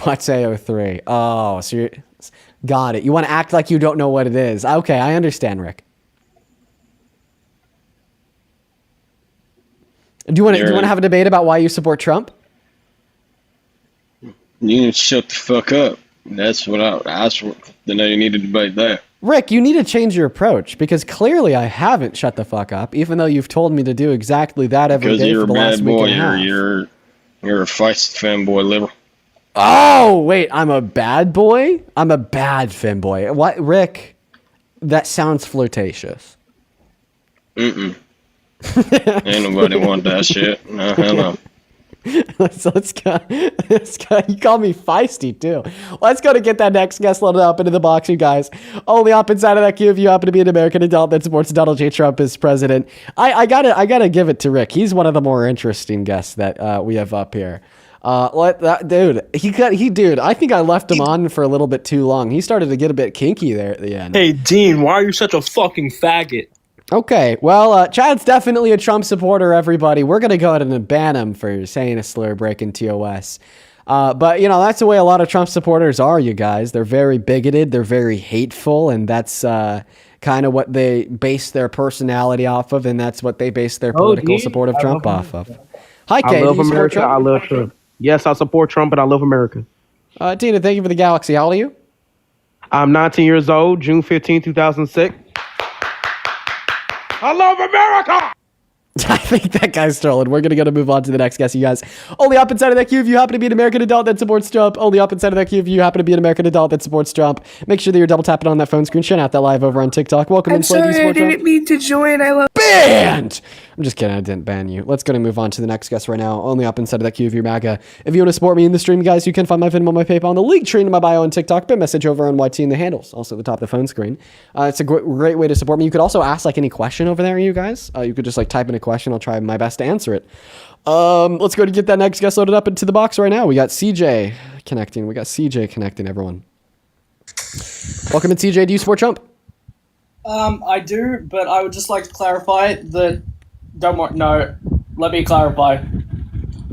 What's AO3? Oh, so you got it. You want to act like you don't know what it is. Okay, I understand, Rick. Do you want to have a debate about why you support Trump? You need to shut the fuck up. That's what then you need to debate that. Rick, you need to change your approach because clearly I haven't shut the fuck up, even though you've told me to do exactly that every day for the last week and a half. You're a feisty fanboy liberal. Oh, wait, I'm a bad boy? I'm a bad fanboy. What, Rick? That sounds flirtatious. Ain't nobody want that shit. No, hell no. Let's go. You call me feisty too. Let's go to get that next guest loaded up into the box, you guys. Only up inside of that queue if you happen to be an American adult that supports Donald J. Trump as president. I gotta give it to Rick. He's one of the more interesting guests that we have up here. Dude, I think I left him on for a little bit too long. He started to get a bit kinky there at the end. Hey, Dean, why are you such a fucking faggot? Okay, well, Chad's definitely a Trump supporter, everybody. We're going to go ahead and ban him for saying a slur breaking TOS. But, that's the way a lot of Trump supporters are, you guys. They're very bigoted. They're very hateful. And that's kind of what they base their personality off of. And that's what they base their political support of Trump off of. Hi, Kay. I love America. I love Trump. Yes, I support Trump, and I love America. Tina, thank you for the galaxy. How old are you? I'm 19 years old, June 15, 2006. I love America! I think that guy's trolling. We're going to move on to the next guest, you guys. Only up inside of that queue if you happen to be an American adult that supports Trump. Only up inside of that queue if you happen to be an American adult that supports Trump. Make sure that you're double tapping on that phone screen. Sharing out that live over on TikTok. Welcome in, sorry, I didn't mean to join. I love banned. I'm just kidding. I didn't ban you. Let's go and move on to the next guest right now. Only up inside of that queue if you're MAGA. If you want to support me in the stream, guys, you can find my Venmo, my PayPal, and the link tree in my bio on TikTok. Bit message over on YT and the handles, also at the top of the phone screen. It's a great way to support me. You could also ask any question over there, you guys. You could just type in a question. I'll try my best to answer it. Let's go to get that next guest loaded up into the box right now. We got CJ connecting. Everyone. Welcome in, CJ. Do you support Trump? I do, but I would just like to clarify that. No, let me clarify.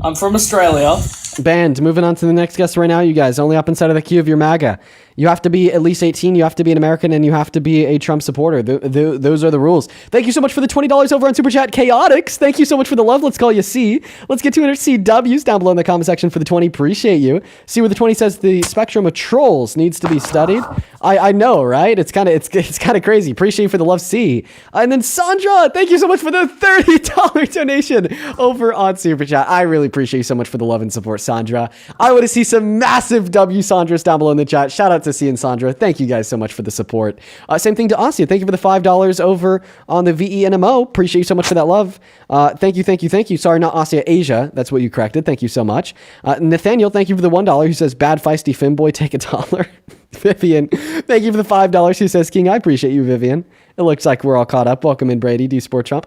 I'm from Australia. Banned. Moving on to the next guest right now, you guys. Only up inside of the queue of your MAGA. You have to be at least 18, you have to be an American, and you have to be a Trump supporter. Those are the rules. Thank you so much for the $20 over on Super Chat. Chaotix, thank you so much for the love. Let's call you C. Let's get 200 CWs down below in the comment section for the 20. Appreciate you. See where the 20 says the spectrum of trolls needs to be studied. I know, right? It's kind of crazy. Appreciate you for the love, C. And then Sandra, thank you so much for the $30 donation over on Super Chat. I really appreciate you so much for the love and support, Sandra. I want to see some massive W Sandras down below in the chat. Shout out to C and Sandra. Thank you guys so much for the support. Same thing to Asia. Thank you for the $5 over on the VENMO. Appreciate you so much for that love. Thank you. Sorry, not Asia, Asia. That's what you corrected. Thank you so much. Nathaniel, thank you for the $1 who says, bad feisty femboy, take $1. Vivian, thank you for the $5 who says, King, I appreciate you, Vivian. It looks like we're all caught up. Welcome in, Brady. Do you support Trump?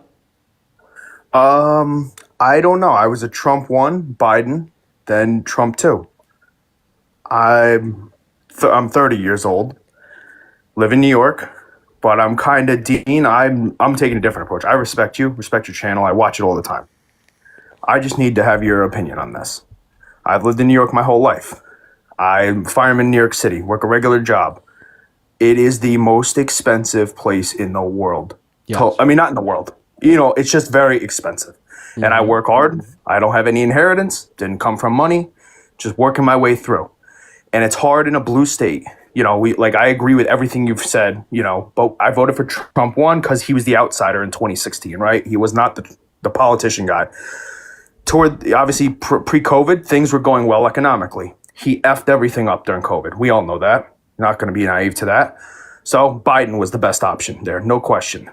I don't know. I was a Trump 1, Biden, then Trump 2. I'm 30 years old, live in New York, but I'm kind of Dean. I'm taking a different approach. I respect you, respect your channel. I watch it all the time. I just need to have your opinion on this. I've lived in New York my whole life. I'm a fireman in New York City, work a regular job. It is the most expensive place in the world. Yes. I mean, not in the world. It's just very expensive. Mm-hmm. And I work hard. I don't have any inheritance. Didn't come from money. Just working my way through. And it's hard in a blue state. I agree with everything you've said, but I voted for Trump 1 because he was the outsider in 2016, right? He was not the politician guy. Obviously, pre-COVID, things were going well economically. He effed everything up during COVID. We all know that. Not going to be naive to that. So Biden was the best option there, no question.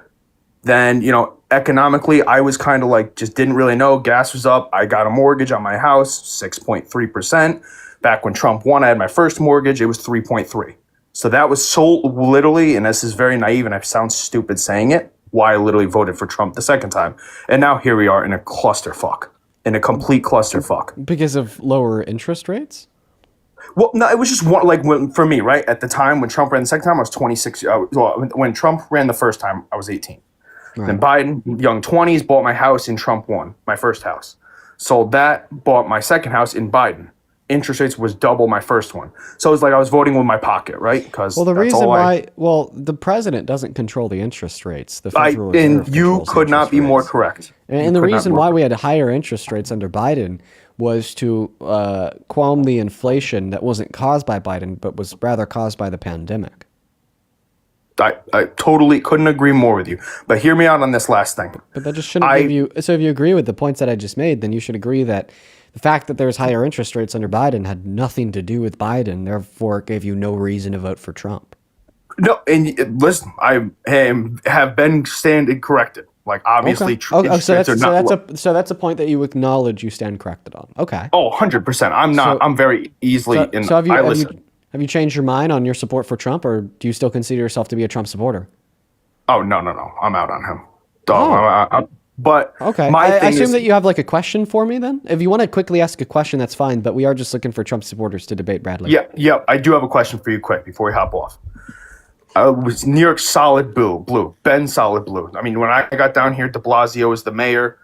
Then, economically, I was kind of just didn't really know. Gas was up. I got a mortgage on my house, 6.3%. Back when Trump won, I had my first mortgage. It was 3.3. So that was so literally, and this is very naive, and I sound stupid saying it, why I literally voted for Trump the second time. And now here we are in a clusterfuck, in a complete clusterfuck. Because of lower interest rates? Well, no, it was just for me, right? At the time when Trump ran the second time, I was 26. When Trump ran the first time, I was 18. Right. Then Biden, young 20s, bought my house in Trump 1, my first house. Sold that, bought my second house in Biden. interest rates was double my first one. So it's like I was voting with my pocket, right? Because Well, the reason why, the president doesn't control the interest rates. The Federal Reserve and you controls could not interest be more rates. correct. And the reason why we had higher interest rates under Biden was to qualm the inflation that wasn't caused by Biden, but was rather caused by the pandemic. I totally couldn't agree more with you. But hear me out on this last thing. But that just shouldn't give you. So if you agree with the points that I just made, then you should agree that the fact that there's higher interest rates under Biden had nothing to do with Biden. Therefore, it gave you no reason to vote for Trump. No, and listen, I have been standing corrected. Like obviously, so that's a point that you acknowledge you stand corrected on. Okay. Oh, 100%. I'm not. I'm very easily. Have you changed your mind on your support for Trump, or do you still consider yourself to be a Trump supporter? Oh no. I'm out on him. But okay, my I thing assume is, that you have like a question for me. Then, if you want to quickly ask a question, that's fine. But we are just looking for Trump supporters to debate Bradley. Yeah. I do have a question for you, quick, before we hop off. Was New York solid blue? Ben solid blue. I mean, when I got down here, De Blasio was the mayor.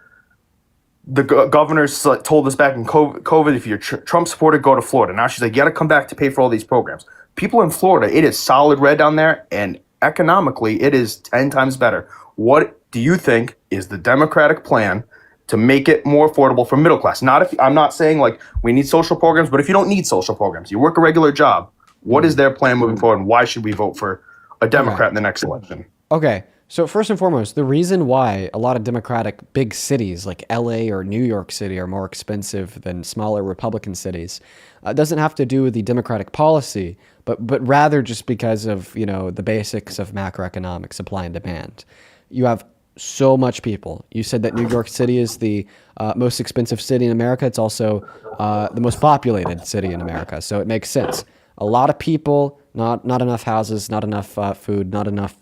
The governor told us back in COVID, if you're Trump supporter, go to Florida. Now she's like, you got to come back to pay for all these programs. People in Florida, it is solid red down there, and economically, it is 10 times better. What do you think is the Democratic plan to make it more affordable for middle class? I'm not saying like we need social programs, but if you don't need social programs, you work a regular job. What is their plan moving forward, and why should we vote for a Democrat in the next election? Okay. So first and foremost, the reason why a lot of Democratic big cities like LA or New York City are more expensive than smaller Republican cities doesn't have to do with the Democratic policy, but rather just because of, the basics of macroeconomic supply and demand. You have so much people. You said that New York City is the most expensive city in America. It's also the most populated city in America. So it makes sense. A lot of people, not enough houses, not enough food, not enough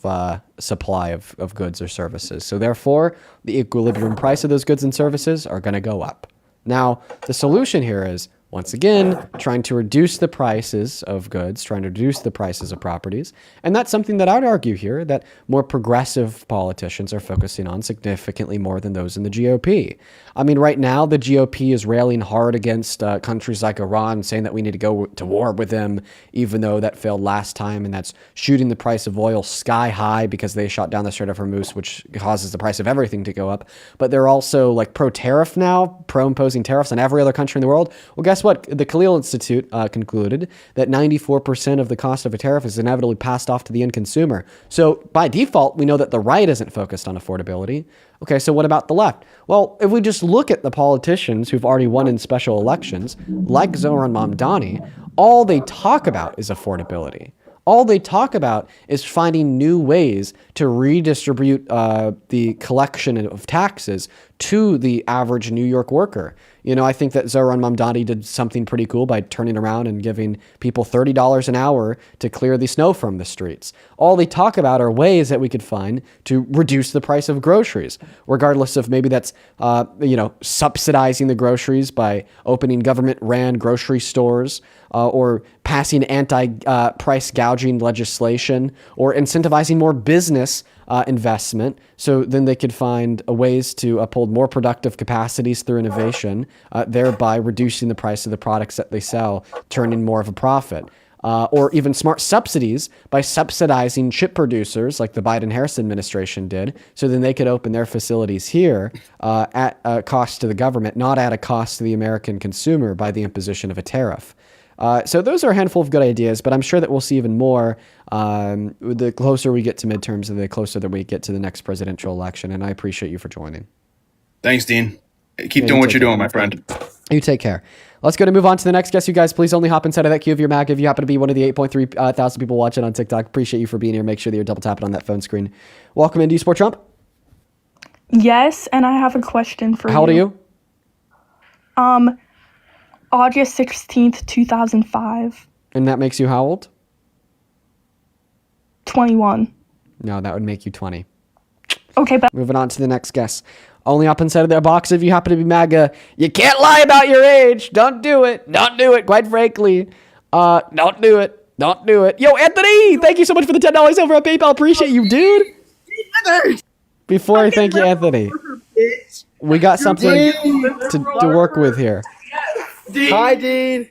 supply of goods or services. So therefore, the equilibrium price of those goods and services are going to go up. Now, the solution here is, once again, trying to reduce the prices of goods, trying to reduce the prices of properties. And that's something that I'd argue here that more progressive politicians are focusing on significantly more than those in the GOP. I mean, right now, the GOP is railing hard against countries like Iran, saying that we need to go to war with them, even though that failed last time. And that's shooting the price of oil sky high because they shot down the Strait of Hormuz, which causes the price of everything to go up. But they're also like pro-tariff now, pro-imposing tariffs on every other country in the world. Well, guess what? The Khalil Institute concluded that 94% of the cost of a tariff is inevitably passed off to the end consumer. So by default, we know that the right isn't focused on affordability. Okay, so what about the left? Well, if we just look at the politicians who've already won in special elections, like Zoran Mamdani, all they talk about is affordability. All they talk about is finding new ways to redistribute the collection of taxes to the average New York worker. I think that Zoran Mamdani did something pretty cool by turning around and giving people $30 an hour to clear the snow from the streets. All they talk about are ways that we could find to reduce the price of groceries, regardless of maybe that's, subsidizing the groceries by opening government-ran grocery stores, or passing anti-price gouging legislation, or incentivizing more business investment, so then they could find ways to uphold more productive capacities through innovation, thereby reducing the price of the products that they sell, turning more of a profit. Or even smart subsidies by subsidizing chip producers like the Biden-Harris administration did, so then they could open their facilities here at a cost to the government, not at a cost to the American consumer by the imposition of a tariff. So those are a handful of good ideas, but I'm sure that we'll see even more the closer we get to midterms and the closer that we get to the next presidential election. And I appreciate you for joining. Thanks, Dean. Keep doing what you're doing, my friend. You take care. Let's go to move on to the next guest. You guys, please only hop inside of that queue of your Mac if you happen to be one of the 8.3 thousand people watching on TikTok. Appreciate you for being here. Make sure that you're double tapping on that phone screen. Welcome in. Do you support Trump? Yes, and I have a question for you. How old are you? August 16th, 2005. And that makes you how old? 21. No, that would make you 20. Okay, but Moving on to the next guest. Only up inside of their box if you happen to be MAGA. You can't lie about your age. Don't do it. Don't do it, quite frankly. Don't do it. Don't do it. Yo, Anthony, thank you so much for the $10 over at PayPal. Appreciate you, dude. Before I thank you, Anthony, we got something to work with here. Hi, Dean.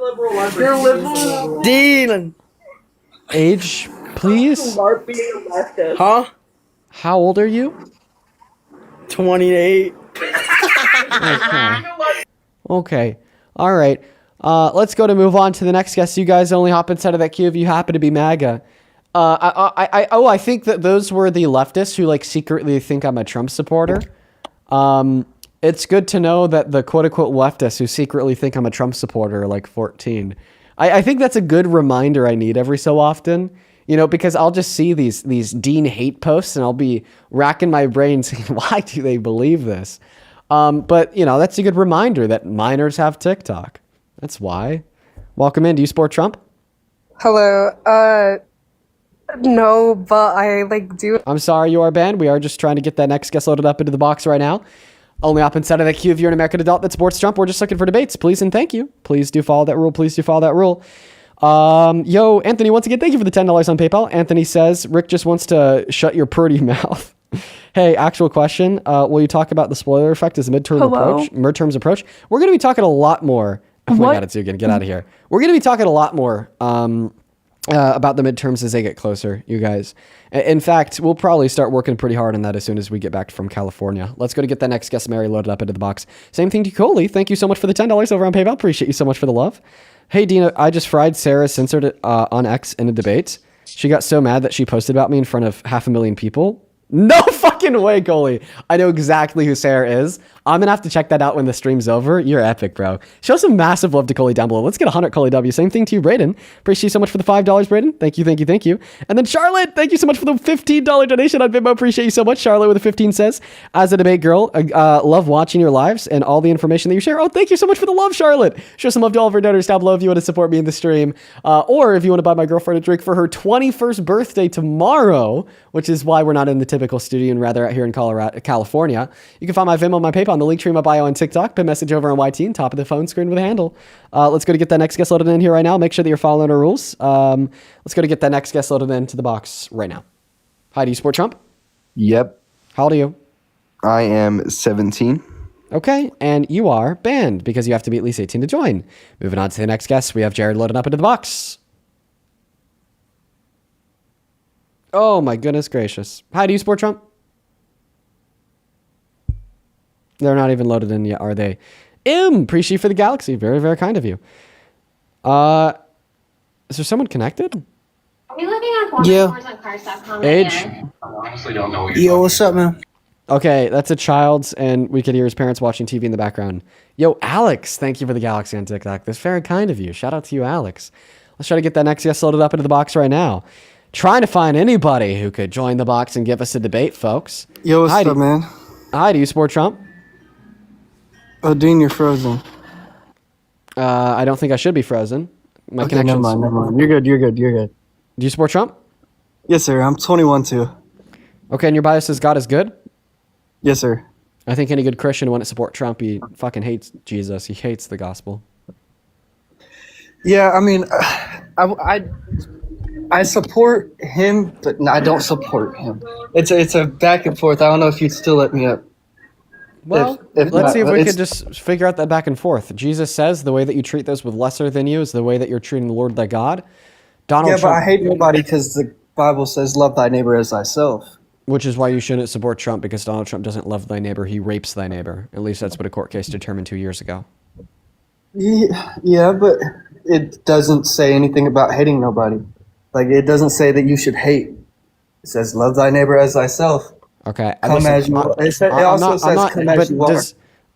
You're liberal. Dylan. Age, please. Huh? How old are you? 28. Okay. All right. Let's go to move on to the next guest. You guys only hop inside of that queue if you happen to be MAGA. I think that those were the leftists who like secretly think I'm a Trump supporter. It's good to know that the quote unquote leftists who secretly think I'm a Trump supporter are like 14. I think that's a good reminder I need every so often, you know, because I'll just see these Dean hate posts and I'll be racking my brain saying, why do they believe this? But you know, that's a good reminder that minors have TikTok. That's why. Welcome in. Do you support Trump? Hello. No, but I like do. I'm sorry you are banned. We are just trying to get that next guest loaded up into the box right now. Only up inside of that queue if you're an American adult that supports Trump. We're just looking for debates. Please and thank you. Please do follow that rule. Please do follow that rule. Yo, Anthony, once again, thank you for the $10 on PayPal. Anthony says, Rick just wants to shut your purdy mouth. Hey, actual question. Will you talk about the spoiler effect as the midterms approach? We're going to be talking a lot more. Oh my God, it's Eugen. Get out of here. We're going to be talking a lot more about the midterms as they get closer, you guys. In fact, we'll probably start working pretty hard on that as soon as we get back from California. Let's go to get that next guest, Mary, loaded up into the box. Same thing to Coley. Thank you so much for the $10 over on PayPal. Appreciate you so much for the love. Hey, Dina, I just fried Sarah censored on X in a debate. She got so mad that she posted about me in front of 500,000 people. No fucking way, Coley. I know exactly who Sarah is. I'm going to have to check that out when the stream's over. You're epic, bro. Show some massive love to Coley down below. Let's get 100 Coley W. Same thing to you, Brayden. Appreciate you so much for the $5, Brayden. Thank you, thank you, thank you. And then Charlotte, thank you so much for the $15 donation on Venmo. Appreciate you so much. Charlotte with a 15 says, as a debate girl, love watching your lives and all the information that you share. Oh, thank you so much for the love, Charlotte. Show some love to all of our donors down below if you want to support me in the stream. Or if you want to buy my girlfriend a drink for her 21st birthday tomorrow, which is why we're not in the typical studio and rather out here in California. You can find my Venmo, my PayPal, and the link tree in my bio on TikTok. Pin message over on YT and top of the phone screen with a handle. Let's go to get that next guest loaded in here right now. Make sure that you're following our rules. Let's go to get that next guest loaded into the box right now. Hi, do you support Trump? Yep. How old are you? I am 17. Okay, and you are banned because you have to be at least 18 to join. Moving on to the next guest, we have Jared loaded up into the box. Oh my goodness gracious. Hi, do you support Trump? They're not even loaded in yet, are they? Appreciate you for the galaxy. Very, very kind of you. Is there someone connected? Are we looking at porn scores on cars.com? Age? I honestly don't know. Yo, what's up, man? Okay, that's a child's, and we could hear his parents watching TV in the background. Yo, Alex, thank you for the galaxy on TikTok. That's very kind of you. Shout out to you, Alex. Let's try to get that next guest loaded up into the box right now. Trying to find anybody who could join the box and give us a debate, folks. Yo, what's up, man? Hi, do you support Trump? Oh, Dean, you're frozen. I don't think I should be frozen. My connection's... Never mind. You're good. Do you support Trump? Yes, sir. I'm 21, too. Okay, and your bias says God is good? Yes, sir. I think any good Christian wouldn't support Trump. He fucking hates Jesus. He hates the gospel. Yeah, I mean, I support him, but I don't support him. It's a back and forth. I don't know if you'd still let me up. Well, let's see if we could just figure out that back and forth. Jesus says the way that you treat those with lesser than you is the way that you're treating the Lord thy God. Donald Trump, but I hate nobody because the Bible says love thy neighbor as thyself. Which is why you shouldn't support Trump, because Donald Trump doesn't love thy neighbor. He rapes thy neighbor. At least that's what a court case determined 2 years ago. Yeah, but it doesn't say anything about hating nobody. Like, it doesn't say that you should hate. It says love thy neighbor as thyself. Okay. Come as you are. It also says come as you are.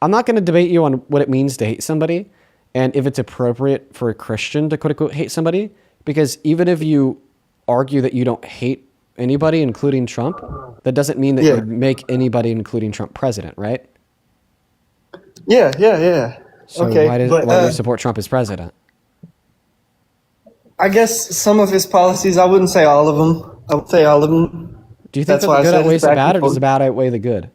I'm not going to debate you on what it means to hate somebody and if it's appropriate for a Christian to quote unquote hate somebody, because even if you argue that you don't hate anybody, including Trump, that doesn't mean that you would make anybody, including Trump, president, right? Yeah. So okay, why do you support Trump as president? I guess some of his policies, I wouldn't say all of them. I would say all of them. Do you think that the good outweighs the bad, or does the bad outweigh the good?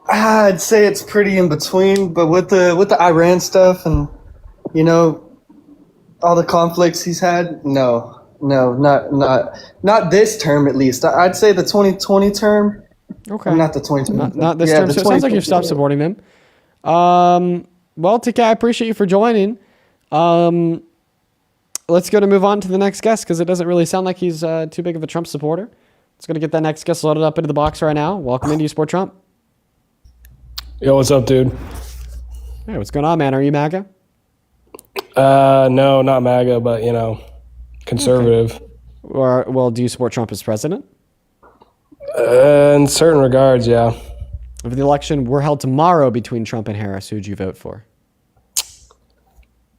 I'd say it's pretty in between, but with the Iran stuff and, you know, all the conflicts he's had, no, not this term at least. I'd say the 2020 term. Okay. Not the 2020. Not this term. So it sounds like you've stopped supporting him. Well, TK, I appreciate you for joining. Let's go to move on to the next guest because it doesn't really sound like he's too big of a Trump supporter. Let's go to get that next guest loaded up into the box right now. Welcome into You Support Trump. Yo, what's up, dude? Hey, what's going on, man? Are you MAGA? No, not MAGA, but, conservative. Okay. Or, well, do you support Trump as president? In certain regards, yeah. If the election were held tomorrow between Trump and Harris, who would you vote for?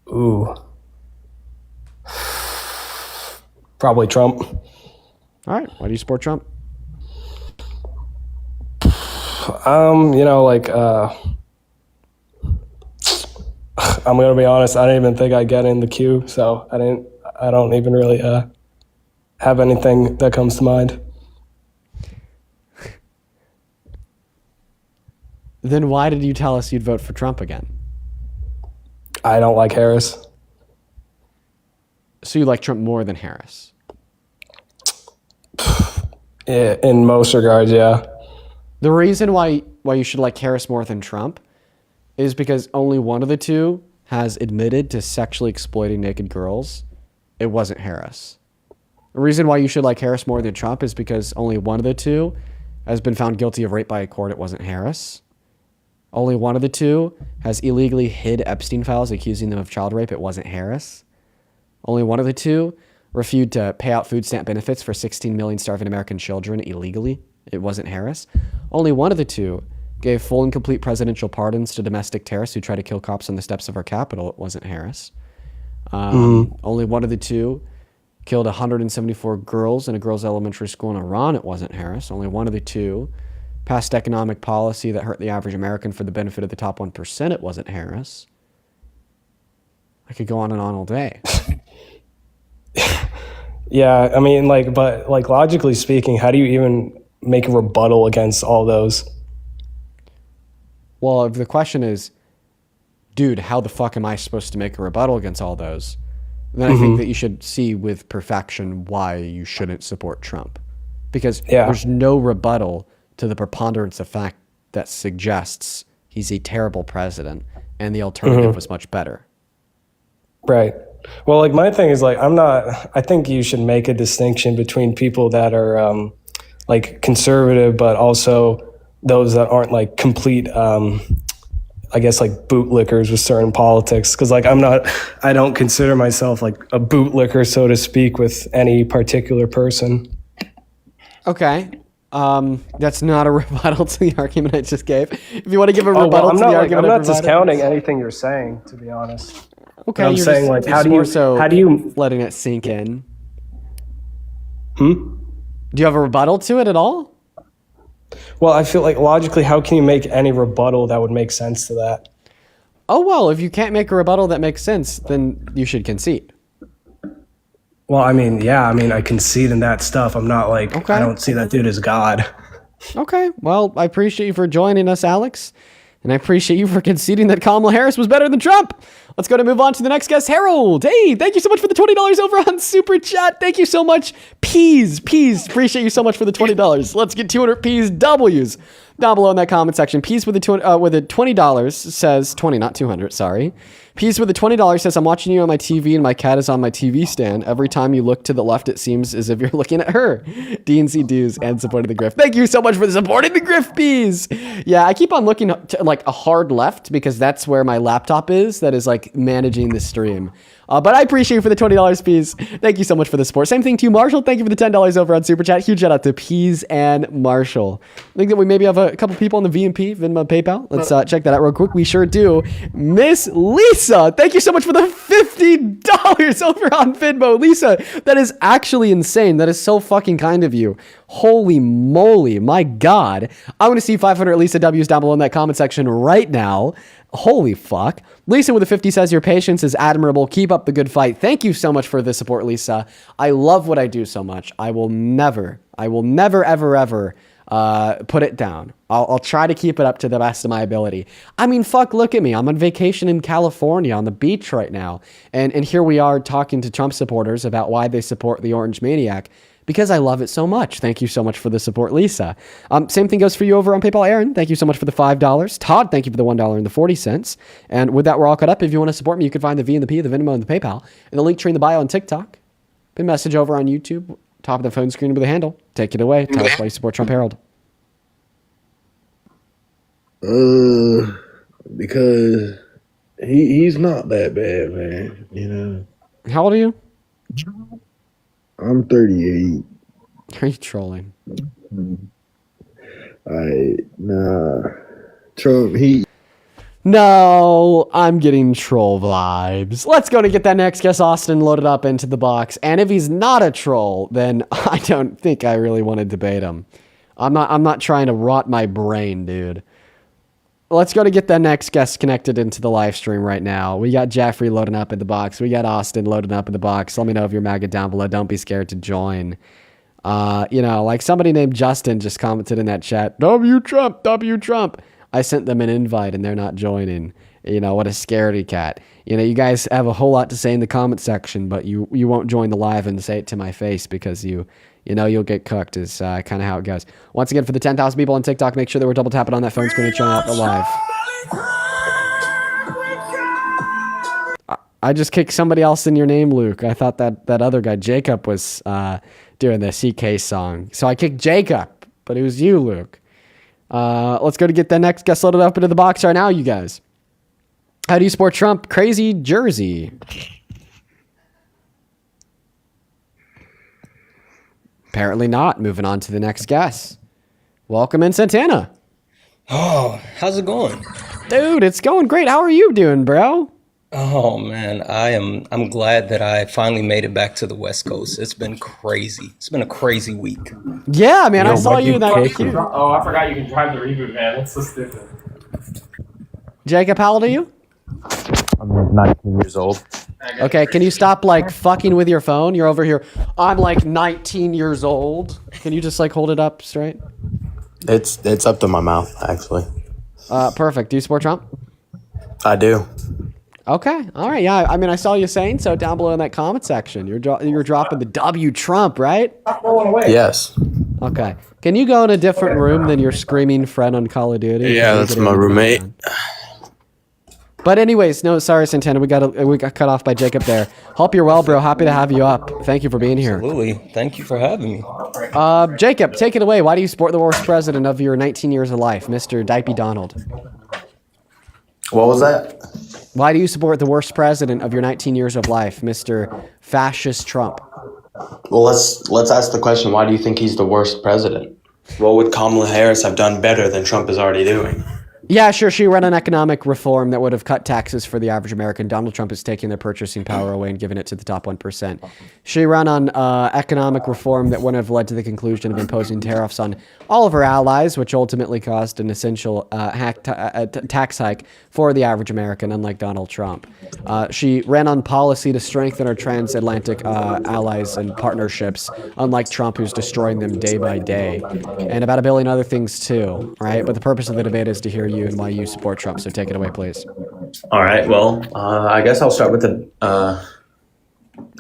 Ooh. Probably Trump. All right. Why do you support Trump? I'm gonna be honest, I didn't even think I'd get in the queue, so I don't even really have anything that comes to mind. Then why did you tell us you'd vote for Trump again? I don't like Harris. So you like Trump more than Harris? Yeah, in most regards, yeah. The reason why you should like Harris more than Trump is because only one of the two has admitted to sexually exploiting naked girls. It wasn't Harris. The reason why you should like Harris more than Trump is because only one of the two has been found guilty of rape by a court. It wasn't Harris. Only one of the two has illegally hid Epstein files accusing them of child rape. It wasn't Harris. Only one of the two refused to pay out food stamp benefits for 16 million starving American children illegally. It wasn't Harris. Only one of the two gave full and complete presidential pardons to domestic terrorists who tried to kill cops on the steps of our Capitol. It wasn't Harris. Only one of the two killed 174 girls in a girls' elementary school in Iran. It wasn't Harris. Only one of the two passed economic policy that hurt the average American for the benefit of the top 1%. It wasn't Harris. I could go on and on all day. Yeah, I mean, but logically speaking, how do you even make a rebuttal against all those? Well, if the question is, dude, how the fuck am I supposed to make a rebuttal against all those? Then I think that you should see with perfection why you shouldn't support Trump. Because there's no rebuttal to the preponderance of fact that suggests he's a terrible president and the alternative was much better. Right. Well, my thing is I think you should make a distinction between people that are conservative, but also those that aren't complete, bootlickers with certain politics. Cause I don't consider myself a bootlicker, so to speak, with any particular person. Okay. That's not a rebuttal to the argument I just gave. If you want to give a rebuttal to the argument, I'm not discounting anything you're saying, to be honest. Okay, I'm saying how do you letting it sink in? Do you have a rebuttal to it at all? Well, I feel logically, how can you make any rebuttal that would make sense to that? Oh, well, if you can't make a rebuttal that makes sense, then you should concede. Well, I concede in that stuff. I'm not I don't see that dude as God. Okay, well, I appreciate you for joining us, Alex. And I appreciate you for conceding that Kamala Harris was better than Trump. Let's go to move on to the next guest, Harold. Hey, thank you so much for the $20 over on Super Chat. Thank you so much. Peas. Appreciate you so much for the $20. Let's get 200 P's W's down below in that comment section. Peas with a $20 says 20, not 200. Sorry. Peas with a $20 says, I'm watching you on my TV and my cat is on my TV stand. Every time you look to the left, it seems as if you're looking at her. DNC dues and supporting the grift. Thank you so much for supporting the grift, Peas. Yeah, I keep on looking to a hard left because that's where my laptop is that is managing the stream. But I appreciate you for the $20, Peas. Thank you so much for the support. Same thing to you, Marshall. Thank you for the $10 over on Super Chat. Huge shout out to Peas and Marshall. I think that we maybe have a couple people on the VMP, Venmo, PayPal. Let's check that out real quick. We sure do. Miss Lisa, thank you so much for the $50 over on Venmo. Lisa, that is actually insane. That is so fucking kind of you. Holy moly, my God. I want to see 500 Lisa W's down below in that comment section right now. Holy fuck. Lisa with a 50 says, your patience is admirable. Keep up the good fight. Thank you so much for the support, Lisa. I love what I do so much. I will never, ever put it down. I'll try to keep it up to the best of my ability. I mean, fuck, look at me. I'm on vacation in California on the beach right now. And here we are talking to Trump supporters about why they support the Orange Maniac. because I love it so much. Thank you so much for the support, Lisa. Same thing goes for you over on PayPal, Aaron. Thank you so much for the $5. Todd, thank you for the $1.40. And with that, we're all caught up. If you want to support me, you can find the V and the P, the Venmo, and the PayPal, and the link tree in the bio on TikTok. Pin message over on YouTube, top of the phone screen with a handle. Take it away. Tell us why you support Trump Harold. Because he's not that bad, man. You know. How old are you? I'm 38. Are you trolling? Nah. Trump, No, I'm getting troll vibes. Let's go and get that next guest, Austin, loaded up into the box. And if he's not a troll, then I don't think I really want to debate him. I'm not trying to rot my brain, dude. Let's go to get that next guest connected into the live stream right now. We got Jeffrey loading up in the box. We got Austin loading up in the box. Let me know if you're MAGA down below. Don't be scared to join. Like somebody named Justin just commented in that chat, W Trump, W Trump. I sent them an invite and they're not joining. What a scaredy cat. You guys have a whole lot to say in the comment section, but you won't join the live and say it to my face because you'll get cooked is kind of how it goes. Once again, for the 10,000 people on TikTok, make sure that we're double tapping on that phone screen and showing out the live. I just kicked somebody else in your name, Luke. I thought that other guy, Jacob, was doing the CK song. So I kicked Jacob, but it was you, Luke. Let's go to get the next guest loaded up into the box right now, you guys. How do you support Trump? Crazy Jersey. Apparently not. Moving on to the next guest. Welcome in, Santana. Oh, how's it going? Dude, it's going great. How are you doing, bro? Oh man, I'm glad that I finally made it back to the West Coast. It's been crazy. It's been a crazy week. Yeah, man, I saw you in that queue. Oh, I forgot you can drive the reboot, man. That's so stupid. Jacob, how old are you? I'm 19 years old. Okay, can you stop fucking with your phone? You're over here. I'm 19 years old. Can you just hold it up straight? It's up to my mouth, actually. Perfect. Do you support Trump? I do. Okay. All right. Yeah. I mean, I saw you saying so down below in that comment section. You're dropping the W Trump, right? Yes. Okay. Can you go in a different room than your screaming friend on Call of Duty? Yeah, that's my roommate. But anyways, no, sorry, Santana. We got cut off by Jacob there. Hope you're well, bro. Happy to have you up. Thank you for being here. Absolutely. Thank you for having me. Jacob, take it away. Why do you support the worst president of your 19 years of life, Mr. Dipey Donald? What was that? Why do you support the worst president of your 19 years of life, Mr. Fascist Trump? Well, let's ask the question, why do you think he's the worst president? What would Kamala Harris have done better than Trump is already doing? Yeah, sure. She ran an economic reform that would have cut taxes for the average American. Donald Trump is taking their purchasing power away and giving it to the top 1%. She ran on economic reform that would have led to the conclusion of imposing tariffs on all of her allies, which ultimately caused an essential tax hike for the average American, unlike Donald Trump. She ran on policy to strengthen our transatlantic allies and partnerships, unlike Trump, who's destroying them day by day, and about a billion other things too, right? But the purpose of the debate is to hear you and why you support Trump. So take it away, please. All right. Well, I guess I'll start with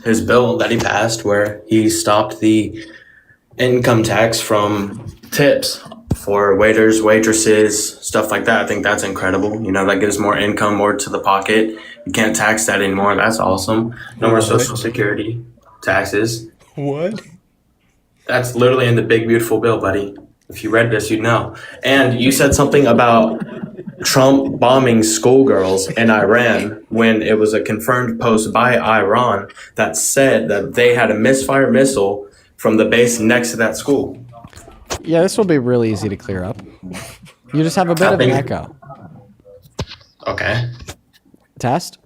his bill that he passed, where he stopped the income tax from tips for waiters, waitresses, stuff like that. I think that's incredible. That gives more income, more to the pocket. You can't tax that anymore. That's awesome. No more Social Security taxes. What? That's literally in the big, beautiful bill, buddy. If you read this, you'd know. And you said something about Trump bombing schoolgirls in Iran when it was a confirmed post by Iran that said that they had a misfire missile from the base next to that school. Yeah, this will be really easy to clear up. You just have a bit of an echo. Okay. Test?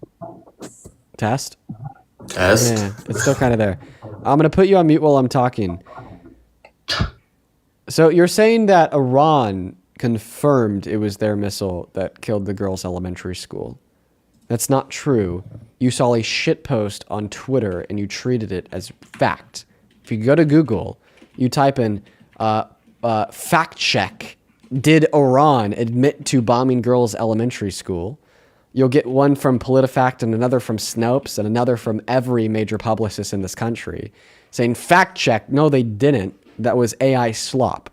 Test. Yeah, it's still kind of there. I'm going to put you on mute while I'm talking. So you're saying that Iran confirmed it was their missile that killed the girls' elementary school. That's not true. You saw a shitpost on Twitter and you treated it as fact. If you go to Google, you type in fact check, did Iran admit to bombing girls' elementary school? You'll get one from PolitiFact and another from Snopes and another from every major publicist in this country saying, fact check. No, they didn't. That was AI slop.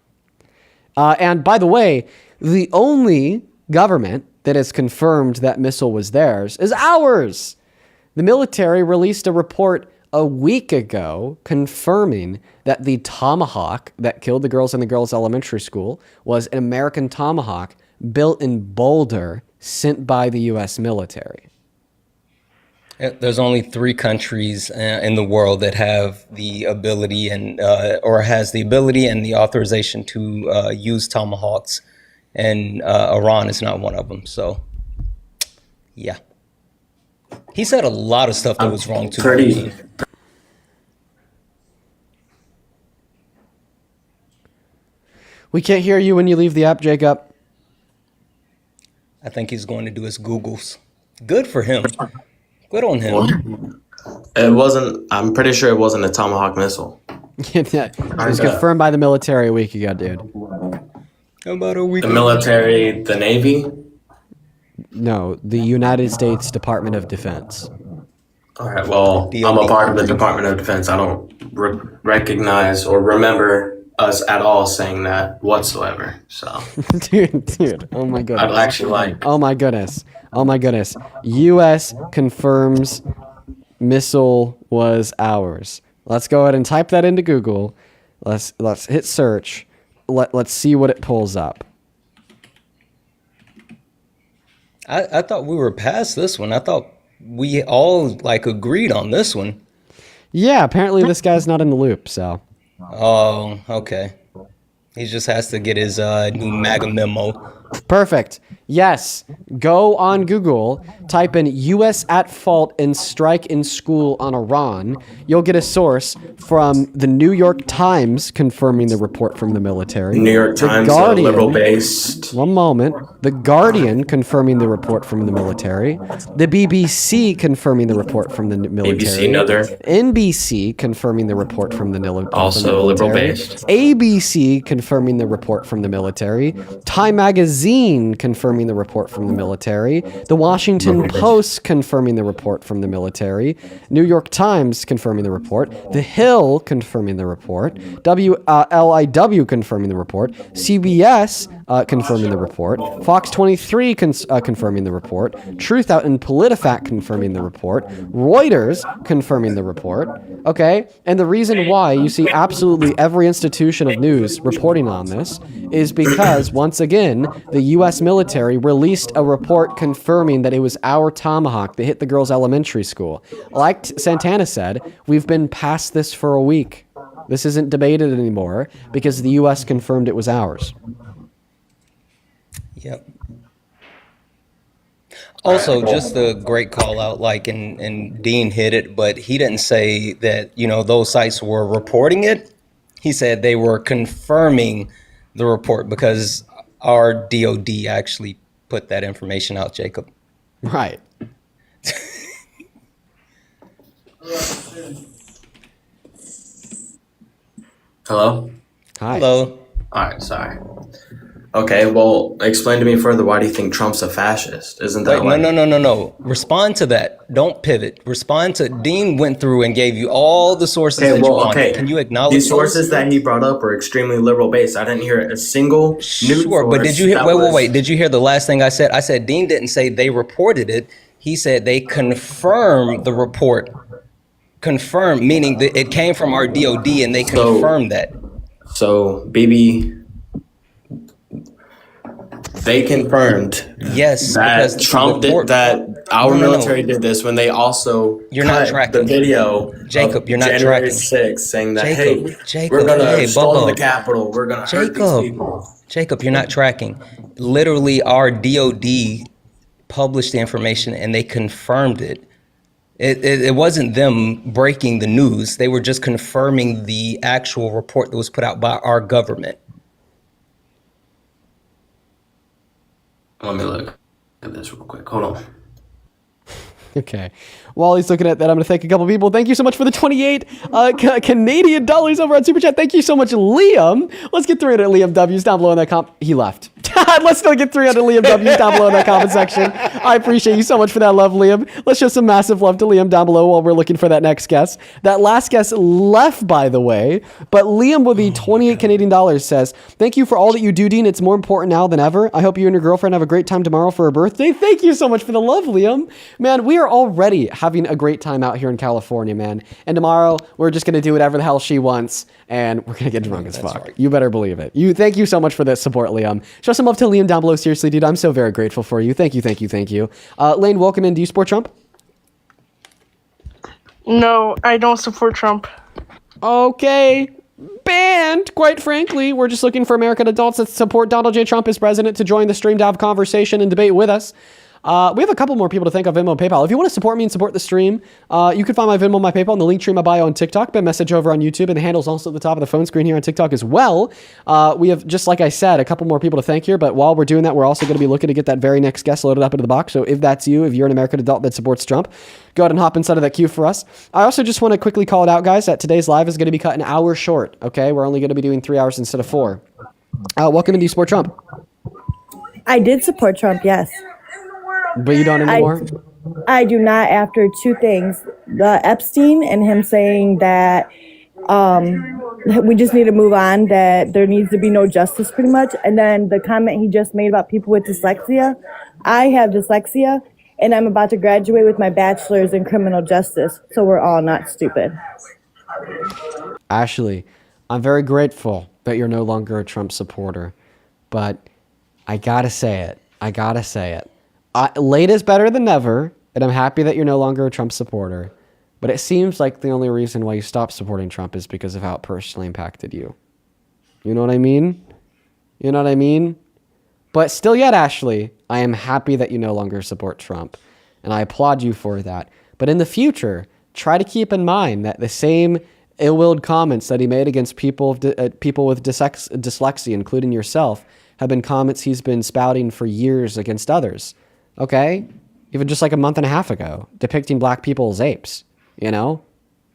And by the way, the only government that has confirmed that missile was theirs is ours. The military released a report a week ago confirming that the Tomahawk that killed the girls in the girls' elementary school was an American Tomahawk built in Boulder, sent by the U.S. military. There's only 3 countries in the world that have the ability and or has the ability and the authorization to use Tomahawks, and Iran is not one of them. So, yeah. He said a lot of stuff that was wrong too. We can't hear you when you leave the app, Jacob. I think he's going to do his Googles. Good for him. Good on him. It wasn't. I'm pretty sure it wasn't a Tomahawk missile. It was confirmed by the military a week ago, dude. About a week. The military, the Navy. No, the United States Department of Defense. All right. Well, I'm a part of the Department of Defense. I don't recognize or remember us at all saying that whatsoever. So, dude. Oh my goodness. I'd actually like. Oh my goodness. U.S. confirms missile was ours. Let's go ahead and type that into Google. Let's hit search. Let's see what it pulls up. I thought we were past this one. I thought we all agreed on this one. Yeah, apparently this guy's not in the loop, so. Oh, okay. He just has to get his new MAGA memo. Perfect. Yes. Go on Google, type in U.S. at fault in strike in school on Iran. You'll get a source from the New York Times confirming the report from the military. New York Times, liberal-based. One moment. The Guardian confirming the report from the military. The BBC confirming the report from the military. ABC, another. NBC confirming the report from the military. Also liberal-based. ABC confirming the report from the military. Time Magazine confirming the report from the military. The Washington Post confirming the report from the military. New York Times confirming the report. The Hill confirming the report. WLIW confirming the report. CBS confirming the report. Fox 23 confirming the report. Truth Out and PolitiFact confirming the report. Reuters confirming the report. Okay, and the reason why you see absolutely every institution of news reporting on this is because, once again, the U.S. military released a report confirming that it was our Tomahawk that hit the girls' elementary school. Like Santana said, we've been past this for a week. This isn't debated anymore because the U.S. confirmed it was ours. Yep. Also, just a great call out, and Dean hit it, but he didn't say that, those sites were reporting it. He said they were confirming the report because our DOD actually put that information out, Jacob. Right. Hello? Hi. Hello. All right, sorry. Okay, well, explain to me further. Why do you think Trump's a fascist? Isn't that No. Respond to that. Don't pivot. Respond to Dean went through and gave you all the sources that you wanted. Can you acknowledge these sources that he brought up were extremely liberal based? I didn't hear a single news Sure, but did you hear? Wait. Did you hear the last thing I said? I said Dean didn't say they reported it. He said they confirmed the report. Confirmed, meaning that it came from our DOD and they confirmed that. So, BB. They confirmed that Trump did that. Our military did this when they also cut the video. Jacob, you're not January tracking. 6th saying that Jacob, we're gonna storm the Capitol. We're gonna hurt these people. Jacob, you're not tracking. Literally, our DOD published the information and they confirmed it. It wasn't them breaking the news. They were just confirming the actual report that was put out by our government. Let me look at this real quick. Hold on. Okay. While he's looking at that, I'm going to thank a couple people. Thank you so much for the 28 Canadian dollars over on Super Chat. Thank you so much, Liam. Let's get through it at Liam W's down below in that comp. He left. Let's still get 300 Liam W's down below in that comment section. I appreciate you so much for that love, Liam. Let's show some massive love to Liam down below while we're looking for that next guest. That last guest left, by the way, but Liam with the 28 Canadian dollars says, thank you for all that you do, Dean. It's more important now than ever. I hope you and your girlfriend have a great time tomorrow for her birthday. Thank you so much for the love, Liam. Man, we are already having a great time out here in California, man. And tomorrow, we're just going to do whatever the hell she wants, and we're going to get drunk as fuck. Right. You better believe it. Thank you so much for this support, Liam. Show some love to Liam down below. Seriously, dude, I'm so very grateful for you. Thank you, thank you, thank you. Lane, welcome in. Do you support Trump? No, I don't support Trump. Okay. Banned, quite frankly. We're just looking for American adults that support Donald J. Trump as president to join the stream to have conversation and debate with us. We have a couple more people to thank on Venmo and PayPal. If you want to support me and support the stream, you can find my Venmo and my PayPal in the link tree in my bio on TikTok, but message over on YouTube, and the handle's also at the top of the phone screen here on TikTok as well. We have, just like I said, a couple more people to thank here, but while we're doing that, we're also going to be looking to get that very next guest loaded up into the box. So if that's you, if you're an American adult that supports Trump, go ahead and hop inside of that queue for us. I also just want to quickly call it out, guys, that today's live is going to be cut an hour short, okay? We're only going to be doing 3 hours instead of 4. Welcome, and do you support Trump? I did support Trump, yes. But you don't anymore? I do not, after two things. The Epstein and him saying that we just need to move on, that there needs to be no justice pretty much. And then the comment he just made about people with dyslexia. I have dyslexia, and I'm about to graduate with my bachelor's in criminal justice. So we're all not stupid. Ashley, I'm very grateful that you're no longer a Trump supporter. But I gotta say it. Late is better than never, and I'm happy that you're no longer a Trump supporter. But it seems like the only reason why you stopped supporting Trump is because of how it personally impacted you. You know what I mean? But still yet, Ashley, I am happy that you no longer support Trump, and I applaud you for that. But in the future, try to keep in mind that the same ill-willed comments that he made against people with dyslexia, including yourself, have been comments he's been spouting for years against others. Okay? Even just like a month and a half ago, depicting black people as apes, you know?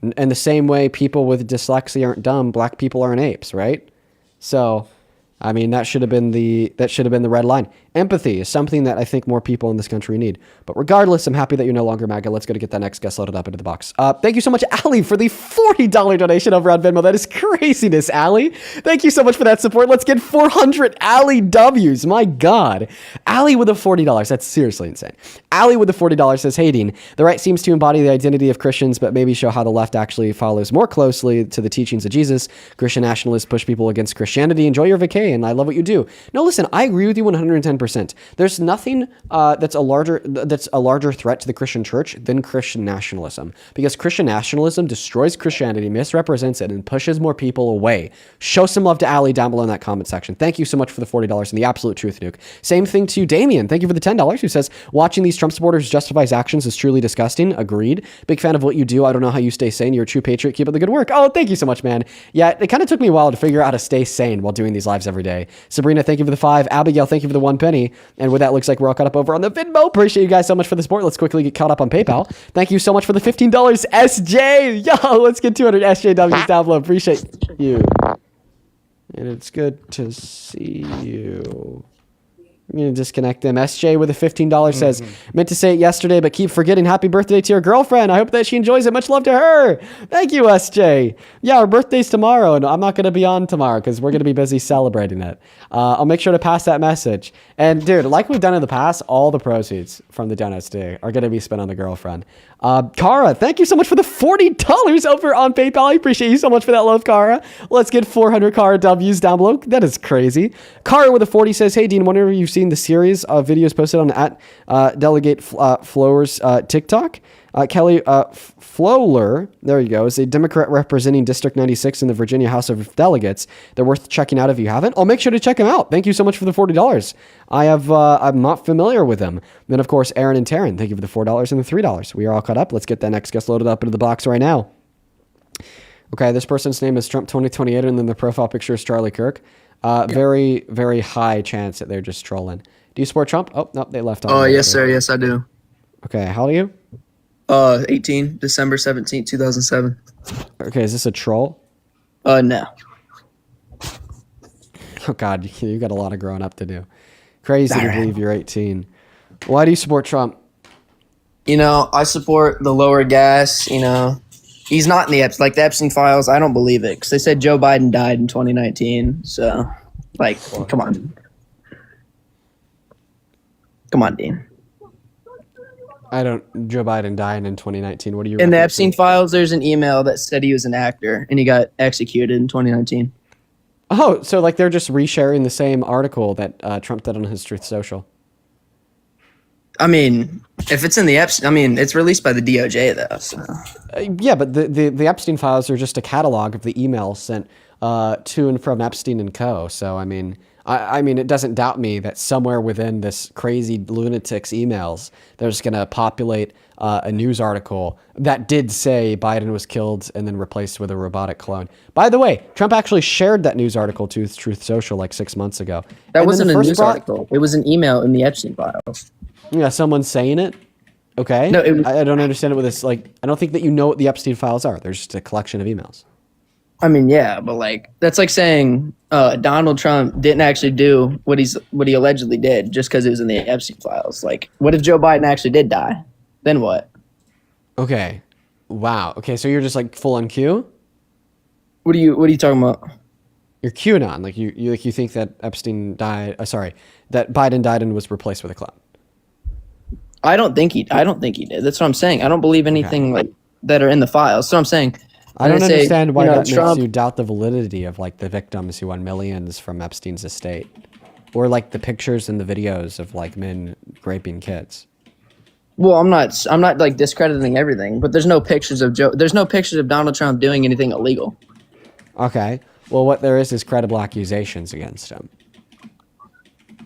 In the same way people with dyslexia aren't dumb, black people aren't apes, right? So, I mean, that should have been the red line. Empathy is something that I think more people in this country need. But regardless, I'm happy that you're no longer MAGA. Let's go to get that next guest loaded up into the box. Thank you so much, Allie, for the $40 donation over on Venmo. That is craziness, Allie. Thank you so much for that support. Let's get 400 Allie W's. My God. Allie with the $40. That's seriously insane. Allie with the $40 says, hey, Dean, the right seems to embody the identity of Christians, but maybe show how the left actually follows more closely to the teachings of Jesus. Christian nationalists push people against Christianity. Enjoy your vacay, and I love what you do. No, listen, I agree with you 110%. There's nothing that's a larger threat to the Christian church than Christian nationalism, because Christian nationalism destroys Christianity, misrepresents it, and pushes more people away. Show some love to Ali down below in that comment section. Thank you so much for the $40 and the absolute truth, Nuke. Same thing to Damien. Thank you for the $10, who says, watching these Trump supporters justify his actions is truly disgusting. Agreed. Big fan of what you do. I don't know how you stay sane. You're a true patriot. Keep up the good work. Oh, thank you so much, man. Yeah, it kind of took me a while to figure out how to stay sane while doing these lives every day. Sabrina, thank you for the 5. Abigail, thank you for the 1 penny. And with that, looks like we're all caught up over on the Venmo. Appreciate you guys so much for the support. Let's quickly get caught up on PayPal. Thank you so much for the $15, SJ. Yo, let's get 200 SJWs down below. Appreciate you. And it's good to see you. I'm going to disconnect them. SJ with a $15 says, meant to say it yesterday, but keep forgetting happy birthday to your girlfriend. I hope that she enjoys it. Much love to her. Thank you, SJ. Yeah, our birthday's tomorrow, and I'm not going to be on tomorrow because we're going to be busy celebrating it. I'll make sure to pass that message. And dude, like we've done in the past, all the proceeds from the donuts today are going to be spent on the girlfriend. Kara, thank you so much for the $40 over on PayPal. I appreciate you so much for that love, Kara. Let's get 400 Kara W's down below. That is crazy. Kara with a 40 says, hey, Dean, whenever you've seen the series of videos posted on Delegate Flower's TikTok, Kelly Flowler, there you go, is a Democrat representing District 96 in the Virginia House of Delegates. They're worth checking out if you haven't. I'll make sure to check them out. Thank you so much for the $40. I'm not familiar with them. Then, of course, Aaron and Taryn, thank you for the $4 and the $3. We are all caught up. Let's get that next guest loaded up into the box right now. Okay, this person's name is Trump 2028, and then the profile picture is Charlie Kirk. Very, very high chance that they're just trolling. Do you support Trump? Oh, no, they left off. Oh, yes, sir. Yes, I do. Okay, how old are you? 18, December 17th, 2007. Okay, is this a troll? No. Oh, God, you got a lot of growing up to do. Crazy to Alright. believe you're 18. Why do you support Trump? You know, I support the lower gas. You know, he's not in the the Epstein files. I don't believe it because they said Joe Biden died in 2019. So, like, come on, Dean. Joe Biden died in 2019. What are you In the referencing? Epstein files, there's an email that said he was an actor and he got executed in 2019. Oh, so like they're just resharing the same article that Trump did on his Truth Social. I mean, if it's in the Epstein, I mean, it's released by the DOJ though. So. Yeah, but the Epstein files are just a catalog of the emails sent to and from Epstein and co. So I mean, it doesn't doubt me that somewhere within this crazy lunatic's emails, they're just gonna populate a news article that did say Biden was killed and then replaced with a robotic clone. By the way, Trump actually shared that news article to his Truth Social like 6 months ago. That And wasn't then a the news first article. It was an email in the Epstein files. Yeah, someone's saying it. Okay. No, it was, I don't understand it with this. Like, I don't think that you know what the Epstein files are. They're just a collection of emails. I mean, yeah, but like that's like saying Donald Trump didn't actually do what he allegedly did just because it was in the Epstein files. Like, what if Joe Biden actually did die? Then what? Okay. Wow. Okay, so you're just like full on Q? What are you talking about? You're QAnon. Like you think that Epstein died. That Biden died and was replaced with a clone. I don't think he did. That's what I'm saying. I don't believe anything like that are in the files. So I'm saying. I don't understand why that Trump, makes you doubt the validity of like the victims who won millions from Epstein's estate, or like the pictures and the videos of like men raping kids. Well, I'm not like discrediting everything, but there's no pictures of Donald Trump doing anything illegal. Okay. Well, what there is credible accusations against him.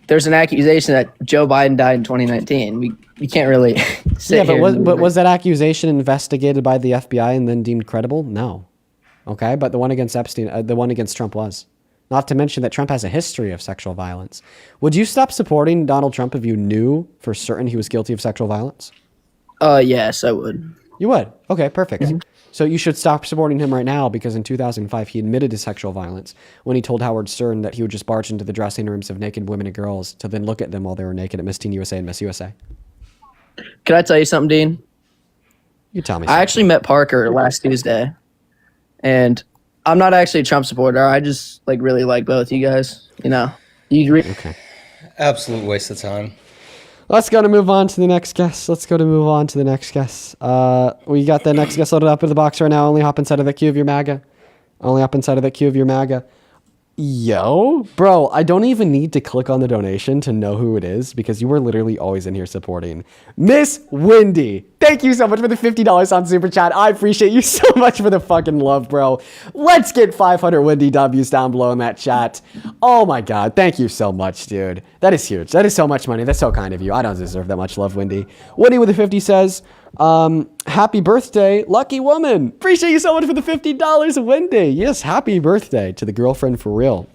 There's an accusation that Joe Biden died in 2019. We can't really say. Yeah, but was that accusation investigated by the FBI and then deemed credible? No. Okay, but the one against Epstein, the one against Trump was. Not to mention that Trump has a history of sexual violence. Would you stop supporting Donald Trump if you knew for certain he was guilty of sexual violence? Yes, I would. You would? Okay, perfect. Mm-hmm. So you should stop supporting him right now because in 2005 he admitted to sexual violence when he told Howard Stern that he would just barge into the dressing rooms of naked women and girls to then look at them while they were naked at Miss Teen USA and Miss USA. Can I tell you something, Dean? You tell me. I actually met Parker last Tuesday, and I'm not actually a Trump supporter. I just like really like both you guys. You know, okay. Absolute waste of time. Let's go to move on to the next guest. We got the next guest loaded up in the box right now. Only hop inside of the queue of your MAGA. Yo, bro, I don't even need to click on the donation to know who it is because you were literally always in here supporting Miss Wendy. Thank you so much for the $50 on Super Chat. I appreciate you so much for the fucking love, bro. Let's get 500 Wendy W's down below in that chat. Oh my God. Thank you so much, dude. That is huge. That is so much money. That's so kind of you. I don't deserve that much love, Wendy. Wendy with the 50 says, happy birthday, lucky woman. Appreciate you so much for the $50, Wendy. Yes, happy birthday to the girlfriend for real.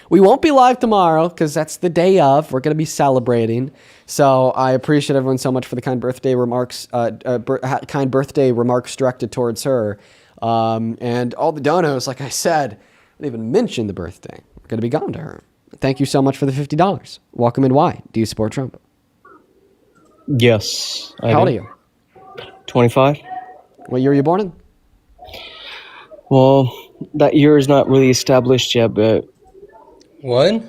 We won't be live tomorrow because that's the day of. We're going to be celebrating. So I appreciate everyone so much for the kind birthday remarks, directed towards her. And all the donos, like I said, I didn't even mention the birthday. We're going to be going to her. Thank you so much for the $50. Welcome and why? Do you support Trump? Yes. How old are you? 25. What year were you born in? Well, that year is not really established yet, but... What?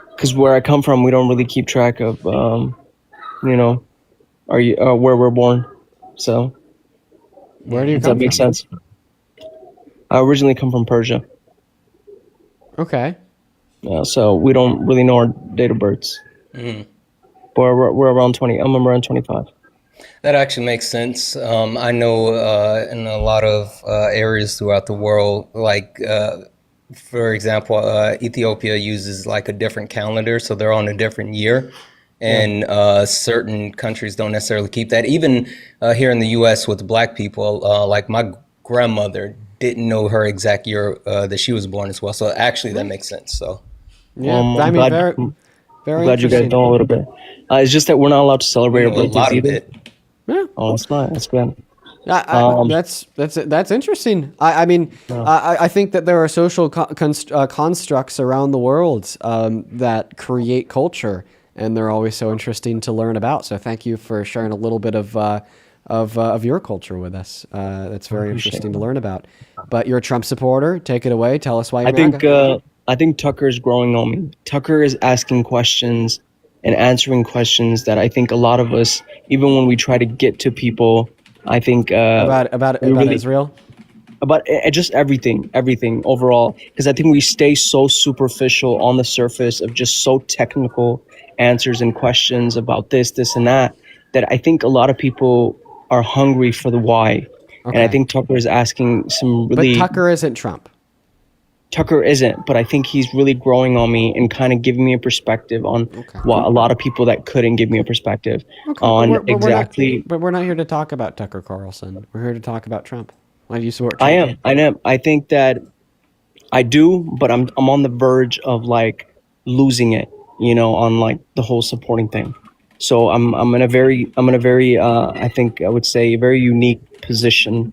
Because where I come from, we don't really keep track of, where we're born. So... Where do you Does come that make from? sense? I originally come from Persia. Okay. So we don't really know our date of births. Mm. But we're around 20. I'm around 25. That actually makes sense. I know in a lot of areas throughout the world, like, for example, Ethiopia uses like a different calendar, so they're on a different year. And certain countries don't necessarily keep that. Even here in the U.S. with Black people, like my grandmother didn't know her exact year that she was born as well. So actually that makes sense. So yeah, I mean, very glad you guys know a little bit. It's just that we're not allowed to celebrate our birthdays lot of either. it. Yeah. Oh, that's not. That's good. That's interesting. I think that there are social constructs around the world that create culture, and they're always so interesting to learn about. So thank you for sharing a little bit of your culture with us. That's very interesting to learn about. But you're a Trump supporter. Take it away. Tell us why you're I think Tucker is growing on me. Tucker is asking questions and answering questions that I think a lot of us, even when we try to get to people, I think about Israel, about just everything overall. Because I think we stay so superficial on the surface of just so technical answers and questions about this, and that I think a lot of people are hungry for the why. And I think Tucker is asking some really. But Tucker isn't Trump. Tucker isn't, but I think he's really growing on me and kind of giving me a perspective on what a lot of people that couldn't give me a perspective on exactly. But we're not here to talk about Tucker Carlson. We're here to talk about Trump. Why do you support Trump? I am. I think that I do, but I'm on the verge of like losing it, on like the whole supporting thing. So I'm in a very I think I would say a very unique position.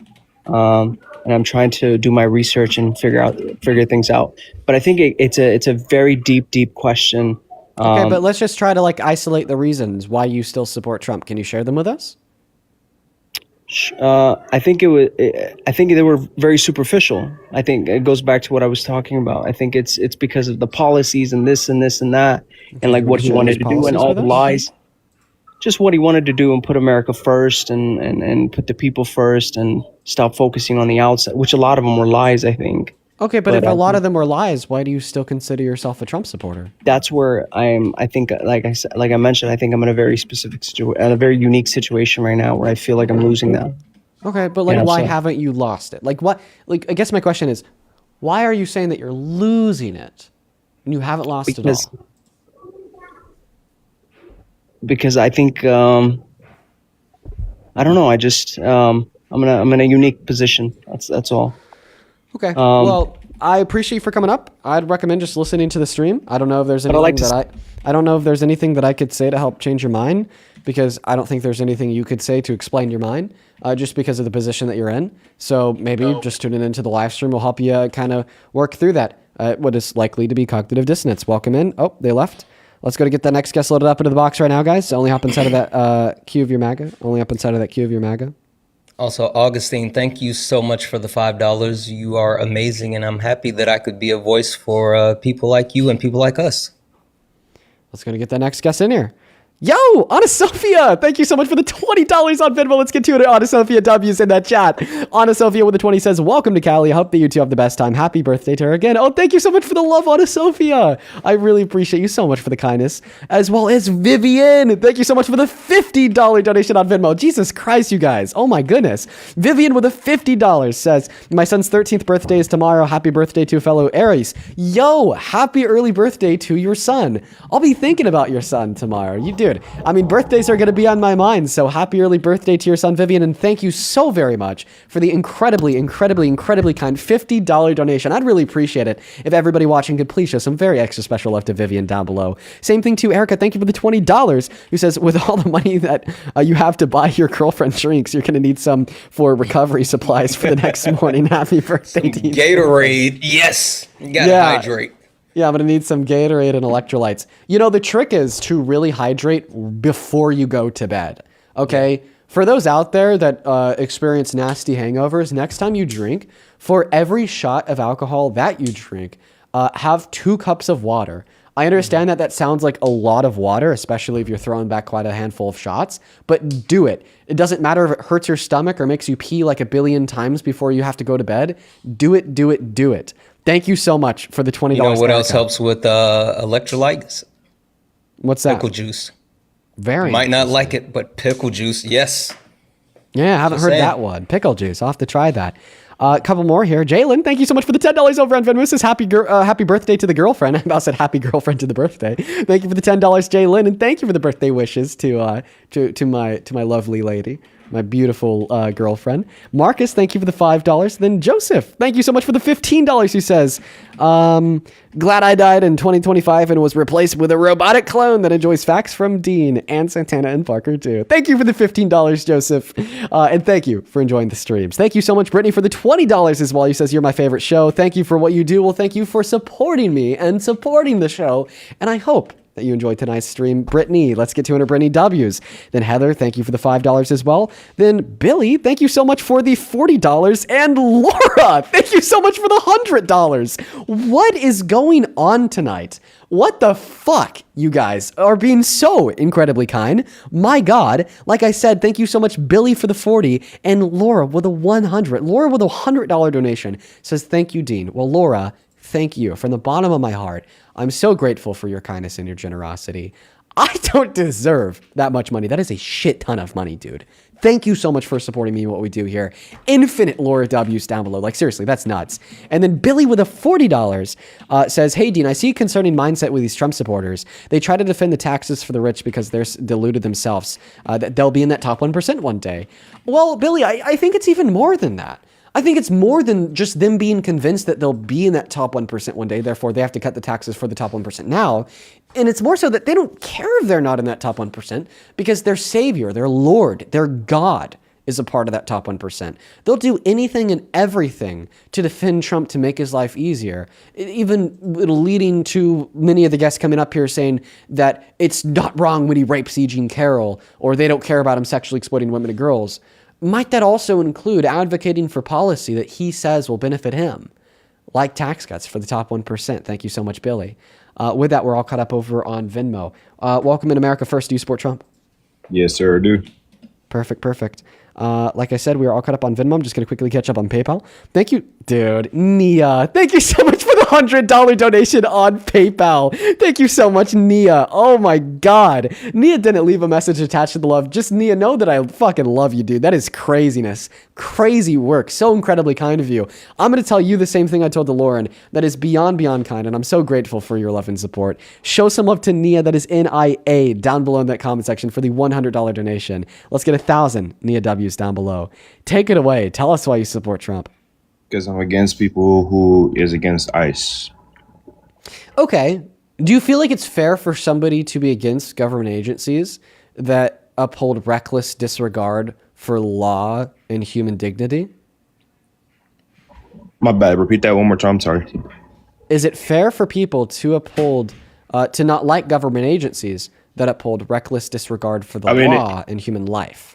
And I'm trying to do my research and figure things out. But I think it's a very deep question. Okay, but let's just try to like isolate the reasons why you still support Trump. Can you share them with us? I think they were very superficial. I think it goes back to what I was talking about. I think it's because of the policies and this and that, and like what he wanted to do and all the lies. Just what he wanted to do and put America first and put the people first and stop focusing on the outside, which a lot of them were lies, I think. Okay, but if a lot of them were lies, why do you still consider yourself a Trump supporter? That's where I think, like I mentioned, I think I'm in a very specific a very unique situation right now where I feel like I'm losing that. Okay, but like, why haven't you lost it? Like what, like, I guess my question is, why are you saying that you're losing it and you haven't lost it all? Because I think I don't know. I just I'm in a unique position. That's all. Okay. Well, I appreciate you for coming up. I'd recommend just listening to the stream. I don't know if there's anything I don't know if there's anything that I could say to help change your mind, because I don't think there's anything you could say to explain your mind, just because of the position that you're in. So maybe just tuning into the live stream will help you kind of work through that. What is likely to be cognitive dissonance. Welcome in. Oh, they left. Let's go to get that next guest loaded up into the box right now, guys. Only hop inside of that queue of your MAGA. Only up inside of that queue of your MAGA. Also, Augustine, thank you so much for the $5. You are amazing, and I'm happy that I could be a voice for people like you and people like us. Let's go to get that next guest in here. Yo, Anna Sophia, thank you so much for the $20 on Venmo. Let's get to it. Anna Sophia W's in that chat. Anna Sophia with the 20 says, welcome to Cali. I hope that you two have the best time. Happy birthday to her again. Oh, thank you so much for the love, Anna Sophia. I really appreciate you so much for the kindness. As well as Vivian. Thank you so much for the $50 donation on Venmo. Jesus Christ, you guys. Oh my goodness. Vivian with a $50 says, my son's 13th birthday is tomorrow. Happy birthday to fellow Aries. Yo, happy early birthday to your son. I'll be thinking about your son tomorrow. You do. I mean, birthdays are going to be on my mind, so happy early birthday to your son, Vivian, and thank you so very much for the incredibly kind $50 donation. I'd really appreciate it if everybody watching could please show some very extra special love to Vivian down below. Same thing to Erica. Thank you for the $20, who says, with all the money that you have to buy your girlfriend drinks, you're going to need some for recovery supplies for the next morning. Happy birthday to you. Gatorade, yes. You got to hydrate. Yeah, I'm going to need some Gatorade and electrolytes. You know, the trick is to really hydrate before you go to bed, okay? For those out there that experience nasty hangovers, next time you drink, for every shot of alcohol that you drink, have 2 cups of water. I understand that sounds like a lot of water, especially if you're throwing back quite a handful of shots, but do it. It doesn't matter if it hurts your stomach or makes you pee like 1 billion times before you have to go to bed. Do it, do it, do it. Thank you so much for the $20. You know what else helps with electrolytes? What's that? Pickle juice. Very. Might not like it, but pickle juice, yes. Yeah, I haven't heard that one. Pickle juice. I'll have to try that. A couple more here. Jalen, thank you so much for the $10 over on Venmo. Says happy birthday to the girlfriend. I about said happy girlfriend to the birthday. Thank you for the $10, Jalen, and thank you for the birthday wishes to my lovely lady. my beautiful girlfriend. Marcus, thank you for the $5. Then Joseph, thank you so much for the $15. Who says, glad I died in 2025 and was replaced with a robotic clone that enjoys facts from Dean and Santana and Parker too. Thank you for the $15, Joseph. And thank you for enjoying the streams. Thank you so much, Brittany, for the $20 as well. He says, you're my favorite show. Thank you for what you do. Well, thank you for supporting me and supporting the show. And I hope that you enjoyed tonight's stream. Brittany, let's get 200 Brittany W's. Then Heather, thank you for the $5 as well. Then Billy, thank you so much for the $40. And Laura, thank you so much for the $100. What is going on tonight? What the fuck? You guys are being so incredibly kind. My God. Like I said, thank you so much, Billy, for the 40 and Laura with a 100. Laura with a $100 donation says, thank you, Dean. Well, Laura, thank you from the bottom of my heart. I'm so grateful for your kindness and your generosity. I don't deserve that much money. That is a shit ton of money, dude. Thank you so much for supporting me and what we do here. Infinite Laura W's down below. Like, seriously, that's nuts. And then Billy with a $40 says, hey, Dean, I see a concerning mindset with these Trump supporters. They try to defend the taxes for the rich because they're deluded themselves, that they'll be in that top 1% one day. Well, Billy, I think it's even more than that. I think it's more than just them being convinced that they'll be in that top 1% one day, therefore they have to cut the taxes for the top 1% now. And it's more so that they don't care if they're not in that top 1% because their savior, their Lord, their God is a part of that top 1%. They'll do anything and everything to defend Trump to make his life easier, even leading to many of the guests coming up here saying that it's not wrong when he rapes E. Jean Carroll or they don't care about him sexually exploiting women and girls. Might that also include advocating for policy that he says will benefit him, like tax cuts for the top 1%? Thank you so much, Billy. With that, we're all caught up over on Venmo. Welcome in America First. Do you support Trump? Yes, sir, I do. Perfect. Like I said, we are all caught up on Venmo. I'm just going to quickly catch up on PayPal. Thank you, dude. Nia, thank you so much for the $100 donation on PayPal. Thank you so much, Nia. Oh my God. Nia didn't leave a message attached to the love. Just Nia, know that I fucking love you, dude. That is craziness. Crazy work. So incredibly kind of you. I'm going to tell you the same thing I told to Lauren. That is beyond kind. And I'm so grateful for your love and support. Show some love to Nia. That is NIA down below in that comment section for the $100 donation. Let's get 1,000 Nia W's down below. Take it away. Tell us why you support Trump. Because I'm against people who is against ICE. Okay. Do you feel like it's fair for somebody to be against government agencies that uphold reckless disregard for law and human dignity? My bad. Repeat that one more time. Sorry. Is it fair for people to uphold, to not like government agencies that uphold reckless disregard for the law and human life?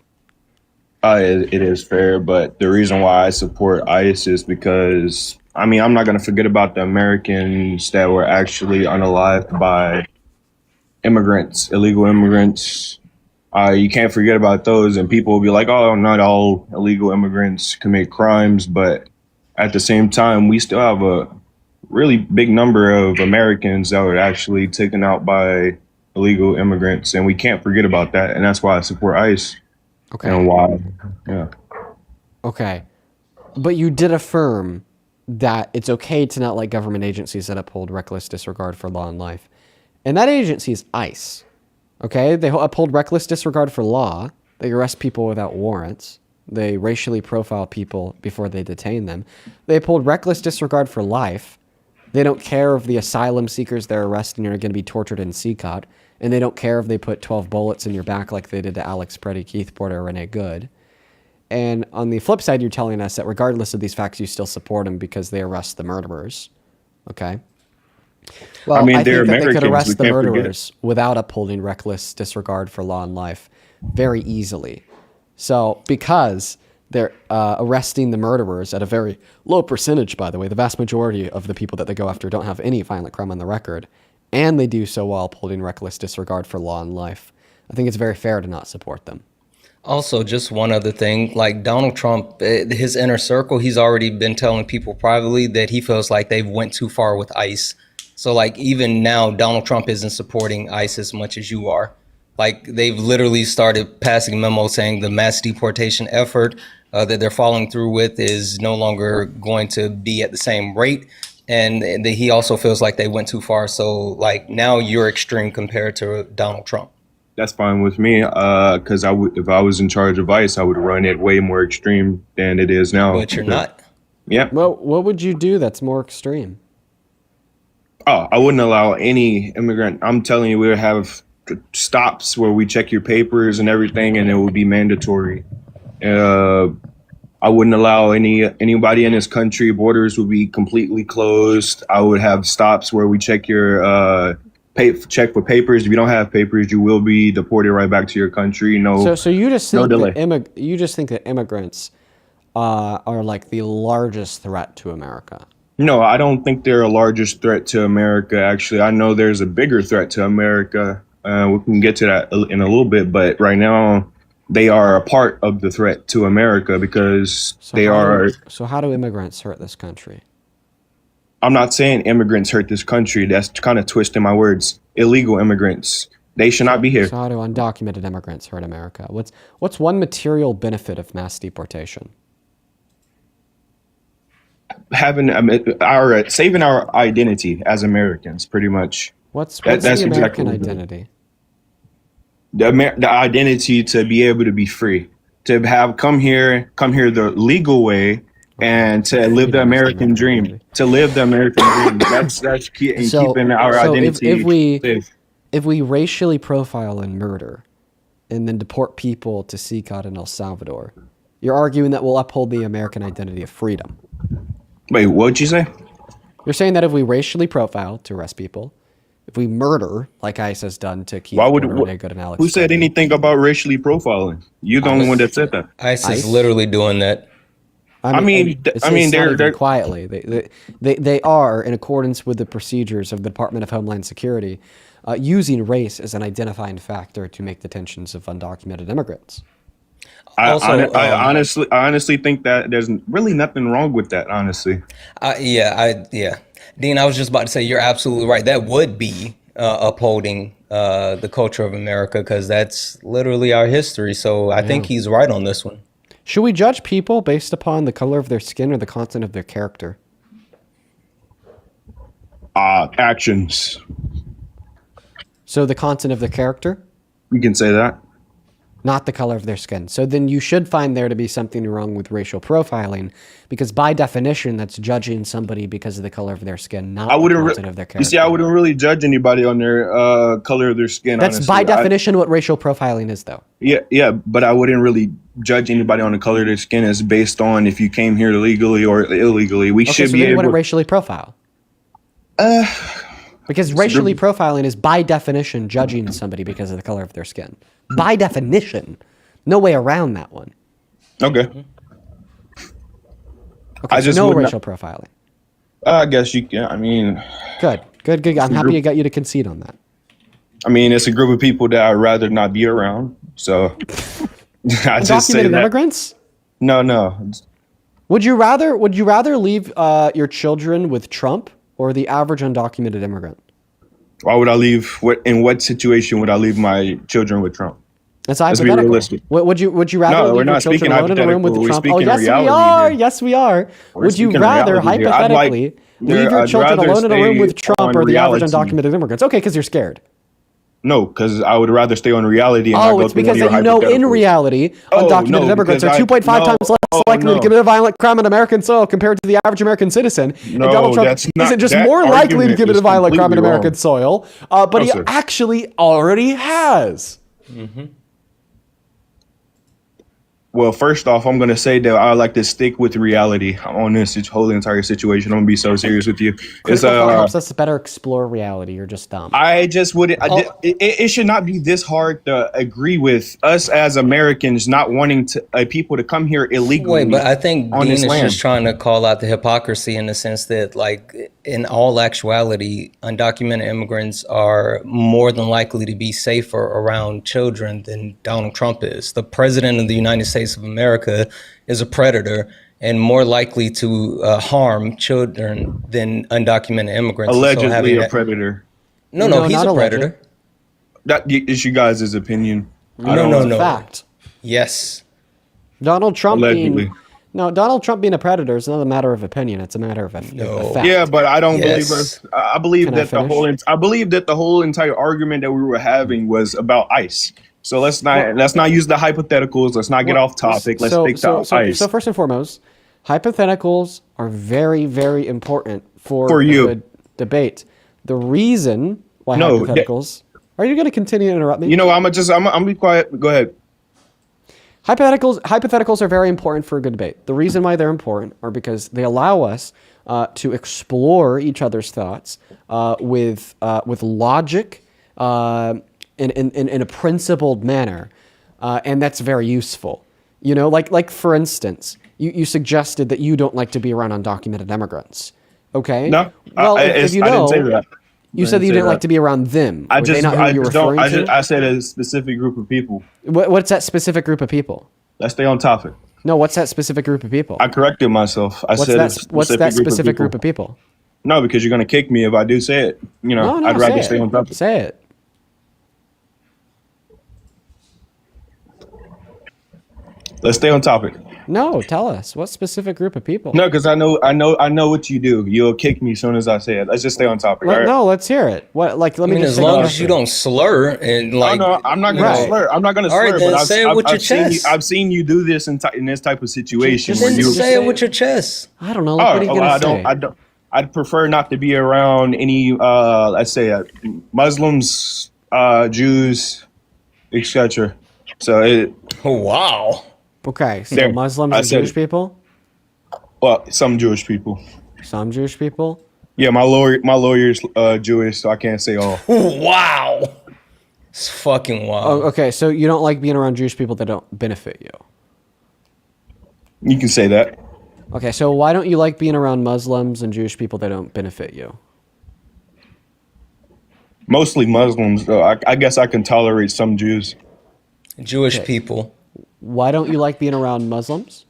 It is fair, but the reason why I support ICE is because, I'm not going to forget about the Americans that were actually unalived by immigrants, illegal immigrants. You can't forget about those, and people will be like, oh, not all illegal immigrants commit crimes, but at the same time, we still have a really big number of Americans that were actually taken out by illegal immigrants, and we can't forget about that, and that's why I support ICE. Okay. And why? Yeah. Okay. But you did affirm that it's okay to not like government agencies that uphold reckless disregard for law and life. And that agency is ICE. Okay? They uphold reckless disregard for law. They arrest people without warrants. They racially profile people before they detain them. They uphold reckless disregard for life. They don't care if the asylum seekers they're arresting are going to be tortured in CCOT. And they don't care if they put 12 bullets in your back like they did to Alex Preddy, Keith Porter, or Renee Good. And on the flip side, you're telling us that regardless of these facts, you still support them because they arrest the murderers. Okay? Well, I think that they could arrest the murderers without upholding reckless disregard for law and life very easily. So because they're arresting the murderers at a very low percentage, by the way, the vast majority of the people that they go after don't have any violent crime on the record, and they do so while upholding reckless disregard for law and life, I think it's very fair to not support them. Also, just one other thing, like Donald Trump, his inner circle, he's already been telling people privately that he feels like they've went too far with ICE. So like even now, Donald Trump isn't supporting ICE as much as you are. Like they've literally started passing memos saying the mass deportation effort that they're following through with is no longer going to be at the same rate. And he also feels like they went too far. So like now you're extreme compared to Donald Trump. That's fine with me. Because if I was in charge of ICE, I would run it way more extreme than it is now. But you're not. Yeah. Well, what would you do that's more extreme? Oh, I wouldn't allow any immigrant. I'm telling you, we would have stops where we check your papers and everything, and it would be mandatory. I wouldn't allow anybody in this country. Borders would be completely closed. I would have stops where we check your check for papers. If you don't have papers, you will be deported right back to your country. No. So you just think delay. that you just think that immigrants are like the largest threat to America? No, I don't think they're a largest threat to America. Actually, I know there's a bigger threat to America. We can get to that in a little bit, but right now they are a part of the threat to America because they are. So how do immigrants hurt this country? I'm not saying immigrants hurt this country. That's kind of twisting my words. Illegal immigrants, they should not be here. So how do undocumented immigrants hurt America? What's one material benefit of mass deportation? Having saving our identity as Americans, pretty much. What's the American identity? The identity to be able to be free, to come here the legal way, and to live the American dream. To live the American dream. That's key in keeping our identity safe. If we racially profile and murder, and then deport people to CICOT in El Salvador, you're arguing that we'll uphold the American identity of freedom. Wait, what'd you say? You're saying that if we racially profile to arrest people, if we murder, like ICE has done to keep Renee Good and Alex. Who said anything about racially profiling? You're the only one that said that. ICE is literally doing that. I mean, they're quietly. They are in accordance with the procedures of the Department of Homeland Security, using race as an identifying factor to make detentions of undocumented immigrants. I honestly think that there's really nothing wrong with that. Honestly. Yeah. Dean, I was just about to say you're absolutely right. That would be upholding the culture of America because that's literally our history. So I think he's right on this one. Should we judge people based upon the color of their skin or the content of their character? Actions. So the content of their character? You can say that. Not the color of their skin. So then you should find there to be something wrong with racial profiling, because by definition, that's judging somebody because of the color of their skin, not the content of their character. You see, I wouldn't really judge anybody on their color of their skin. That's honestly. by definition what racial profiling is, though. Yeah, but I wouldn't really judge anybody on the color of their skin as based on if you came here legally or illegally. We should be able to racially profile. Because racially profiling is by definition judging somebody because of the color of their skin. By definition. No way around that one. Okay. Okay, so no racial profiling. I guess you can. I mean... Good. I'm happy I got you to concede on that. I mean, it's a group of people that I'd rather not be around. So... I just say that. Immigrants? No. Would you rather leave your children with Trump or the average undocumented immigrant? Why would I leave? In what situation would I leave my children with Trump? That's hypothetical. Let's be realistic. Would you rather leave your children alone in a room with Trump? Oh, yes, we are. Yes, we are. Would you rather, hypothetically, leave your children alone in a room with Trump or the average undocumented immigrants? Okay, because you're scared. No, because I would rather stay on reality. And it's because in reality, undocumented immigrants are 2.5 times less likely to commit a violent crime on American soil compared to the average American citizen. No, and Donald Trump isn't just more likely to commit a violent crime on American soil, but he actually already has. Mm-hmm. Well, first off, I'm going to say that I like to stick with reality on this whole entire situation. I'm going to be so serious with you. It helps us better explore reality. You're just dumb. I just wouldn't. It should not be this hard to agree with us as Americans not wanting people to come here illegally. Wait, but I think Dean is just trying to call out the hypocrisy in the sense that, like, in all actuality, undocumented immigrants are more than likely to be safer around children than Donald Trump is. The president of the United States of America is a predator and more likely to harm children than undocumented immigrants. Allegedly a predator. No, he's a predator. That is you guys' opinion. No. Fact. Yes. Donald Trump No, Donald Trump being a predator is not a matter of opinion. It's a matter of a fact. Yeah, but I don't Yes. believe. I believe Can I that the whole. finish? I believe that the whole entire argument that we were having was about ICE. So let's not use the hypotheticals. Let's not get off topic. Let's stick to ICE. So first and foremost, hypotheticals are very, very important for you. good debate. The reason why No, hypotheticals. Are you going to continue to interrupt me? You know, I'm gonna be quiet. Go ahead. Hypotheticals are very important for a good debate. The reason why they're important are because they allow us to explore each other's thoughts with logic in a principled manner, and that's very useful. You know, like for instance, you suggested that you don't like to be around undocumented immigrants. Okay. No, Well, if you I know, didn't say that. you said that you didn't like to be around them. I Were they just, not who I you were just don't. referring to? I said a specific group of people. What's that specific group of people? Let's stay on topic. No, what's that specific group of people? I corrected myself. I What's said what's that specific group of people? No, because you're gonna kick me if I do say it. You know, No, I'd rather say stay it. on topic. Say it. Let's stay on topic. No, tell us what specific group of people. No, because I know what you do. You'll kick me as soon as I say it. Let's just stay on topic. all right? No, let's hear it. What? Like, let I me mean, just as say long the as you question. don't slur and like. No, I'm not gonna Right. slur. I'm not gonna All right, slur. then but say it with your chest. chest. I've seen you do this in this type of situation. Just where Then you say it with your chest. I don't know. Like, what are you gonna say? I don't. I'd prefer not to be around any, let's say, Muslims, Jews, etc. So, Wow. Okay, so There, Muslims I and said Jewish it. people. well, some Jewish people. Some Jewish people. Yeah, my lawyer's Jewish, so I can't say all. Wow. It's fucking wild. Oh, okay, so you don't like being around Jewish people that don't benefit you. You can say that. Okay, so why don't you like being around Muslims and Jewish people that don't benefit you? Mostly Muslims, though. I guess I can tolerate some Jews. Jewish Okay. people. Why don't you like being around Muslims?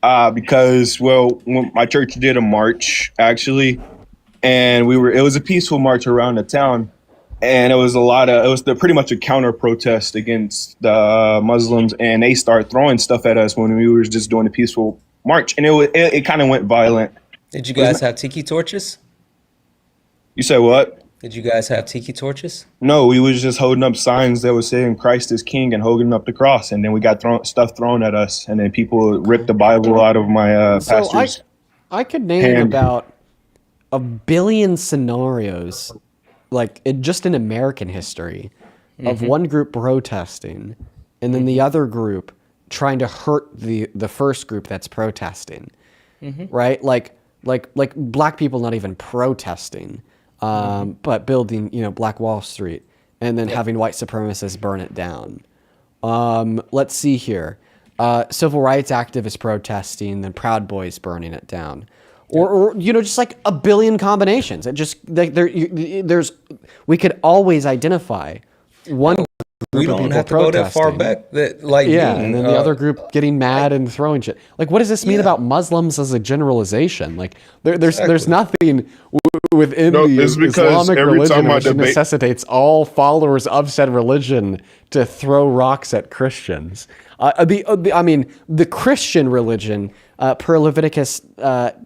Because when my church did a march actually, and it was a peaceful march around the town, and it was pretty much a counter protest against the Muslims, and they started throwing stuff at us when we were just doing a peaceful march, and it kind of went violent. Did you guys have tiki torches? You said what? Did you guys have tiki torches? No, we was just holding up signs that was saying Christ is King and holding up the cross, and then we got stuff thrown at us, and then people ripped the Bible out of my pastor's. I could name hand. about a billion scenarios, like just in American history, of one group protesting, and then the other group trying to hurt the first group that's protesting, right? Like black people not even protesting, but building Black Wall Street, and then having white supremacists burn it down. Let's see here. Civil rights activists protesting, then Proud Boys burning it down, or just like a billion combinations. It just like we could always identify one. We don't have to go that far back. And then the other group getting mad and throwing shit. Like, what does this mean about Muslims as a generalization? Like, there's nothing within the it's because Islamic every religion time I which debate- necessitates all followers of said religion to throw rocks at Christians. The Christian religion, per Leviticus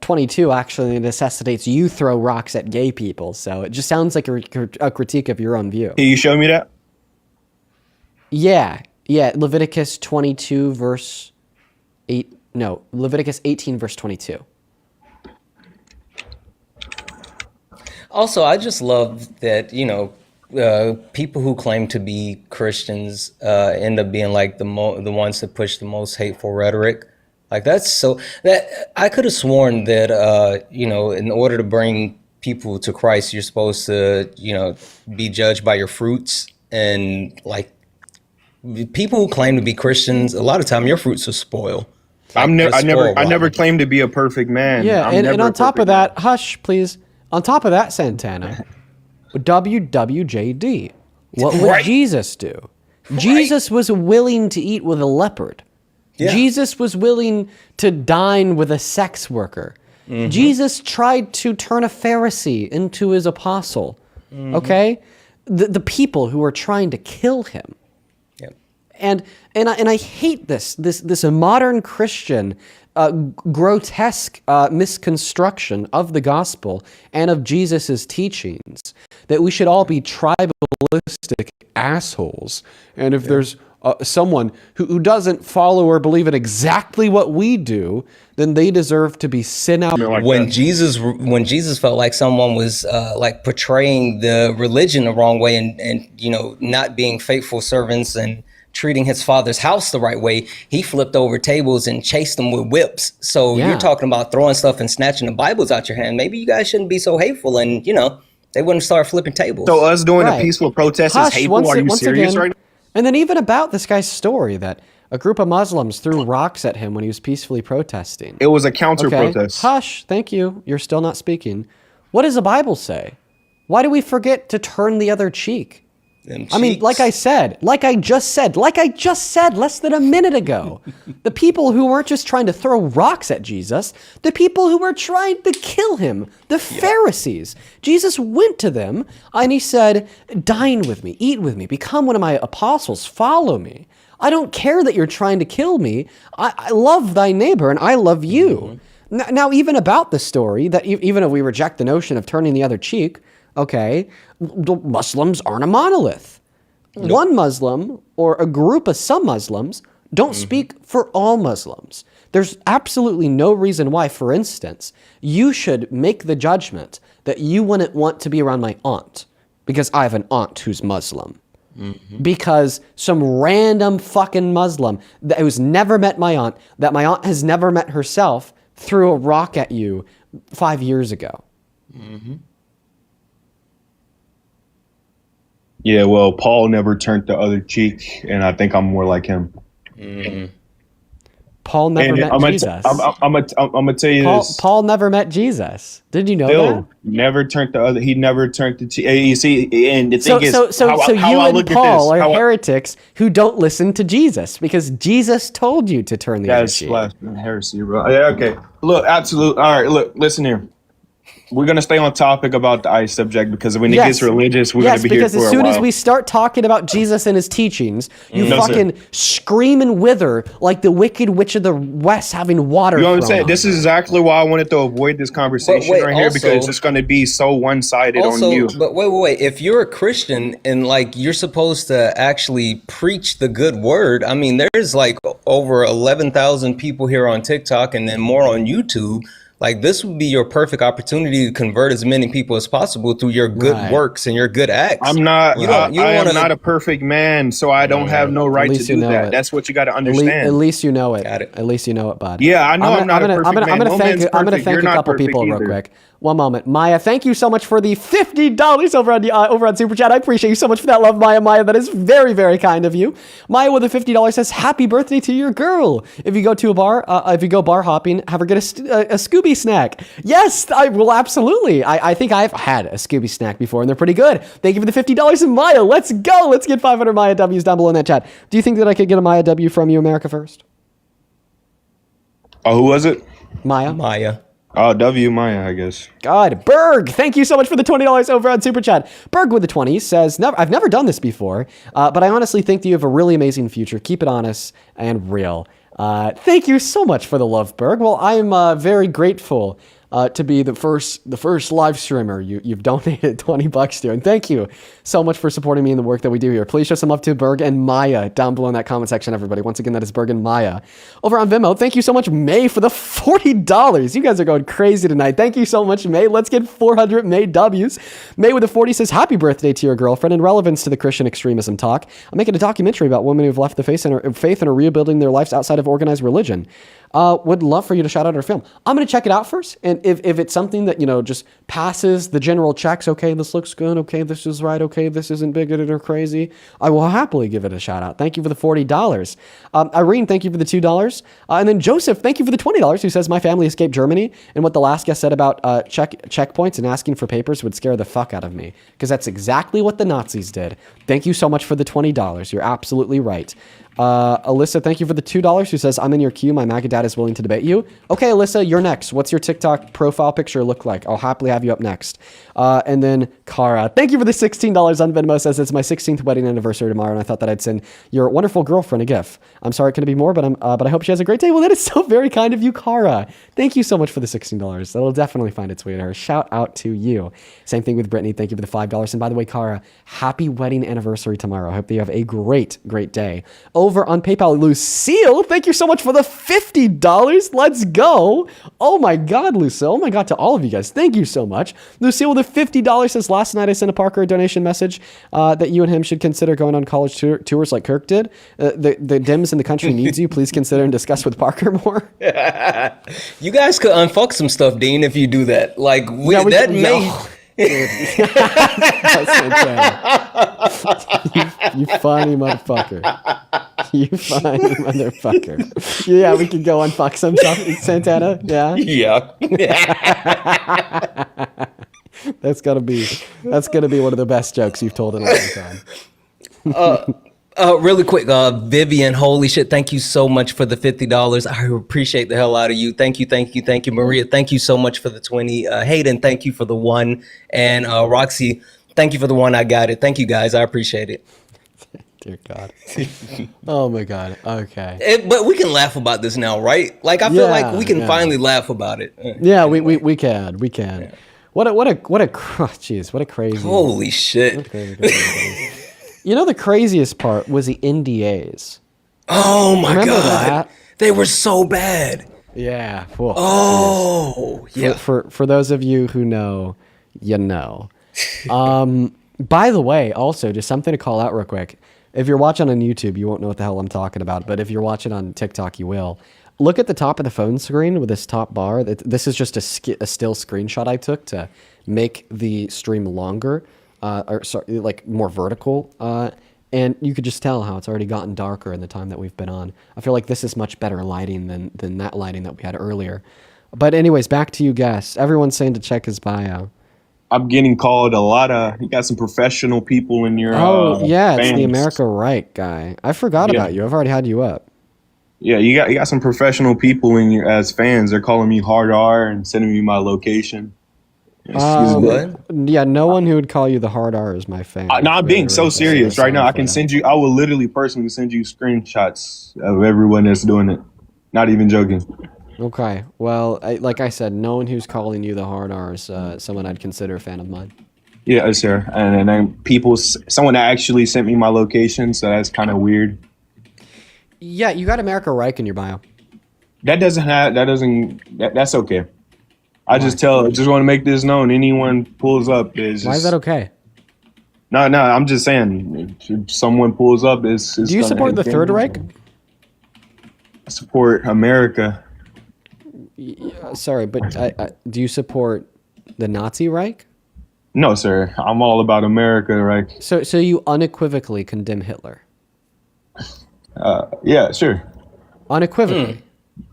22, actually necessitates you throw rocks at gay people. So it just sounds like a critique of your own view. Can you show me that? Yeah. Leviticus 22 verse 8. No, Leviticus 18 verse 22. Also, I just love that, people who claim to be Christians end up being like the ones that push the most hateful rhetoric. Like that I could have sworn that, in order to bring people to Christ, you're supposed to, be judged by your fruits, and like people who claim to be Christians, a lot of time your fruits will spoil. I never claimed to be a perfect man. Yeah, I'm and never on a top of perfect that, hush, please. On top of that, Santana, WWJD. What would Right. Jesus do? Jesus was willing to eat with a leopard. Yeah. Jesus was willing to dine with a sex worker. Jesus tried to turn a Pharisee into his apostle. Okay? The people who are trying to kill him And I hate this modern Christian grotesque misconstruction of the gospel and of Jesus's teachings, that we should all be tribalistic assholes. And if there's someone who doesn't follow or believe in exactly what we do, then they deserve to be sent out. When Jesus felt like someone was like portraying the religion the wrong way and you know, not being faithful servants and treating his father's house the right way, he flipped over tables and chased them with whips. So you're talking about throwing stuff and snatching the Bibles out your hand. Maybe you guys shouldn't be so hateful, and you know, they wouldn't start flipping tables. So us doing a peaceful protest is hateful? Are you serious right now? And then even about this guy's story that a group of Muslims threw rocks at him when he was peacefully protesting. It was a counter protest. Hush, thank you. You're still not speaking. What does the Bible say? Why do we forget to turn the other cheek? I mean, like I just said less than a minute ago, the people who weren't just trying to throw rocks at Jesus, the people who were trying to kill him, the Pharisees. Jesus went to them and he said, dine with me, eat with me, become one of my apostles, follow me. I don't care that you're trying to kill me. I love thy neighbor and I love you. Now, even about the story, that even if we reject the notion of turning the other cheek, okay, Muslims aren't a monolith. Nope. One Muslim or a group of some Muslims don't speak for all Muslims. There's absolutely no reason why, for instance, you should make the judgment that you wouldn't want to be around my aunt because I have an aunt who's Muslim. Because some random fucking Muslim who's never met my aunt, that my aunt has never met herself, threw a rock at you 5 years ago. Yeah, well, Paul never turned the other cheek, and I think I'm more like him. Paul never met Jesus. I'm gonna tell you this. Paul never met Jesus. Did you know that? Never turned the other. He never turned the cheek. You see, and the thing is, so you and Paul are heretics who don't listen to Jesus because Jesus told you to turn the other cheek. That's heresy, bro. Yeah, okay. Look, absolute. All right, look, listen here. We're going to stay on topic about the ICE subject because when it gets religious, we're going to be here for a while. Yes, because as soon as we start talking about Jesus and his teachings, you fucking scream and wither like the Wicked Witch of the West having water. You know what I'm saying? This is exactly why I wanted to avoid this conversation here because it's going to be so one-sided on you. But wait. If you're a Christian and like you're supposed to actually preach the good word, I mean, there's like over 11,000 people here on TikTok and then more on YouTube. Like this would be your perfect opportunity to convert as many people as possible through your good works and your good acts. I'm not. I am not a perfect man, so I don't have no right to do that. That's what you got to understand. At least you know it. At least you know it, bud. Yeah, I know I'm not a perfect man. I'm going to thank a couple people real quick. One moment. Maya, thank you so much for the $50 over on Super Chat. I appreciate you so much for that love, Maya. Maya, that is very, very kind of you. Maya with a $50 says, happy birthday to your girl. If you go to a bar, if you go bar hopping, have her get a Scooby snack. Yes, I will absolutely. I think I've had a Scooby snack before and they're pretty good. Thank you for the $50 and Maya. Let's go. Let's get 500 Maya W's down below in that chat. Do you think that I could get a Maya W from you, America First? Oh, who was it? Maya. Oh, W Maya, I guess. God, Berg, thank you so much for the $20 over on Super Chat. Berg with the 20 says, I've never done this before, but I honestly think that you have a really amazing future. Keep it honest and real. Thank you so much for the love, Berg. Well, I am very grateful to be the first live streamer you've donated $20 to, and thank you so much for supporting me in the work that we do here. Please show some love to Berg and Maya down below in that comment section, everybody. Once again, that is Berg and Maya. Over on Venmo, thank you so much, May, for the $40. You guys are going crazy tonight. Thank you so much, May. Let's get 400 May W's. May with the 40 says, happy birthday to your girlfriend. In relevance to the Christian extremism talk, I'm making a documentary about women who've left the faith and are rebuilding their lives outside of organized religion. Would love for you to shout out our film. I'm going to check it out first. And if it's something that, just passes the general checks, okay, this looks good, okay, this is right, okay, this isn't bigoted or crazy, I will happily give it a shout out. Thank you for the $40. Irene, thank you for the $2. And then Joseph, thank you for the $20, who says, my family escaped Germany. And what the last guest said about checkpoints and asking for papers would scare the fuck out of me. Because that's exactly what the Nazis did. Thank you so much for the $20. You're absolutely right. Alyssa, thank you for the $2 who says, I'm in your queue. My MAGA dad is willing to debate you. Okay, Alyssa, you're next. What's your TikTok profile picture look like? I'll happily have you up next. And then Kara, thank you for the $16 on Venmo. Says it's my 16th wedding anniversary tomorrow, and I thought that I'd send your wonderful girlfriend a gift. I'm sorry it couldn't be more, but I hope she has a great day. Well, that is so very kind of you, Kara. Thank you so much for the $16. That'll definitely find its way to her. Shout out to you. Same thing with Brittany. Thank you for the $5. And by the way, Kara, happy wedding anniversary tomorrow. I hope that you have a great, great day. Over on PayPal, Lucille, thank you so much for the $50. Let's go. Oh my God, Lucille. Oh my God, to all of you guys. Thank you so much. Lucille with the $50 says, last night I sent a Parker a donation message that you and him should consider going on college tours like Kirk did. The Dems in the country needs you. Please consider and discuss with Parker more. You guys could unfuck some stuff, Dean, if you do that. Like, that may... you funny motherfucker. You funny motherfucker. Yeah, we could go unfuck some stuff, Santana. Yeah. Yeah. That's gonna be one of the best jokes you've told in a long time. Really quick, Vivian, holy shit, thank you so much for the $50. I appreciate the hell out of you. Thank you. Maria, thank you so much for the 20. Hayden, thank you for the 1. And Roxy, thank you for the 1. I got it. Thank you, guys. I appreciate it. Dear God. Oh my God. Okay. But we can laugh about this now, right? Like, I feel like we can finally laugh about it. Yeah, we can. Yeah. What a crazy. Holy shit. What a crazy. You know, the craziest part was the NDAs. Oh my Remember God. that? They were so bad. Yeah. Whoa. Oh, yeah. For those of you who know, you know. By the way, also, just something to call out real quick. If you're watching on YouTube, you won't know what the hell I'm talking about. But if you're watching on TikTok, you will. Look at the top of the phone screen with this top bar. This is just a still screenshot I took to make the stream longer. Like more vertical, and you could just tell how it's already gotten darker in the time that we've been on. I feel like this is much better lighting than that lighting that we had earlier. But anyways, back to you guys. Everyone's saying to check his bio. I'm getting called a lot of. You got some professional people in your. Yeah, it's fans. the America Right guy. I forgot about you. I've already had you up. Yeah, you got some professional people in your as fans. They're calling me hard R and sending me my location. Yeah, no one who would call you the hard R is my fan. No, I'm being so serious right now. I can send you. I will literally personally send you screenshots of everyone that's doing it. Not even joking. Okay. Well, like I said, no one who's calling you the hard R is someone I'd consider a fan of mine. Yeah, sir. And then someone actually sent me my location, so that's kind of weird. Yeah, you got America Reich in your bio. That's okay. I just want to make this known. Anyone pulls up is. Why is that okay? No. I'm just saying, if someone pulls up, is. Do you support the Third Reich? I support America. Sorry, but do you support the Nazi Reich? No, sir. I'm all about America, right? So you unequivocally condemn Hitler? Yeah, sure. Unequivocally.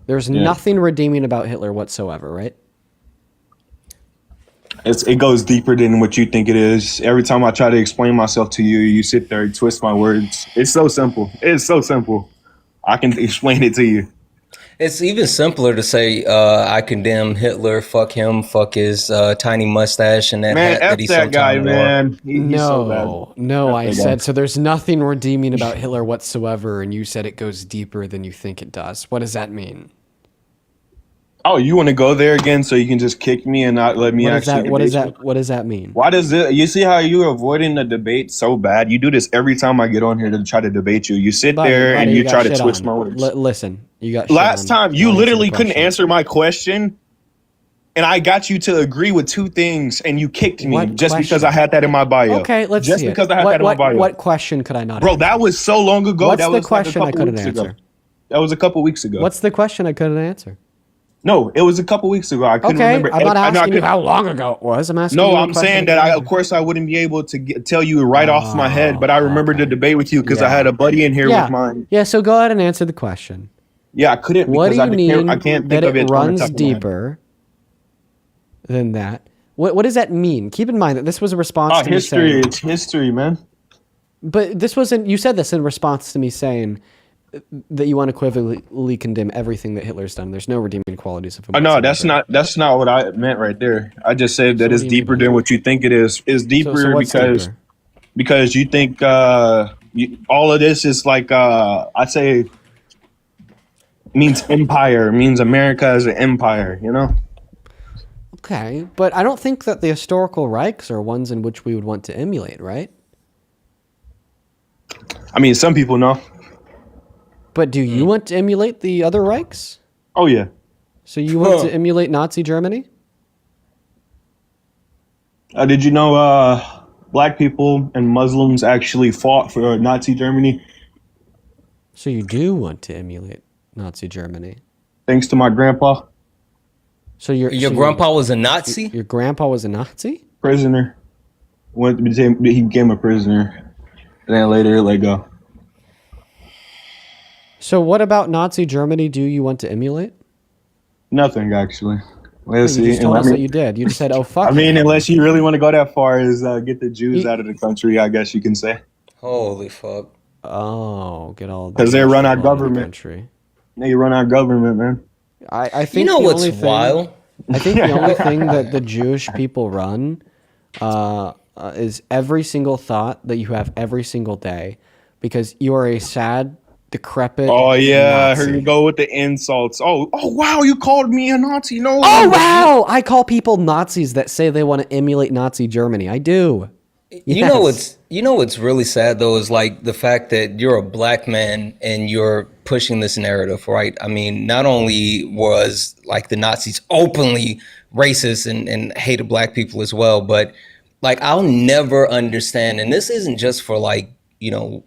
There's nothing redeeming about Hitler whatsoever, right? It goes deeper than what you think it is. Every time I try to explain myself to you, you sit there and twist my words. It's so simple. I can explain it to you. It's even simpler to say, I condemn Hitler, fuck him, fuck his tiny mustache and that hat that he sometimes wore. No, I said, so there's nothing redeeming about Hitler whatsoever, and you said it goes deeper than you think it does. What does that mean? Oh, you want to go there again so you can just kick me and not let me What does that mean? Why does it? You see how you're avoiding the debate so bad? You do this every time I get on here to try to debate you. You sit there and you try to twist my words. Listen, you got last time you literally couldn't answer my question, and I got you to agree with two things, and you kicked me because I had that in my bio. Okay, let's just see because I had that in my bio. What question could I not? Bro, that was so long ago. What's that the was question like I couldn't answer? That was a couple weeks ago. What's the question I couldn't answer? No, it was a couple weeks ago. I couldn't remember. I'm not asking you how long ago it was. I'm asking you. No, I'm saying that of course, I wouldn't be able to tell you right off my head, but I remember the debate with you because I had a buddy in here with mine. Yeah, so go ahead and answer the question. Yeah, I couldn't. What do you mean I can't that think of it runs deeper than that? What does that mean? Keep in mind that this was a response to history. me saying, it's history, man. But this wasn't. You said this in response to me saying that you unequivocally condemn everything that Hitler's done. There's no redeeming qualities of him. Oh, no, whatsoever. that's not what I meant right there. I just said So that what it's do you mean deeper by than that? what you think it is. It's deeper So what's deeper? because you think all of this is like I say means empire, means America as an empire, you know? Okay, but I don't think that the historical Reichs are ones in which we would want to emulate, right? I mean, some people know. But do you want to emulate the other Reichs? Oh yeah. So you want to emulate Nazi Germany? Did you know black people and Muslims actually fought for Nazi Germany? So you do want to emulate Nazi Germany? Thanks to my grandpa. So your grandpa was a Nazi? Your grandpa was a Nazi? Prisoner. He became a prisoner. And then later let go. So what about Nazi Germany do you want to emulate? Nothing, actually. You just told us that you did. You just said, oh, fuck. I mean, unless you really want to go that far as get the Jews out of the country, I guess you can say. Holy fuck. Oh, get all because they run our Jews out of the government. country. They run our government, man. I think You know the what's only thing, wild? I think the only thing that the Jewish people run is every single thought that you have every single day, because you are a sad, decrepit. Oh yeah, Nazi. here you go with the insults. Oh wow, you called me a Nazi. No. Oh wow, I call people Nazis that say they want to emulate Nazi Germany. I do. You know what's really sad though is like the fact that you're a black man and you're pushing this narrative, right? I mean, not only was like the Nazis openly racist and hated black people as well, but like I'll never understand, and this isn't just for like, you know,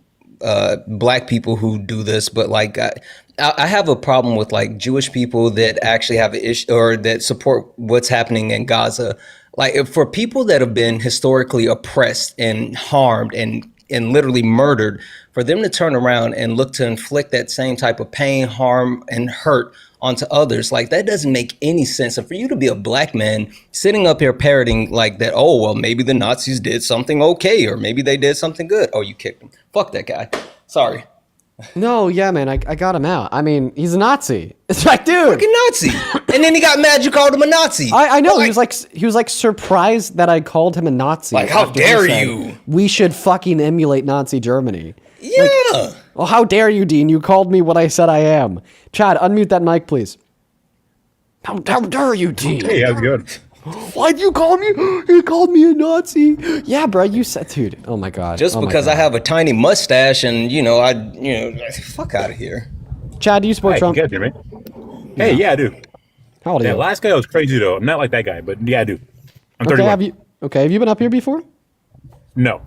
black people who do this, but like I have a problem with like Jewish people that actually have an issue or that support what's happening in Gaza. Like for people that have been historically oppressed and harmed and literally murdered, for them to turn around and look to inflict that same type of pain, harm, and hurt onto others, like that doesn't make any sense. And for you to be a black man sitting up here parroting like that, oh, well, maybe the Nazis did something okay, or maybe they did something good. Oh, you kicked him. Fuck that guy. Sorry. No, yeah, man, I got him out. I mean, he's a Nazi. It's like, dude, fucking Nazi. And then he got mad you called him a Nazi. I know. He was like surprised that I called him a Nazi. Like, how after he dare said, you? We should fucking emulate Nazi Germany. Yeah. Like, well, how dare you, Dean? You called me what I said I am. Chad, unmute that mic, please. How dare you, Dean? Hey, how's it going? Why'd you call me? You called me a Nazi. Yeah, bro, you said, dude. Oh my god. Just because I have a tiny mustache and fuck out of here. Chad, do you support Trump? You guys hear me? Hey, yeah, I do. How old are you? That last guy was crazy though. I'm not like that guy, but yeah, I do. I'm 31. Have you been up here before? No.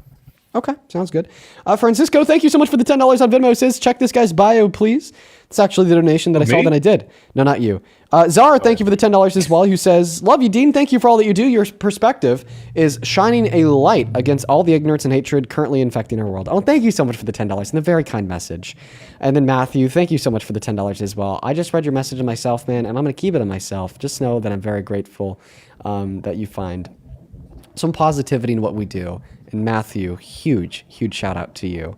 Okay, sounds good. Francisco, thank you so much for the $10 on Venmo. It says, check this guy's bio, please. It's actually the donation that I saw that I did. No, not you. Zara, thank you for the $10 as well, who says, love you, Dean. Thank you for all that you do. Your perspective is shining a light against all the ignorance and hatred currently infecting our world. Oh, thank you so much for the $10 and the very kind message. And then Matthew, thank you so much for the $10 as well. I just read your message to myself, man, and I'm going to keep it to myself. Just know that I'm very grateful that you find some positivity in what we do. And Matthew, huge shout out to you.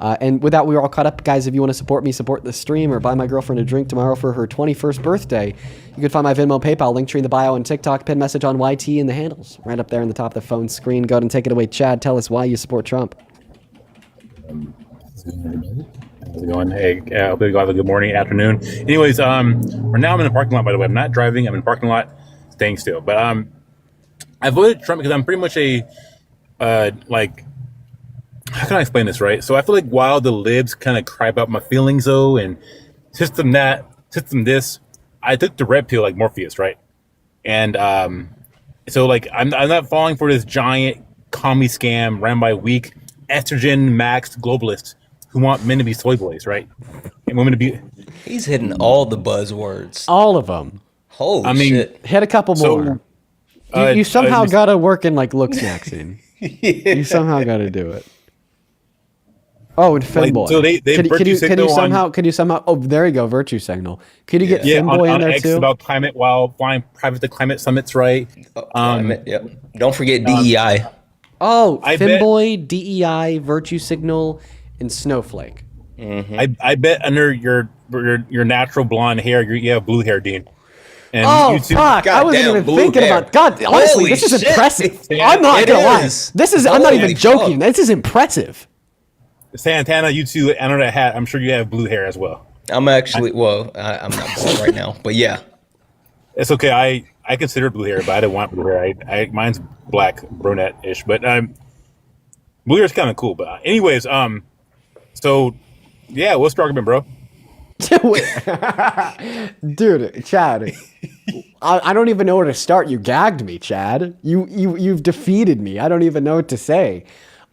And with that, we are all caught up. Guys, if you want to support me, support the stream, or buy my girlfriend a drink tomorrow for her 21st birthday, you can find my Venmo, PayPal, link tree in the bio, and TikTok, pin message on YT in the handles. Right up there in the top of the phone screen. Go ahead and take it away. Chad, tell us why you support Trump. How's it going? Hey, I hope you guys have a good morning, afternoon. Anyways, right now I'm in the parking lot, by the way. I'm not driving. I'm in the parking lot, staying still. But I voted Trump because I'm pretty much how can I explain this, right? So I feel like while the libs kind of cry about my feelings, though, and system that, system this, I took the red pill like Morpheus, right? And so like I'm not falling for this giant commie scam ran by weak estrogen maxed globalists who want men to be soy boys, right? And women to be. He's hitting all the buzzwords. All of them. Holy shit! Hit a couple more. You somehow gotta work in like looks maxing. Yeah. You somehow gotta do it. Oh, and Femboy. So they could you somehow? Oh, there you go. Virtue signal. Could you get Femboy in there X too? about climate while flying private to climate summits, right? Yep. Don't forget DEI. Oh, Femboy, DEI, Virtue Signal, and Snowflake. I bet under your natural blonde hair, you have blue hair, Dean. And Oh, you two, fuck. I wasn't even thinking about... God, honestly, Holy this is shit. impressive. Yeah, I'm not it going to lie. is. This is... I'm not Holy even joking. fuck. This is impressive. Santana, you two, under that hat, I'm sure you have blue hair as well. I'm actually, I'm not bald right now, but yeah. It's okay. I consider blue hair, but I didn't want blue hair. Mine's black, brunette-ish, but blue hair's kind of cool. But anyways, so yeah, what's the argument, bro? Dude, Chad, I don't even know where to start. You gagged me, Chad. You've defeated me. I don't even know what to say.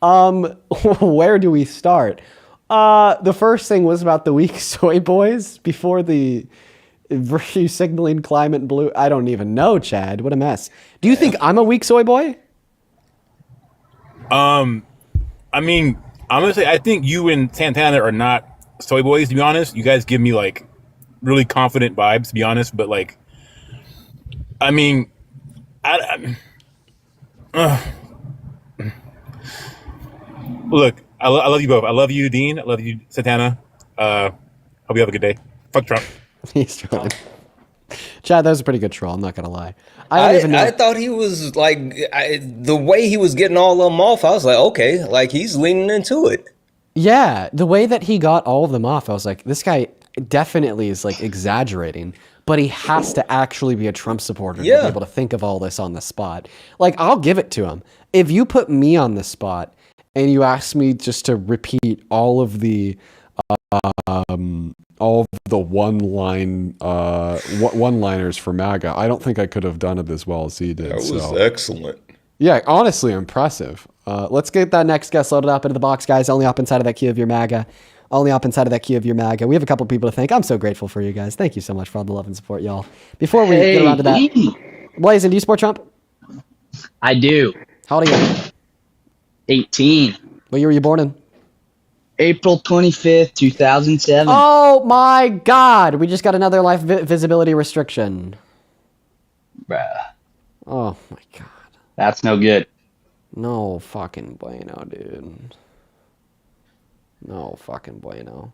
Where do we start? The first thing was about the weak soy boys before the virtue signaling climate blue. I don't even know, Chad. What a mess. Do you think I'm a weak soy boy? I mean, honestly, I think you and Santana are not soy boys, to be honest. You guys give me like really confident vibes, to be honest. But like, I mean, look, I love you both. I love you, Dean. I love you, Santana. Hope you have a good day. Fuck Trump. He's trolling. Chad, that was a pretty good troll. I'm not gonna lie. I don't even know. I thought he was like the way he was getting all of them off. I was like, okay, like he's leaning into it. Yeah, the way that he got all of them off, I was like, this guy definitely is like exaggerating, but he has to actually be a Trump supporter to be able to think of all this on the spot. Like, I'll give it to him. If you put me on the spot and you ask me just to repeat all of the one-liners for MAGA, I don't think I could have done it as well as he did. That was excellent. Yeah, honestly impressive. Let's get that next guest loaded up into the box, guys. Only up inside of that queue of your MAGA. Only up inside of that queue of your MAGA. We have a couple people to thank. I'm so grateful for you guys. Thank you so much for all the love and support, y'all. Before we get around to that, Blazin, do you support Trump? I do. How old are you? 18. What year were you born in? April 25th, 2007. Oh my God! We just got another life visibility restriction. Bruh. Oh my God. That's no good. No fucking bueno, dude. No fucking bueno.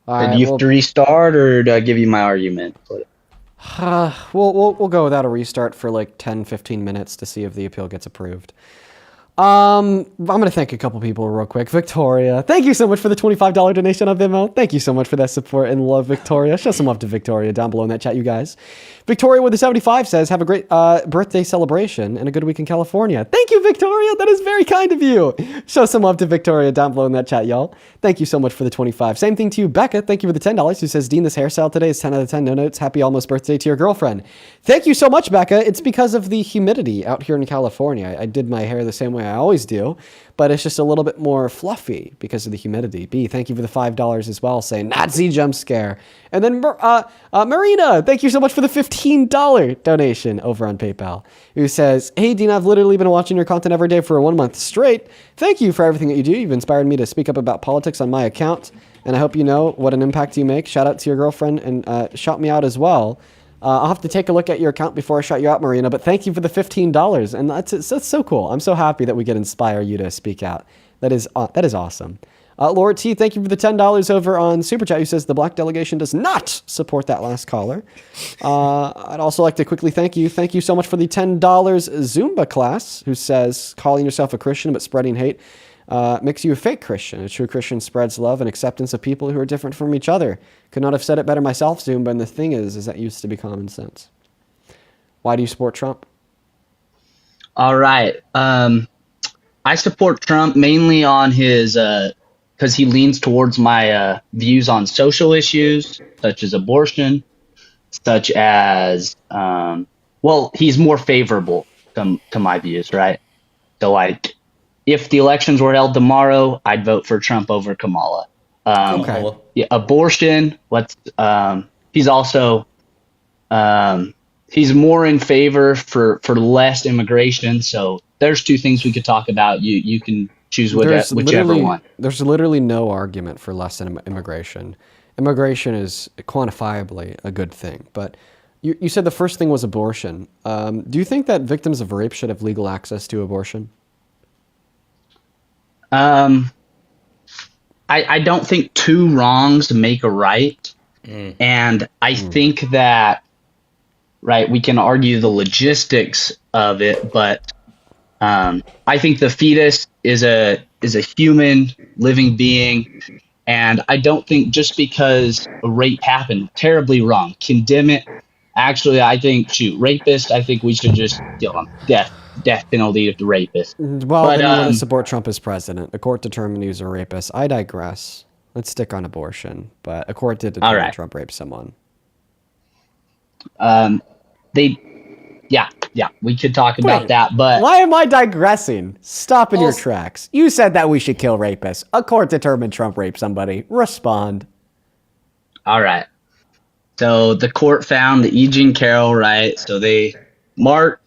Do you have to restart, or do I give you my argument? We'll go without a restart for like 10-15 minutes to see if the appeal gets approved. I'm going to thank a couple people real quick. Victoria, thank you so much for the $25 donation on Venmo. Thank you so much for that support and love, Victoria. Show some love to Victoria down below in that chat, you guys. Victoria with the 75 says, have a great birthday celebration and a good week in California. Thank you, Victoria. That is very kind of you. Show some love to Victoria down below in that chat, y'all. Thank you so much for the 25. Same thing to you, Becca. Thank you for the $10 who says, Dean, this hairstyle today is 10 out of 10. No notes. Happy almost birthday to your girlfriend. Thank you so much, Becca. It's because of the humidity out here in California. I did my hair the same way I always do, but it's just a little bit more fluffy because of the humidity. B, thank you for the $5 as well, saying Nazi jump scare. And then Marina, thank you so much for the $15 donation over on PayPal, who says, hey, Dean, I've literally been watching your content every day for 1 month straight. Thank you for everything that you do. You've inspired me to speak up about politics on my account, and I hope you know what an impact you make. Shout out to your girlfriend and shout me out as well. I'll have to take a look at your account before I shout you out, Marina, but thank you for the $15. And that's so cool. I'm so happy that we can inspire you to speak out. That is awesome. Laura T, thank you for the $10 over on Super Chat, who says the black delegation does not support that last caller. I'd also like to quickly thank you. Thank you so much for the $10 Zumba class, who says calling yourself a Christian but spreading hate makes you a fake Christian. A true Christian spreads love and acceptance of people who are different from each other. Could not have said it better myself, Zumba, and the thing is that used to be common sense. Why do you support Trump? All right. I support Trump mainly on his, because he leans towards my views on social issues, such as abortion, such as, he's more favorable to my views, right? So, like, if the elections were held tomorrow, I'd vote for Trump over Kamala. Okay. Yeah, abortion. He's also he's more in favor for less immigration. So there's two things we could talk about. You can choose whichever one. There's literally no argument for less immigration. Immigration is quantifiably a good thing, but you said the first thing was abortion. Do you think that victims of rape should have legal access to abortion? I don't think two wrongs make a right. And I think that, right, we can argue the logistics of it, but I think the fetus is a human living being, and I don't think just because a rape happened, terribly wrong, condemn it. Actually, I think rapist. I think we should just kill him. Death penalty of the rapist. Well, But, then you want to support Trump as president. A court determined he was a rapist. I digress. Let's stick on abortion, but a court did determine right. Trump raped someone. We could talk about that, but why am I digressing? Stop in your tracks. You said that we should kill rapists. A court determined Trump raped somebody. Respond. all right. So the court found that E. Jean Carroll, right? So they marked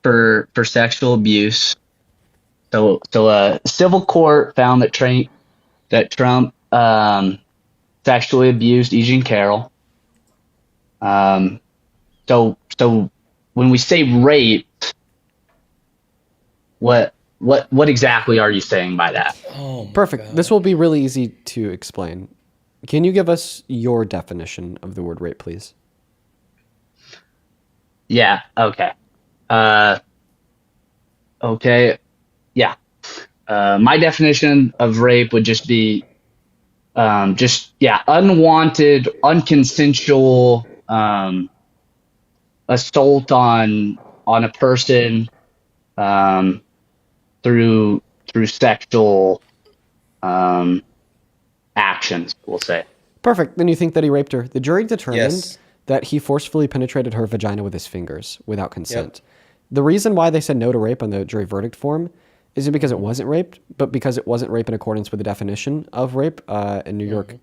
for sexual abuse. So a civil court found that Trump sexually abused E. Jean Carroll. So when we say rape, what exactly are you saying by that? Perfect. This will be really easy to explain. Can you give us your definition of the word rape, please? Yeah. Okay. Yeah. My definition of rape would just be unwanted, unconsensual assault on a person through sexual actions, we'll say. Perfect. Then you think that he raped her. The jury determined that he forcefully penetrated her vagina with his fingers without consent. The reason why they said no to rape on the jury verdict form isn't because it wasn't raped, but because it wasn't rape in accordance with the definition of rape in New York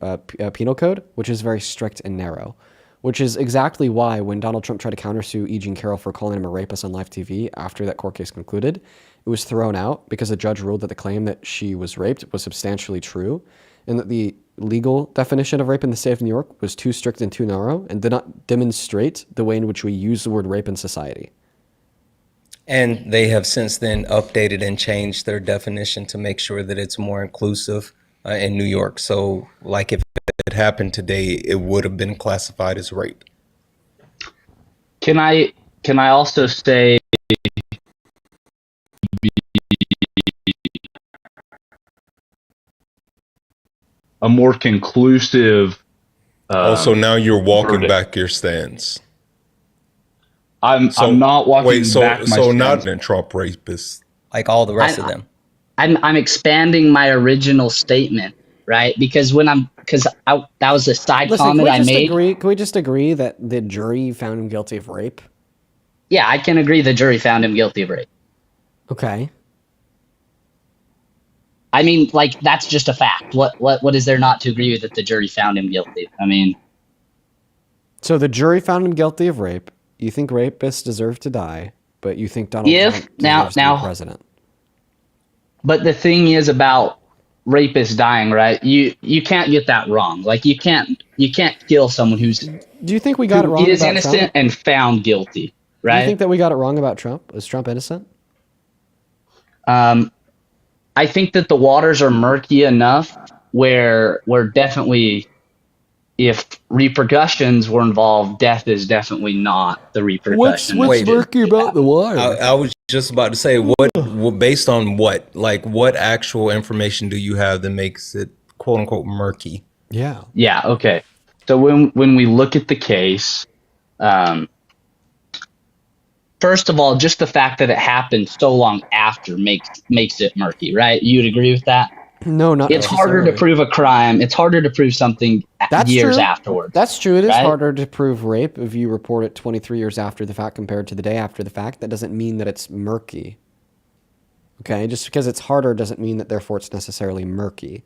Penal Code, which is very strict and narrow. Which is exactly why when Donald Trump tried to countersue E. Jean Carroll for calling him a rapist on live TV after that court case concluded, it was thrown out because the judge ruled that the claim that she was raped was substantially true and that the legal definition of rape in the state of New York was too strict and too narrow and did not demonstrate the way in which we use the word rape in society. And they have since then updated and changed their definition to make sure that it's more inclusive in New York. So like if it happened today, it would have been classified as rape. Can I also say a more conclusive Also, now you're walking back your stance. I'm not walking back my So stance. not a Trump rapist. Like all the rest of them. I'm expanding my original statement, right? Because that was a side comment I made. Can we just agree that the jury found him guilty of rape? Yeah, I can agree the jury found him guilty of rape. Okay. I mean, like, that's just a fact. What is there not to agree with that the jury found him guilty? I mean, so the jury found him guilty of rape. You think rapists deserve to die, but you think Donald Trump deserves to be president. But the thing is about rapists dying, right? You can't get that wrong. Like you can't kill someone who's. Do you think we got it wrong? Is about innocent Trump? and found guilty, right? Do you think that we got it wrong about Trump? Is Trump innocent? I think that the waters are murky enough where definitely, if repercussions were involved, death is definitely not the repercussion. What's murky about the water? I was just about to say, what based on what? Like, what actual information do you have that makes it quote unquote murky? Yeah. Yeah. Okay. So when we look at the case, first of all, just the fact that it happened so long after makes it murky, right? You'd agree with that? No, not It's harder to prove a crime. It's harder to prove something years afterwards. That's true. It is right? harder to prove rape if you report it 23 years after the fact compared to the day after the fact. That doesn't mean that it's murky. Okay? Just because it's harder doesn't mean that therefore it's necessarily murky.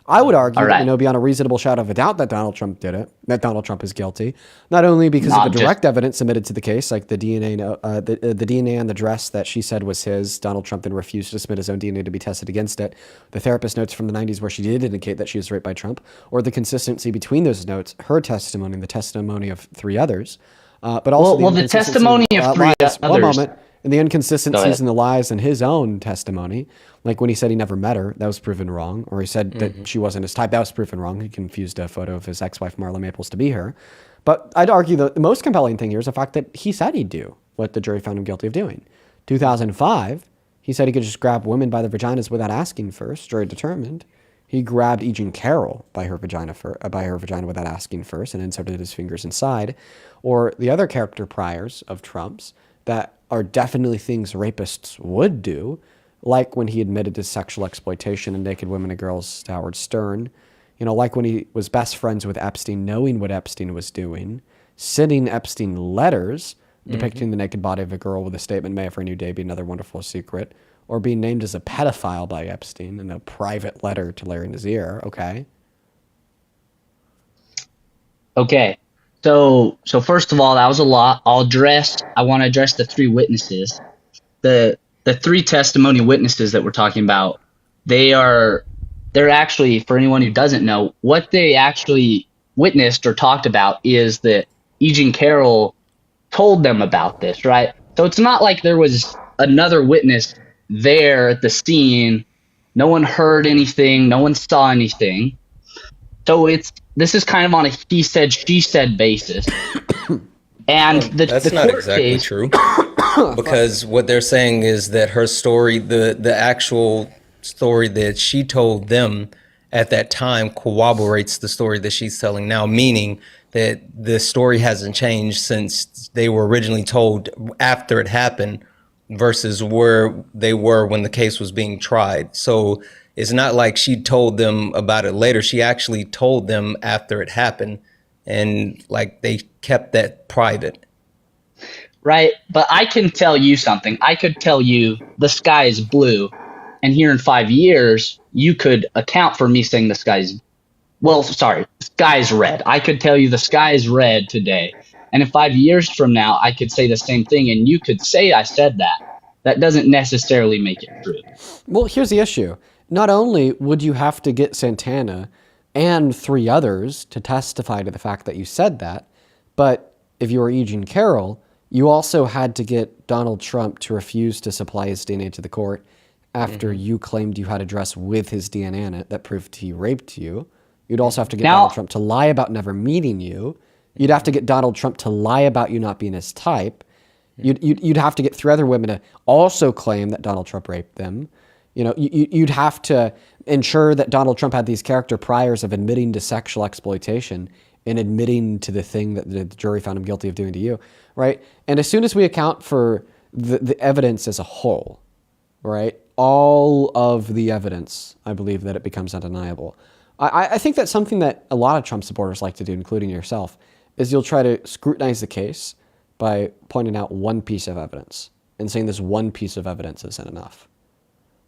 I would argue that, beyond a reasonable shadow of a doubt that Donald Trump did it, that Donald Trump is guilty, not only because of the direct evidence submitted to the case, like the DNA, the DNA on the dress that she said was his. Donald Trump then refused to submit his own DNA to be tested against it. The therapist notes from the 90s where she did indicate that she was raped by Trump, or the consistency between those notes, her testimony, and the testimony of three others. But also the testimony of three others. One moment. And the Go inconsistencies ahead. and the lies in his own testimony, like when he said he never met her, that was proven wrong. Or he said that she wasn't his type, that was proven wrong. He confused a photo of his ex-wife Marla Maples to be her. But I'd argue the most compelling thing here is the fact that he said he'd do what the jury found him guilty of doing. 2005, he said he could just grab women by their vaginas without asking first. Jury determined. He grabbed E. Jean Carroll by her vagina without asking first and inserted his fingers inside. Or the other character priors of Trump's that are definitely things rapists would do, like when he admitted to sexual exploitation of naked women and girls to Howard Stern. You know, like when he was best friends with Epstein, knowing what Epstein was doing, sending Epstein letters depicting the naked body of a girl with a statement, "May for a new day be another wonderful secret," or being named as a pedophile by Epstein in a private letter to Larry Nassar. Okay. Okay. So first of all, that was a lot. I want to address the three witnesses. The three testimony witnesses that we're talking about, they're actually, for anyone who doesn't know, what they actually witnessed or talked about is that E. Jean Carroll told them about this, right? So it's not like there was another witness there at the scene. No one heard anything. No one saw anything. So this is kind of on a he said, she said basis. And That's not exactly true. Because what they're saying is that her story, the actual story that she told them at that time corroborates the story that she's telling now, meaning that the story hasn't changed since they were originally told after it happened versus where they were when the case was being tried. So it's not like she told them about it later. She actually told them after it happened, and like they kept that private. Right, but I can tell you something. I could tell you the sky is blue, and here in 5 years, you could account for me saying the sky's red. I could tell you the sky is red today, and in 5 years from now, I could say the same thing, and you could say I said that. That doesn't necessarily make it true. Well, here's the issue. Not only would you have to get Santana and 3 others to testify to the fact that you said that, but if you were E. Jean Carroll, you also had to get Donald Trump to refuse to supply his DNA to the court after you claimed you had a dress with his DNA in it that proved he raped you. You'd also have to get Donald Trump to lie about never meeting you. You'd have to get Donald Trump to lie about you not being his type. You'd have to get 3 other women to also claim that Donald Trump raped them. You know, you'd have to ensure that Donald Trump had these character priors of admitting to sexual exploitation and admitting to the thing that the jury found him guilty of doing to you, right? And as soon as we account for the evidence as a whole, right, all of the evidence, I believe that it becomes undeniable. I think that's something that a lot of Trump supporters like to do, including yourself, is you'll try to scrutinize the case by pointing out one piece of evidence and saying this one piece of evidence isn't enough.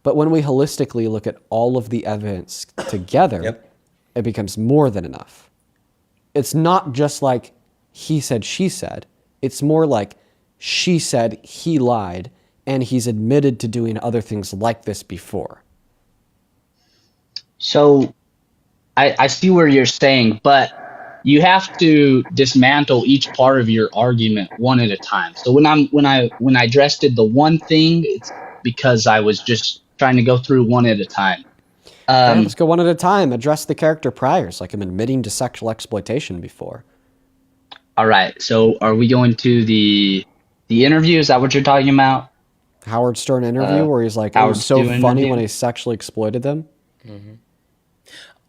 But when we holistically look at all of the evidence together, it becomes more than enough. It's not just like he said, she said. It's more like she said, he lied, and he's admitted to doing other things like this before. So I see where you're saying, but you have to dismantle each part of your argument one at a time. So when I addressed the one thing, it's because I was just trying to go through one at a time. Let's go one at a time. Address the character priors, like I'm admitting to sexual exploitation before. All right. So are we going to the interview? Is that what you're talking about? Howard Stern interview where he's like, it was so funny when he sexually exploited them. Mm-hmm.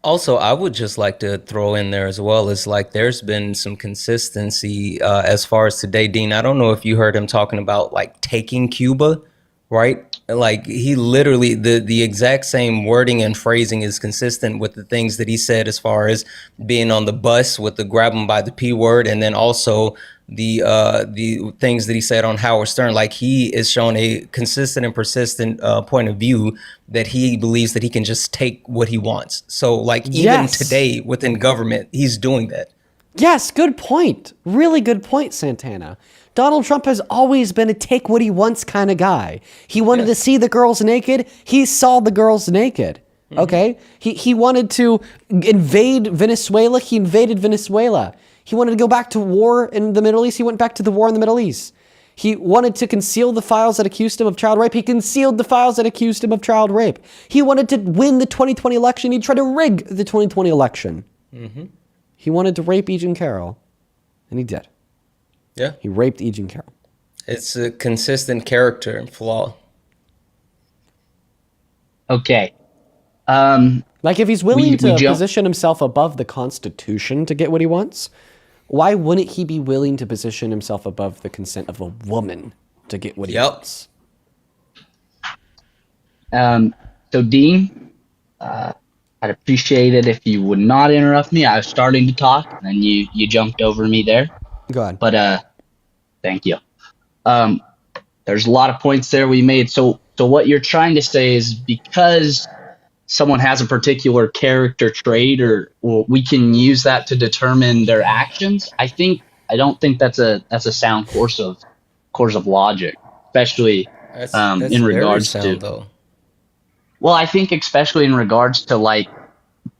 Also, I would just like to throw in there as well is like there's been some consistency as far as today, Dean. I don't know if you heard him talking about like taking Cuba, right? Like he literally, the exact same wording and phrasing is consistent with the things that he said as far as being on the bus with the grab him by the P word, and then also the things that he said on Howard Stern. Like he is showing a consistent and persistent point of view that he believes that he can just take what he wants. So like even today within government, he's doing that. Yes, good point. Really good point, Santana. Donald Trump has always been a take what he wants kind of guy. He wanted to see the girls naked. He saw the girls naked. Okay? He wanted to invade Venezuela. He invaded Venezuela. He wanted to go back to war in the Middle East. He went back to the war in the Middle East. He wanted to conceal the files that accused him of child rape. He concealed the files that accused him of child rape. He wanted to win the 2020 election. He tried to rig the 2020 election. Mm-hmm. He wanted to rape E. Jean Carroll, and he did. Yeah. He raped E. Jean Carroll. It's a consistent character and flaw. Okay. Like, if he's willing to position himself above the Constitution to get what he wants, why wouldn't he be willing to position himself above the consent of a woman to get what he wants? So, Dean, I'd appreciate it if you would not interrupt me. I was starting to talk, and then you jumped over me there. Go ahead. But thank you. There's a lot of points there we made. So what you're trying to say is because someone has a particular character trait, or we can use that to determine their actions. I don't think that's a sound course of logic, especially That's in regards sound, to. though. Well, I think especially in regards to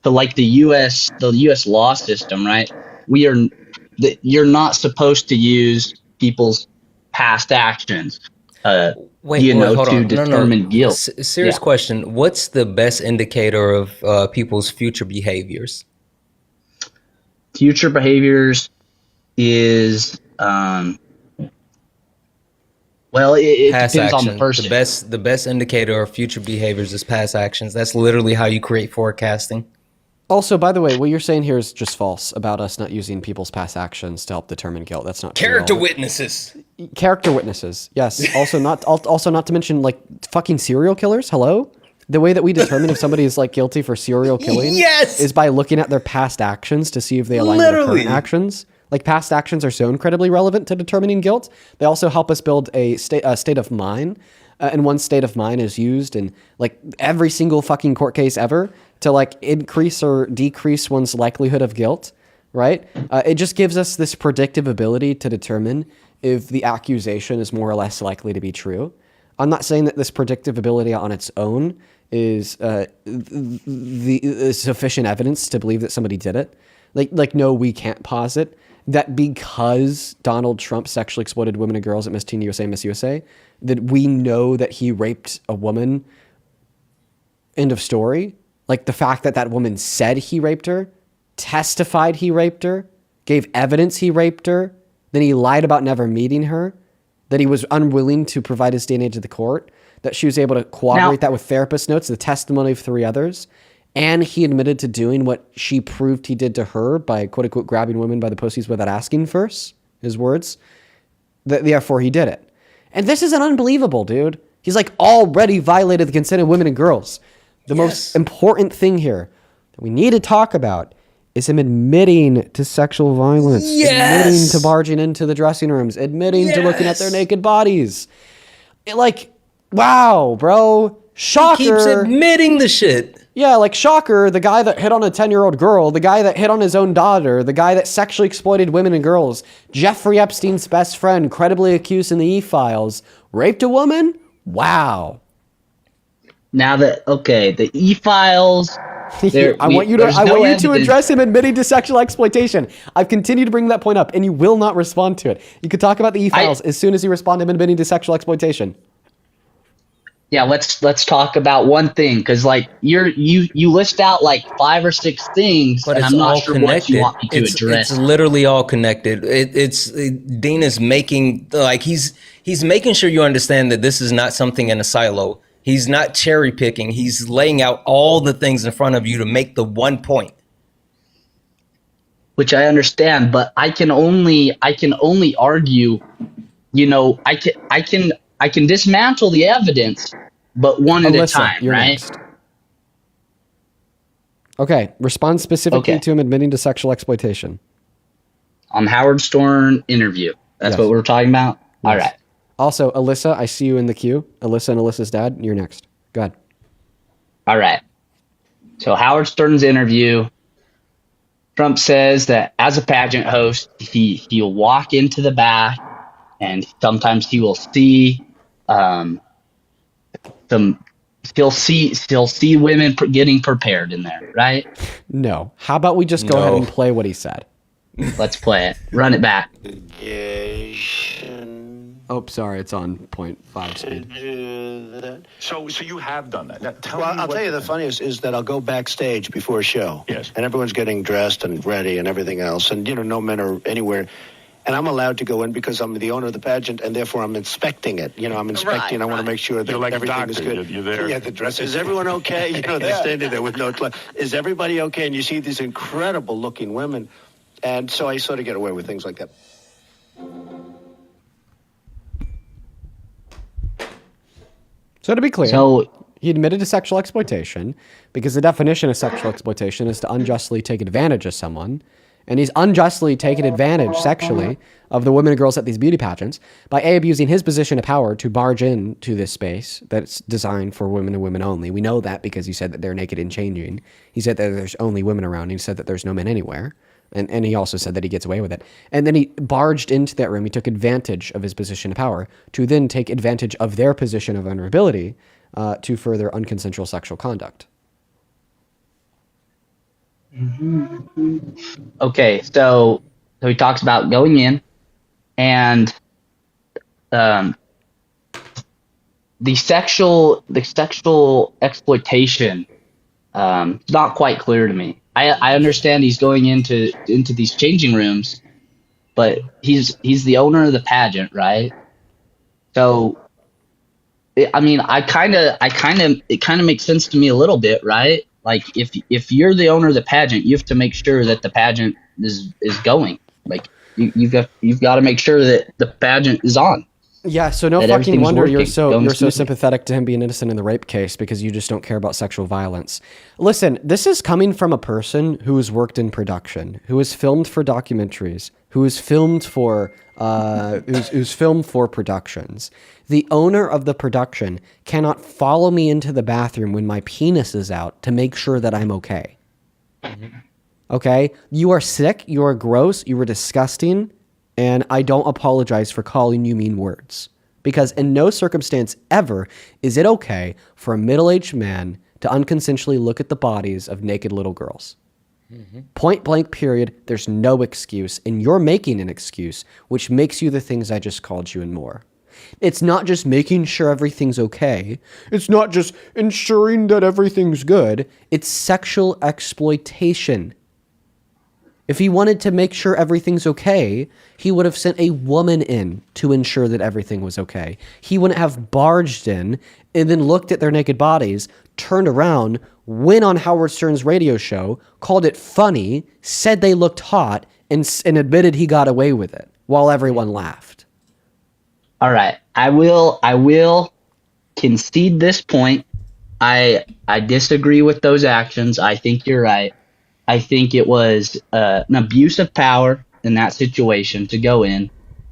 the U.S. law system, right? You're not supposed to use people's past actions. Hold to on. determine guilt. Serious question. What's the best indicator of people's future behaviors? Future behaviors is, it past depends on action. the person. The best indicator of future behaviors is past actions. That's literally how you create forecasting. Also, by the way, what you're saying here is just false about us not using people's past actions to help determine guilt. That's not true at Character all. witnesses. Character witnesses, yes. Also not to mention, like, fucking serial killers. Hello, the way that we determine if somebody is, like, guilty for serial killing is by looking at their past actions to see if they align with their current actions. Like, past actions are so incredibly relevant to determining guilt. They also help us build a state of mind. And one state of mind is used in, like, every single fucking court case ever to, like, increase or decrease one's likelihood of guilt, right? It just gives us this predictive ability to determine if the accusation is more or less likely to be true. I'm not saying that this predictive ability on its own is the sufficient evidence to believe that somebody did it. Like, no, we can't posit that because Donald Trump sexually exploited women and girls at Miss Teen USA, Miss USA, that we know that he raped a woman. End of story. Like, the fact that that woman said he raped her, testified he raped her, gave evidence he raped her, then he lied about never meeting her, that he was unwilling to provide his DNA to the court, that she was able to corroborate that with therapist notes, the testimony of 3 others, and he admitted to doing what she proved he did to her by, quote unquote, grabbing women by the pussies without asking first, his words. Therefore, he did it. And this isn't unbelievable, dude. He's, like, already violated the consent of women and girls. The most important thing here that we need to talk about is him admitting to sexual violence, admitting to barging into the dressing rooms, admitting to looking at their naked bodies. Wow, bro. Shocker. He keeps admitting the shit. Yeah, like, shocker, the guy that hit on a 10-year-old girl, the guy that hit on his own daughter, the guy that sexually exploited women and girls, Jeffrey Epstein's best friend, credibly accused in the E-Files, raped a woman? Wow. Now the E-Files. I want you to address him admitting to sexual exploitation. I've continued to bring that point up, and you will not respond to it. You could talk about the E-Files as soon as you respond to him admitting to sexual exploitation. Yeah, let's talk about one thing, because, like, you list out like 5 or 6 things, but and I'm not sure what you want me to address. It's literally all connected. Dean is making, like, he's making sure you understand that this is not something in a silo. He's not cherry picking. He's laying out all the things in front of you to make the one point. Which I understand, but I can only argue, I can dismantle the evidence, but one at a time, right? Next. Okay, respond specifically to him admitting to sexual exploitation. On Howard Stern interview. That's what we're talking about? Yes. All right. Also, Alyssa, I see you in the queue. Alyssa and Alyssa's dad, you're next. Go ahead. All right. So Howard Stern's interview, Trump says that as a pageant host, he'll walk into the back, and sometimes he will see he'll see women getting prepared in there, right? No. How about we just go ahead and play what he said? Let's play it. Run it back. Oh, sorry, it's on 0.5 speed. So you have done that. Now, tell Well, me I'll what- tell you the funniest is that I'll go backstage before a show. Yes. And everyone's getting dressed and ready and everything else. And, no men are anywhere. And I'm allowed to go in because I'm the owner of the pageant, and therefore I'm inspecting it. I'm inspecting. I want to make sure that You're like a everything is doctor. good. You're there. Yeah, the dress. Is everyone okay? They're standing there with no clothes. Is everybody okay? And you see these incredible-looking women. And so I sort of get away with things like that. So to be clear, he admitted to sexual exploitation because the definition of sexual exploitation is to unjustly take advantage of someone. And he's unjustly taken advantage sexually of the women and girls at these beauty pageants by abusing his position of power to barge into this space that's designed for women and women only. We know that because he said that they're naked and changing. He said that there's only women around. He said that there's no men anywhere. And he also said that he gets away with it. And then he barged into that room. He took advantage of his position of power to then take advantage of their position of vulnerability to further unconsensual sexual conduct. Okay, so he talks about going in and the sexual exploitation is not quite clear to me. I understand he's going into these changing rooms, but he's the owner of the pageant, right? So it kind of makes sense to me a little bit, right? Like if you're the owner of the pageant, you have to make sure that the pageant is going. Like you've got to make sure that the pageant is on. Yeah, so no that fucking everything's wonder you're working, so going smoothly. sympathetic to him being innocent in the rape case because you just don't care about sexual violence. Listen, this is coming from a person who has worked in production, who has filmed for documentaries, who has filmed for who's filmed for productions. The owner of the production cannot follow me into the bathroom when my penis is out to make sure that I'm okay. Okay? You are sick, you are gross, you are disgusting. And I don't apologize for calling you mean words. Because in no circumstance ever is it okay for a middle-aged man to unconsensually look at the bodies of naked little girls. Point blank period, there's no excuse. And you're making an excuse, which makes you the things I just called you and more. It's not just making sure everything's okay. It's not just ensuring that everything's good. It's sexual exploitation. If he wanted to make sure everything's okay, he would have sent a woman in to ensure that everything was okay. He wouldn't have barged in and then looked at their naked bodies, turned around, went on Howard Stern's radio show, called it funny, said they looked hot, and admitted he got away with it while everyone laughed. All right, I will concede this point. I disagree with those actions. I think you're right. I think it was an abuse of power in that situation to go in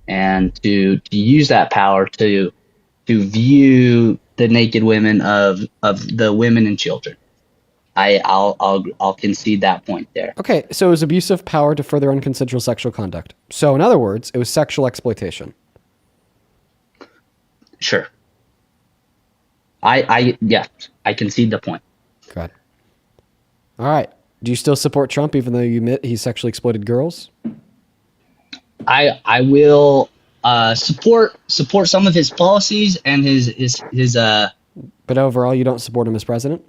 and to use that power to view the naked women of the women and children. I'll concede that point there. Okay, so it was abuse of power to further unconsensual sexual conduct. So in other words, it was sexual exploitation. Sure. I concede the point. Good. All right. Do you still support Trump even though you admit he sexually exploited girls? I will support some of his policies and his But overall, you don't support him as president?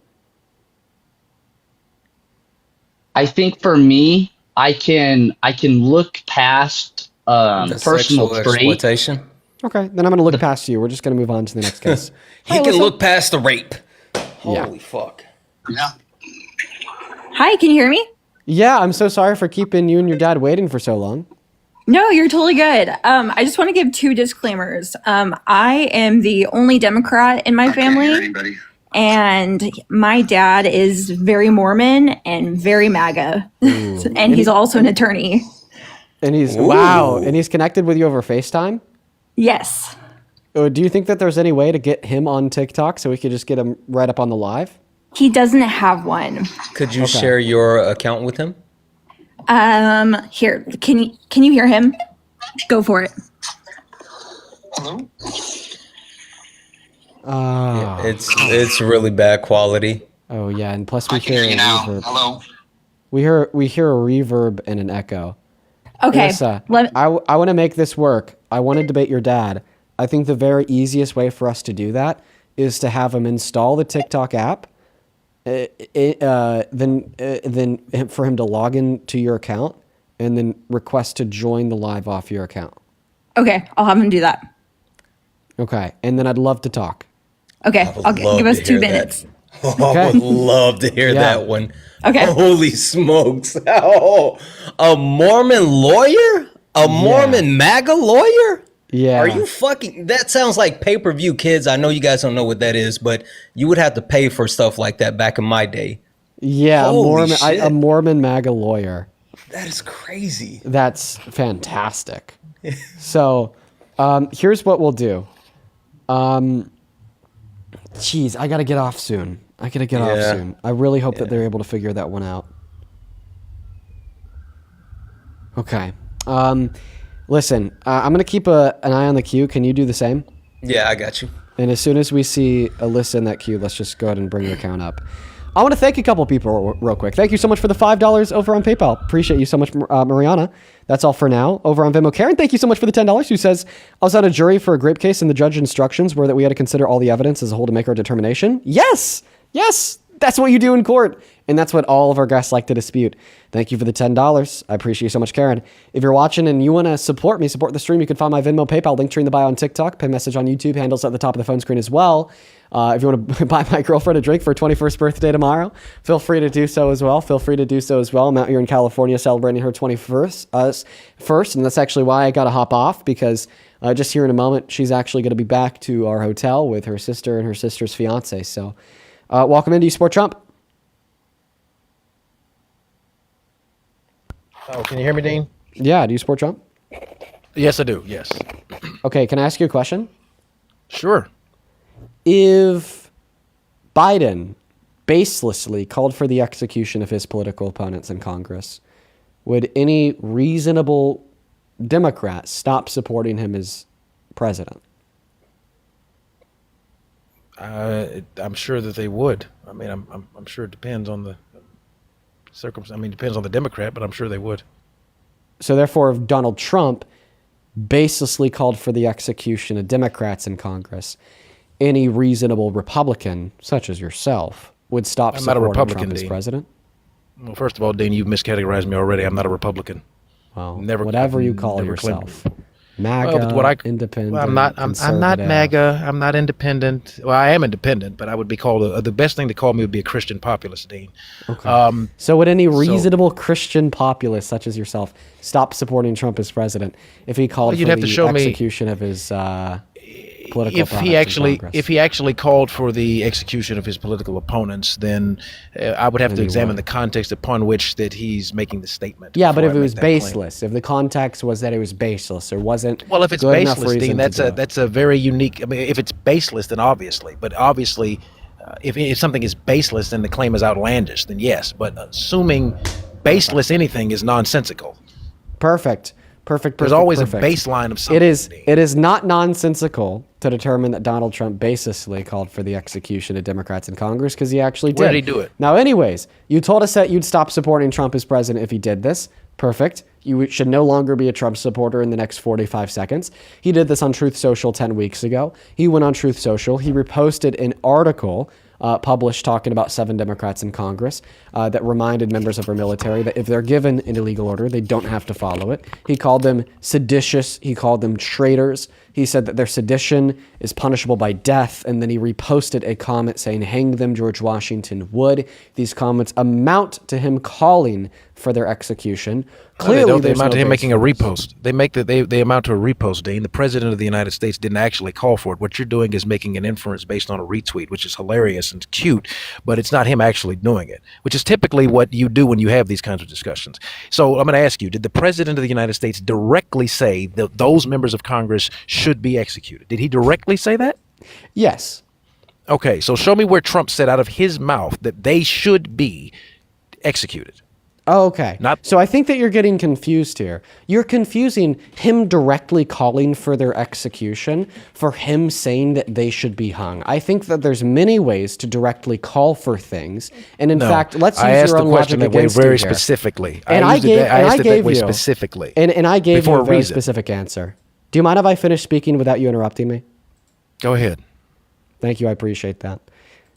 I think for me, I can look past The personal sexual trait. exploitation. Okay, then I'm going to look past you. We're just going to move on to the next case. He can look past the rape. Yeah. Holy fuck. Yeah. Hi, can you hear me? Yeah, I'm so sorry for keeping you and your dad waiting for so long. No, you're totally good. I just want to give two disclaimers. I am the only Democrat in my family, and my dad is very Mormon and very MAGA, and he's also an attorney. And he's, wow, and he's connected with you over FaceTime? Yes. Do you think that there's any way to get him on TikTok so we could just get him right up on the live? He doesn't have one. Could you share your account with him? Here, can you hear him? Go for it. Hello? It's really bad quality. Oh yeah, and plus we hear a reverb. Hello? We hear a reverb and an echo. Okay, Alyssa, I want to make this work. I want to debate your dad, I think the very easiest way for us to do that is to have him install the TikTok app, then for him to log in to your account and then request to join the live off your account. Okay, I'll have him do that. Okay, and then I'd love to talk. Okay, give us 2 minutes. I would love to hear that one. Okay. Holy smokes. Oh, a Mormon lawyer? A Mormon MAGA lawyer? Yeah. Are you fucking... That sounds like pay-per-view, kids. I know you guys don't know what that is, but you would have to pay for stuff like that back in my day. Yeah, a Mormon MAGA lawyer. That is crazy. That's fantastic. So, here's what we'll do. Jeez, I gotta get off soon. I really hope that they're able to figure that one out. Okay. Listen, I'm gonna keep an eye on the queue. Can you do the same? Yeah, I got you. And as soon as we see Alyssa in that queue, let's just go ahead and bring your account up. I want to thank a couple people real quick. Thank you so much for the $5 over on PayPal. Appreciate you so much, Mariana. That's all for now. Over on Venmo, Karen, thank you so much for the $10, who says, I was on a jury for a grape case and the judge's instructions were that we had to consider all the evidence as a whole to make our determination. Yes! Yes! That's what you do in court. And that's what all of our guests like to dispute. Thank you for the $10. I appreciate you so much, Karen. If you're watching and you want to support me, support the stream, you can find my Venmo, PayPal, link tree in the bio on TikTok, pin message on YouTube, handles at the top of the phone screen as well. If you want to buy my girlfriend a drink for her 21st birthday tomorrow, feel free to do so as well. I'm out here in California celebrating her 21st first, and that's actually why I got to hop off, because just here in a moment, she's actually going to be back to our hotel with her sister and her sister's fiance. So welcome in. Do you support Trump? Oh, can you hear me, Dean? Yeah. Do you support Trump? Yes, I do. Yes. Okay. Can I ask you a question? Sure. If Biden baselessly called for the execution of his political opponents in Congress, would any reasonable Democrat stop supporting him as president? I'm sure that they would. I mean, I'm sure it depends on the circumstance. I mean, it depends on the Democrat, but I'm sure they would. So therefore, if Donald Trump baselessly called for the execution of Democrats in Congress, any reasonable Republican, such as yourself, would stop supporting Trump as president? Well, first of all, Dean, you've miscategorized me already. I'm not a Republican. Well, whatever you call yourself. MAGA, independent. Well, I'm not MAGA. I'm not independent. Well, I am independent, but I would be called the best thing to call me would be a Christian populist, Dean. Okay. So would any reasonable Christian populist, such as yourself, stop supporting Trump as president if he called for the execution of his political opponents? If he actually called for the execution of his political opponents, then I would have to examine the context upon which that he's making the statement. Yeah, but if it was baseless, if the context was that it was baseless or wasn't, well, if it's baseless, Dean, that's a very unique. I mean, if it's baseless, then obviously, if something is baseless, then the claim is outlandish. Then yes, but assuming baseless anything is nonsensical. Perfect. There's always a baseline of something. It is not nonsensical to determine that Donald Trump baselessly called for the execution of Democrats in Congress, because he actually did. Where did he do it? Now, anyways, you told us that you'd stop supporting Trump as president if he did this. Perfect. You should no longer be a Trump supporter in the next 45 seconds. He did this on Truth Social 10 weeks ago. He went on Truth Social. He reposted an article published talking about 7 Democrats in Congress that reminded members of our military that if they're given an illegal order, they don't have to follow it. He called them seditious. He called them traitors. He said that their sedition is punishable by death. And then he reposted a comment saying, hang them, George Washington would. These comments amount to him calling for their execution. Clearly, they amount to him making a repost. They amount to a repost, Dean. The president of the United States didn't actually call for it. What you're doing is making an inference based on a retweet, which is hilarious and cute, but it's not him actually doing it, which is typically what you do when you have these kinds of discussions. So I'm going to ask you, did the president of the United States directly say that those members of Congress should be executed? Did he directly say that? Yes. Okay, so show me where Trump said out of his mouth that they should be executed. Oh, okay. So I think that you're getting confused here. You're confusing him directly calling for their execution for him saying that they should be hung. I think that there's many ways to directly call for things. And in fact, let's use your own logic against you very here. specifically. And I gave you specifically. And I gave you a very reason. specific answer. Do you mind if I finish speaking without you interrupting me? Go ahead. Thank you. I appreciate that.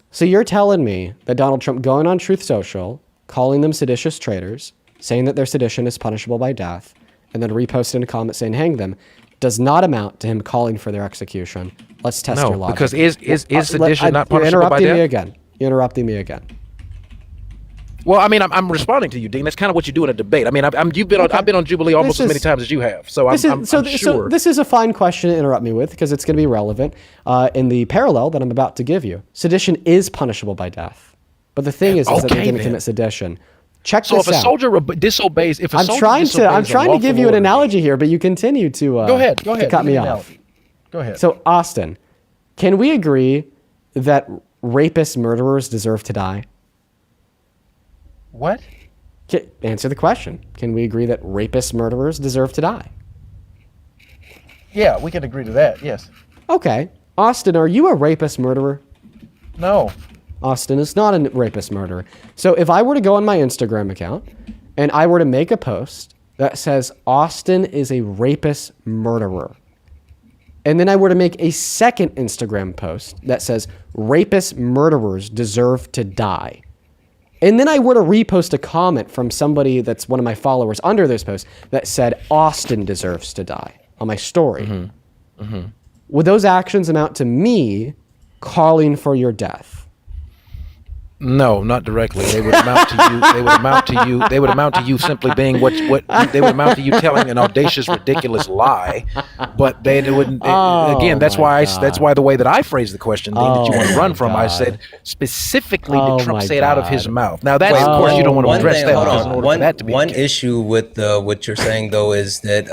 So you're telling me that Donald Trump going on Truth Social, calling them seditious traitors, saying that their sedition is punishable by death, and then reposting a comment saying hang them, does not amount to him calling for their execution. Let's test your logic. Because is sedition not punishable by You're interrupting death? me again. You're interrupting me again. Well, I mean, I'm responding to you, Dean. That's kind of what you do in a debate. I mean, I've been on Jubilee almost as many times as you have, so I'm sure. So this is a fine question to interrupt me with because it's going to be relevant in the parallel that I'm about to give you. Sedition is punishable by death, but the thing is that they didn't commit sedition. Check this out. So if a soldier disobeys, I'm trying to give you an analogy here, but you continue to go ahead, to cut me off. Go ahead. So Austin, can we agree that rapists, murderers deserve to die? What? Answer the question. Can we agree that rapists, murderers deserve to die? Yeah, we can agree to that, yes. Okay. Austin, are you a rapist, murderer? No. Austin is not a rapist, murderer. So if I were to go on my Instagram account and I were to make a post that says Austin is a rapist, murderer, and then I were to make a second Instagram post that says rapist, murderers deserve to die, and then I were to repost a comment from somebody that's one of my followers under those posts that said Austin deserves to die on my story, would those actions amount to me calling for your death? No, not directly. They would amount to you. They would amount to you. They would amount to you simply being what they would amount to you telling an audacious, ridiculous lie. But they wouldn't. Again, that's why that's why the way that I phrased the question, Dean, that you want to run from, I said specifically did Trump say it out of his mouth. Now that, of course, you don't want to address that. Because in order for that to be one issue with what you're saying though is that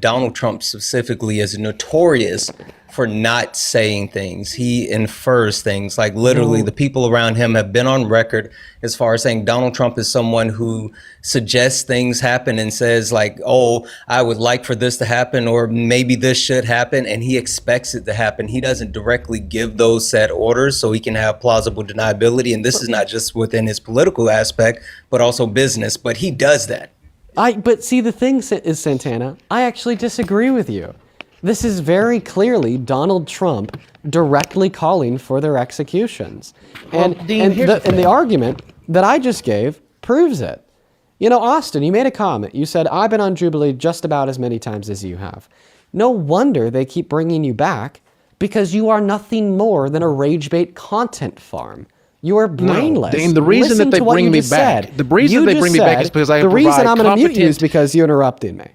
Donald Trump specifically is notorious for not saying things. He infers things, like literally the people around him have been on record as far as saying Donald Trump is someone who suggests things happen and says like, oh, I would like for this to happen, or maybe this should happen, and he expects it to happen. He doesn't directly give those set orders so he can have plausible deniability. And this is not just within his political aspect, but also business, but he does that. But see, the thing is, Santana, I actually disagree with you. This is very clearly Donald Trump directly calling for their executions. Well, Dean, and the argument that I just gave proves it. You know, Austin, you made a comment. You said, I've been on Jubilee just about as many times as you have. No wonder they keep bringing you back, because you are nothing more than a rage bait content farm. You are brainless. No, Dean, the reason that they bring me back, the reason they bring me back is because I provide the reason I'm going to mute you is because you interrupted me.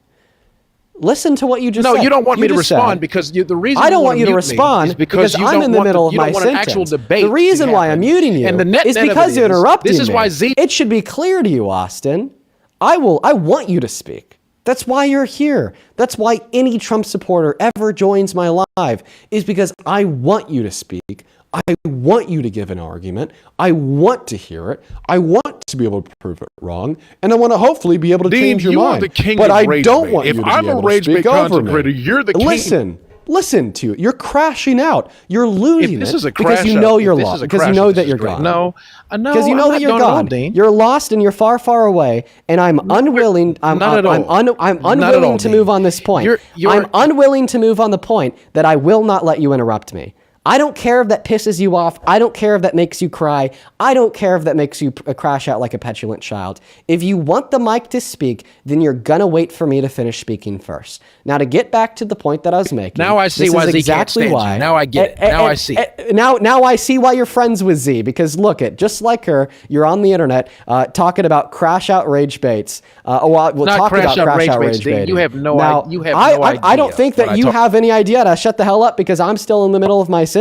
Listen to what you just said. No, you don't want me to respond because the reason I don't want you to respond because I'm in the middle of my sentence. The reason why I'm muting you is because you interrupted me. This is why it should be clear to you, Austin. I want you to speak. That's why you're here. That's why any Trump supporter ever joins my live, is because I want you to speak. I want you to give an argument. I want to hear it. I want to be able to prove it wrong, and I want to hopefully be able to change your mind. The king but of I rage don't bait. want if you to I'm be able a rage to speak bait over me. content you're the king. Listen to it. You're crashing out. You're losing this it is a because you know you're lost. Because you know that you're gone. No, because you know that you're gone. You're lost and you're far, far away. And I'm unwilling. I'm unwilling to move on this point. I'm unwilling to move on the point that I will not let you interrupt me. I don't care if that pisses you off. I don't care if that makes you cry. I don't care if that makes you crash out like a petulant child. If you want the mic to speak, then you're going to wait for me to finish speaking first. Now, to get back to the point that I was making. Now I see why Z can't stand you. Now I get it. Now I see. Now I see why you're friends with Z, because look it, just like her, you're on the internet talking about crash out rage baits. We'll talk about crash out rage baiting. You have no idea. I don't think that you have any idea. To shut the hell up, because I'm still in the middle of my sentence.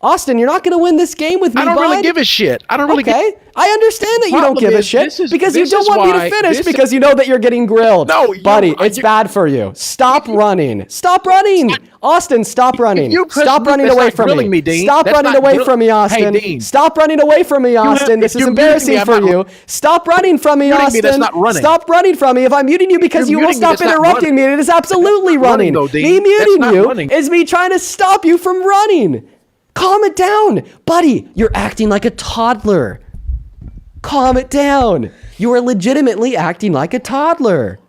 Austin, you're not going to win this game with me, I don't really give a shit. I don't really I understand that you don't give a shit because you don't want me to finish because you know that you're getting grilled. No, buddy, it's bad for you. Stop running. Stop running. Austin, stop running. Stop running away from me. Stop running away from me, Austin. Stop running away from me, Austin. This is embarrassing for you. Stop running from me, Austin. Stop running from me. If I'm muting you because you will stop interrupting me, it is absolutely running. Me muting you is me trying to stop you from running. Calm it down. Buddy, you're acting like a toddler. Calm it down. You are legitimately acting like a toddler.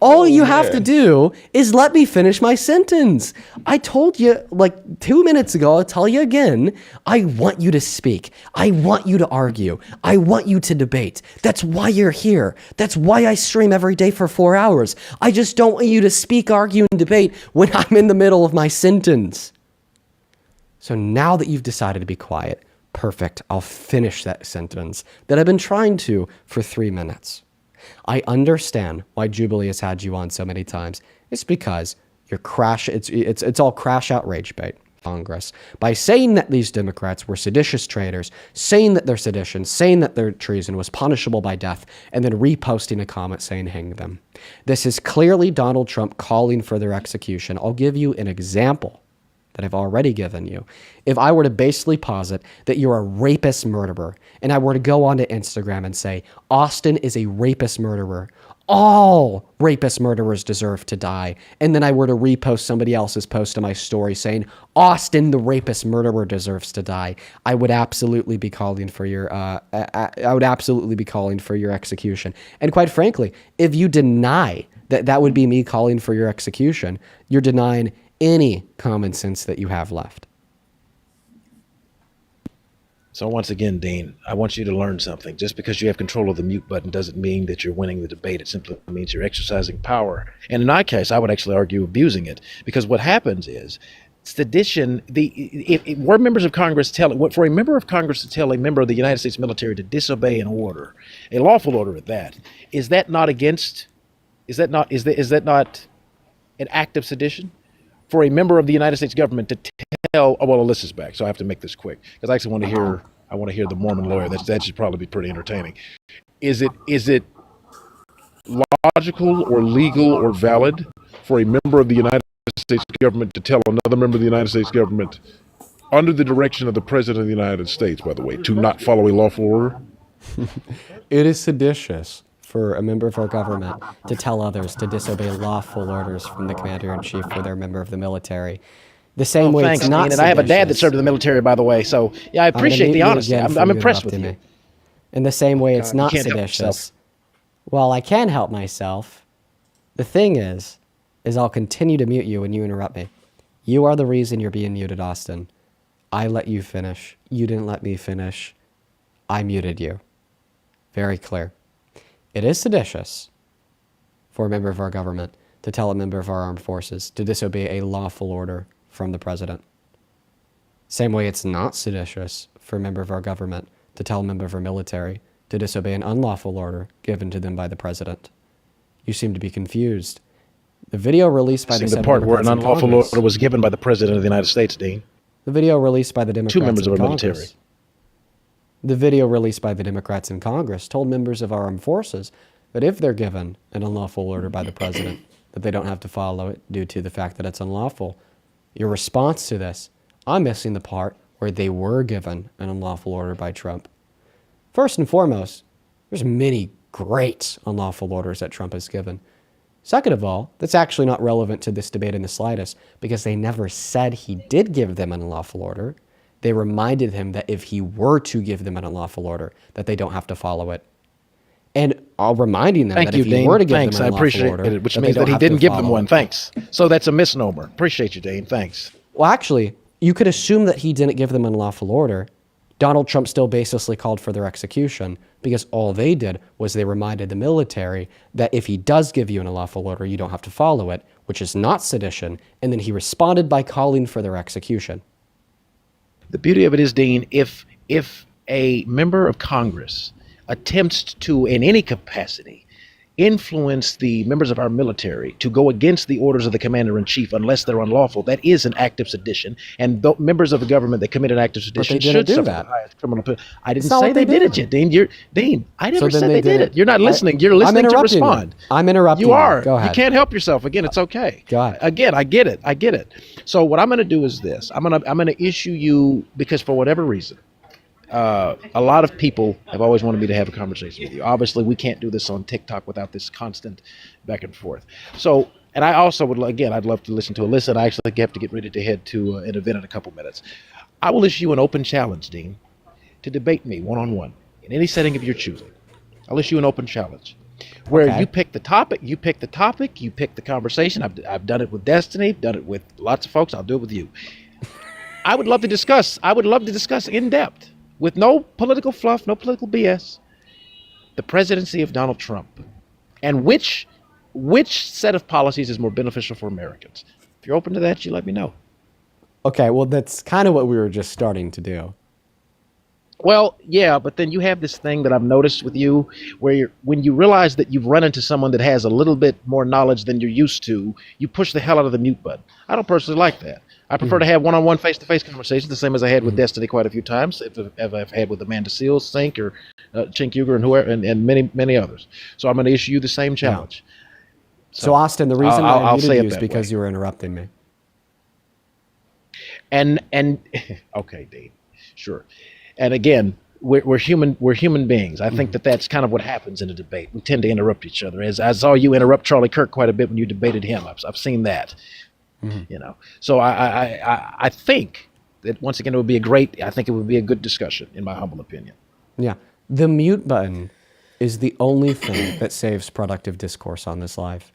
All you have to do is let me finish my sentence. I told you like 2 minutes ago, I'll tell you again, I want you to speak. I want you to argue. I want you to debate. That's why you're here. That's why I stream every day for 4 hours. I just don't want you to speak, argue, and debate when I'm in the middle of my sentence. So now that you've decided to be quiet, perfect, I'll finish that sentence that I've been trying to for 3 minutes. I understand why Jubilee has had you on so many times. It's because you're it's all crash outrage bait, Congress. By saying that these Democrats were seditious traitors, saying that their sedition, saying that their treason was punishable by death, and then reposting a comment saying hang them. This is clearly Donald Trump calling for their execution. I'll give you an example that I've already given you. If I were to basically posit that you're a rapist murderer, and I were to go onto Instagram and say, Austin is a rapist murderer, all rapist murderers deserve to die, and then I were to repost somebody else's post to my story saying, Austin, the rapist murderer, deserves to die, I would absolutely be calling for your, execution. And quite frankly, if you deny that that would be me calling for your execution, you're denying any common sense that you have left. So once again, Dean, I want you to learn something. Just because you have control of the mute button doesn't mean that you're winning the debate. It simply means you're exercising power. And in my case, I would actually argue abusing it, because what happens is sedition. Were members of Congress for a member of Congress to tell a member of the United States military to disobey an order, a lawful order at that, is that not an act of sedition? For a member of the United States government to tell, well, Alyssa's back, so I have to make this quick because I actually want to hear the Mormon lawyer. That should probably be pretty entertaining. Is it logical or legal or valid for a member of the United States government to tell another member of the United States government, under the direction of the President of the United States, by the way, to not follow a lawful order? It is seditious for a member of our government to tell others to disobey lawful orders from the commander-in-chief for their member of the military. The same way thanks, it's not Dean, and I have a dad that served in the military, by the way, so yeah, I appreciate the honesty. I'm impressed with you. In the same way it's You not can't help seditious. yourself. Well, I can help myself. The thing is I'll continue to mute you when you interrupt me. You are the reason you're being muted, Austin. I let you finish. You didn't let me finish. I muted you. Very clear. It is seditious for a member of our government to tell a member of our armed forces to disobey a lawful order from the president. Same way it's not seditious for a member of our government to tell a member of our military to disobey an unlawful order given to them by the president. You seem to be confused. The video released by The part where an unlawful order was given by the President of the United States, Dean. The video released by the Democrats Two members of in our Congress. military. The video released by the Democrats in Congress told members of our armed forces that if they're given an unlawful order by the president, that they don't have to follow it due to the fact that it's unlawful. Your response to this, I'm missing the part where they were given an unlawful order by Trump. First and foremost, there's many great unlawful orders that Trump has given. Second of all, that's actually not relevant to this debate in the slightest, because they never said he did give them an unlawful order. They reminded him that if he were to give them an unlawful order, that they don't have to follow it. And reminding them that if he were to give them an unlawful order, it, which that means they don't that he have to didn't give them follow one. it. Thanks. So that's a misnomer. Appreciate you, Dean. Thanks. Well, actually, you could assume that he didn't give them an unlawful order. Donald Trump still baselessly called for their execution because all they did was they reminded the military that if he does give you an unlawful order, you don't have to follow it, which is not sedition. And then he responded by calling for their execution. The beauty of it is, Dean, if a member of Congress attempts to, in any capacity, influence the members of our military to go against the orders of the commander-in-chief unless they're unlawful, that is an act of sedition. And members of the government that commit an act of sedition should suffer the highest criminal penalty. I didn't say they did it yet, Dean. Dean, I never said they did it. You're not listening. You're listening to respond. I'm interrupting you. Are. Go ahead. You can't help yourself. Again, it's okay. Go ahead. Again, I get it. So what I'm going to do is this. I'm going to issue you, because for whatever reason, a lot of people have always wanted me to have a conversation with you. Obviously, we can't do this on TikTok without this constant back and forth. So, and I also would, again, I'd love to listen to Alyssa, and I actually have to get ready to head to an event in a couple minutes. I will issue an open challenge, Dean, to debate me one-on-one in any setting of your choosing. I'll issue an open challenge. where Okay. you pick the topic, you pick the conversation. I've done it with Destiny, done it with lots of folks. I'll do it with you. I would love to discuss in depth, with no political fluff, no political BS, the presidency of Donald Trump, and which set of policies is more beneficial for Americans. If you're open to that, you let me know. Okay, well, that's kind of what we were just starting to do. Well, yeah, but then you have this thing that I've noticed with you, where when you realize that you've run into someone that has a little bit more knowledge than you're used to, you push the hell out of the mute button. I don't personally like that. I prefer to have one-on-one, face-to-face conversations, the same as I had with Destiny quite a few times, if I've had with Amanda Seals, Sink, or Chink Uger, and whoever, and many others. So I'm going to issue you the same challenge. So Austin, the reason I I'll muted say you it is that because way. you were interrupting me. And okay, Dean, sure. And again, we're human beings. I think that's kind of what happens in a debate. We tend to interrupt each other. As I saw you interrupt Charlie Kirk quite a bit when you debated him. I've seen that. You know, so I think that once again it would be a good discussion, in my humble opinion. Yeah. The mute button is the only thing that saves productive discourse on this live.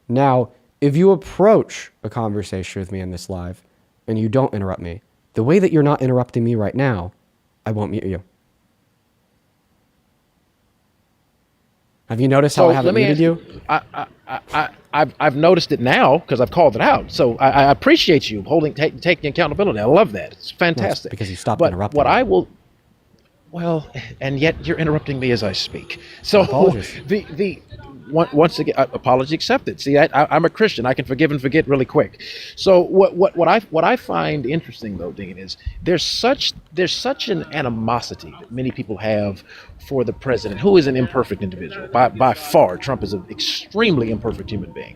Now, if you approach a conversation with me in this live and you don't interrupt me, the way that you're not interrupting me right now, I won't mute you. Have you noticed how I haven't muted you? I've noticed it now because I've called it out. So I appreciate you taking accountability. I love that. It's fantastic. Because you stopped But interrupting. what I will, well, and yet you're interrupting me as I speak. So Apologies. once again, apology accepted. See, I'm a Christian. I can forgive and forget really quick. So what I find interesting though, Dean, is there's such an animosity that many people have for the president, who is an imperfect individual. By far, Trump is an extremely imperfect human being.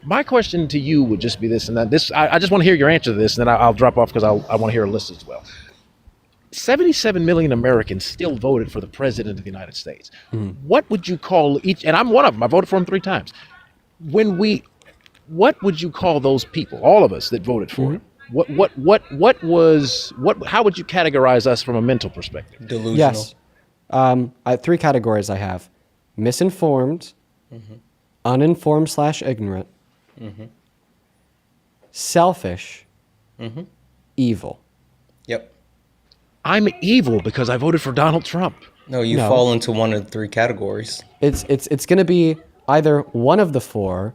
My question to you would just be this, and that I just want to hear your answer to this, and then I'll drop off because I want to hear a list as well. 77 million Americans still voted for the president of the United States. What would you call each? And I'm one of them. I voted for him 3 times. What would you call those people? All of us that voted for him. How would you categorize us from a mental perspective? Delusional. Yes. 3 categories I have: misinformed, uninformed/ignorant, selfish, evil. Yep. I'm evil because I voted for Donald Trump. No, you fall into one of the 3 categories. It's going to be either one of the 4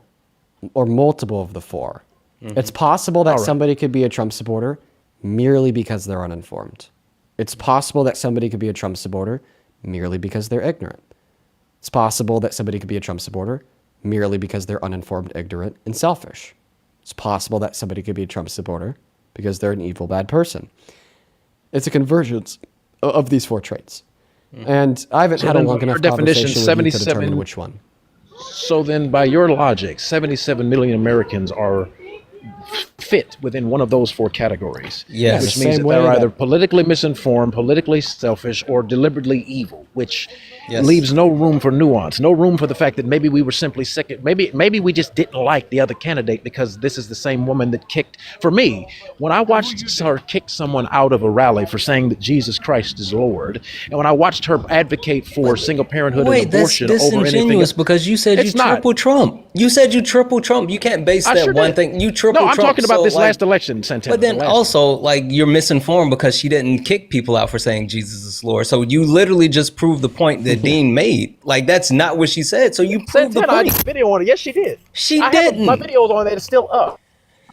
or multiple of the 4. It's possible that somebody could be a Trump supporter merely because they're uninformed. It's possible that somebody could be a Trump supporter merely because they're ignorant. It's possible that somebody could be a Trump supporter merely because they're uninformed, ignorant, and selfish. It's possible that somebody could be a Trump supporter because they're an evil, bad person. It's a convergence of these 4 traits. And I haven't had a long enough conversation with you to determine which one. So then, by your logic, 77 million Americans are fit within one of those 4 categories. Yes. Which means that they're either politically misinformed, politically selfish, or deliberately evil, which leaves no room for nuance, no room for the fact that maybe we were simply sick. Maybe we just didn't like the other candidate because this is the same woman that kicked. For me, when I watched her kick someone out of a rally for saying that Jesus Christ is Lord, and when I watched her advocate for single parenthood and abortion that's over anything disingenuous because you said you triple Trump. You said you triple Trump. You can't base that one thing. You triple Trump. No, I'm talking about so, this like, last election, Santana. But then also, like, you're misinformed because she didn't kick people out for saying Jesus is Lord. So you literally just proved the point that Dean made. Like, that's not what she said. So you proved the Santana, I point. did a video on it. Yes, she did. She I didn't. My video's on there. It's still up.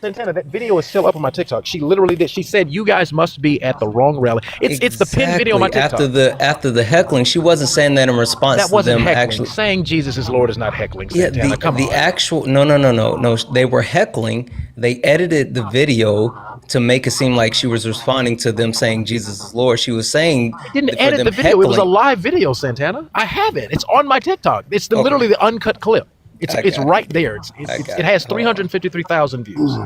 Santana, that video is still up on my TikTok. She literally did. She said, "You guys must be at the wrong rally." It's the pinned video on my TikTok. After the heckling, she wasn't saying that in response That to wasn't them heckling. actually. Saying Jesus is Lord is not heckling. Yeah, Santana, come the on. actual no. They were heckling. They edited the video to make it seem like she was responding to them saying Jesus is Lord. She was saying I didn't edit the video. It was a live video, Santana. I have it. It's on my TikTok. It's literally the uncut clip. It's right there. It has 353,000 views.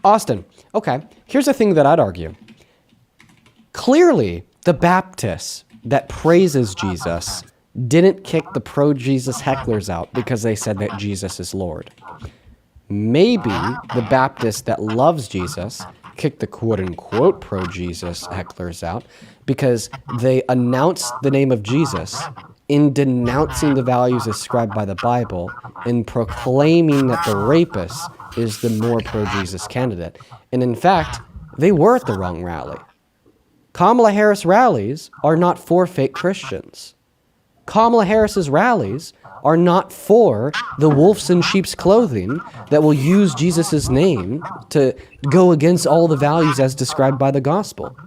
Austin, okay, here's the thing that I'd argue. Clearly, the Baptists that praises Jesus didn't kick the pro-Jesus hecklers out because they said that Jesus is Lord. Maybe the Baptist that loves Jesus kick the quote-unquote pro-Jesus hecklers out because they announce the name of Jesus in denouncing the values ascribed by the Bible and proclaiming that the rapist is the more pro-Jesus candidate. And in fact, they were at the wrong rally. Kamala Harris rallies are not for fake Christians. Kamala Harris's rallies are not for the wolves in sheep's clothing that will use Jesus' name to go against all the values as described by the gospel.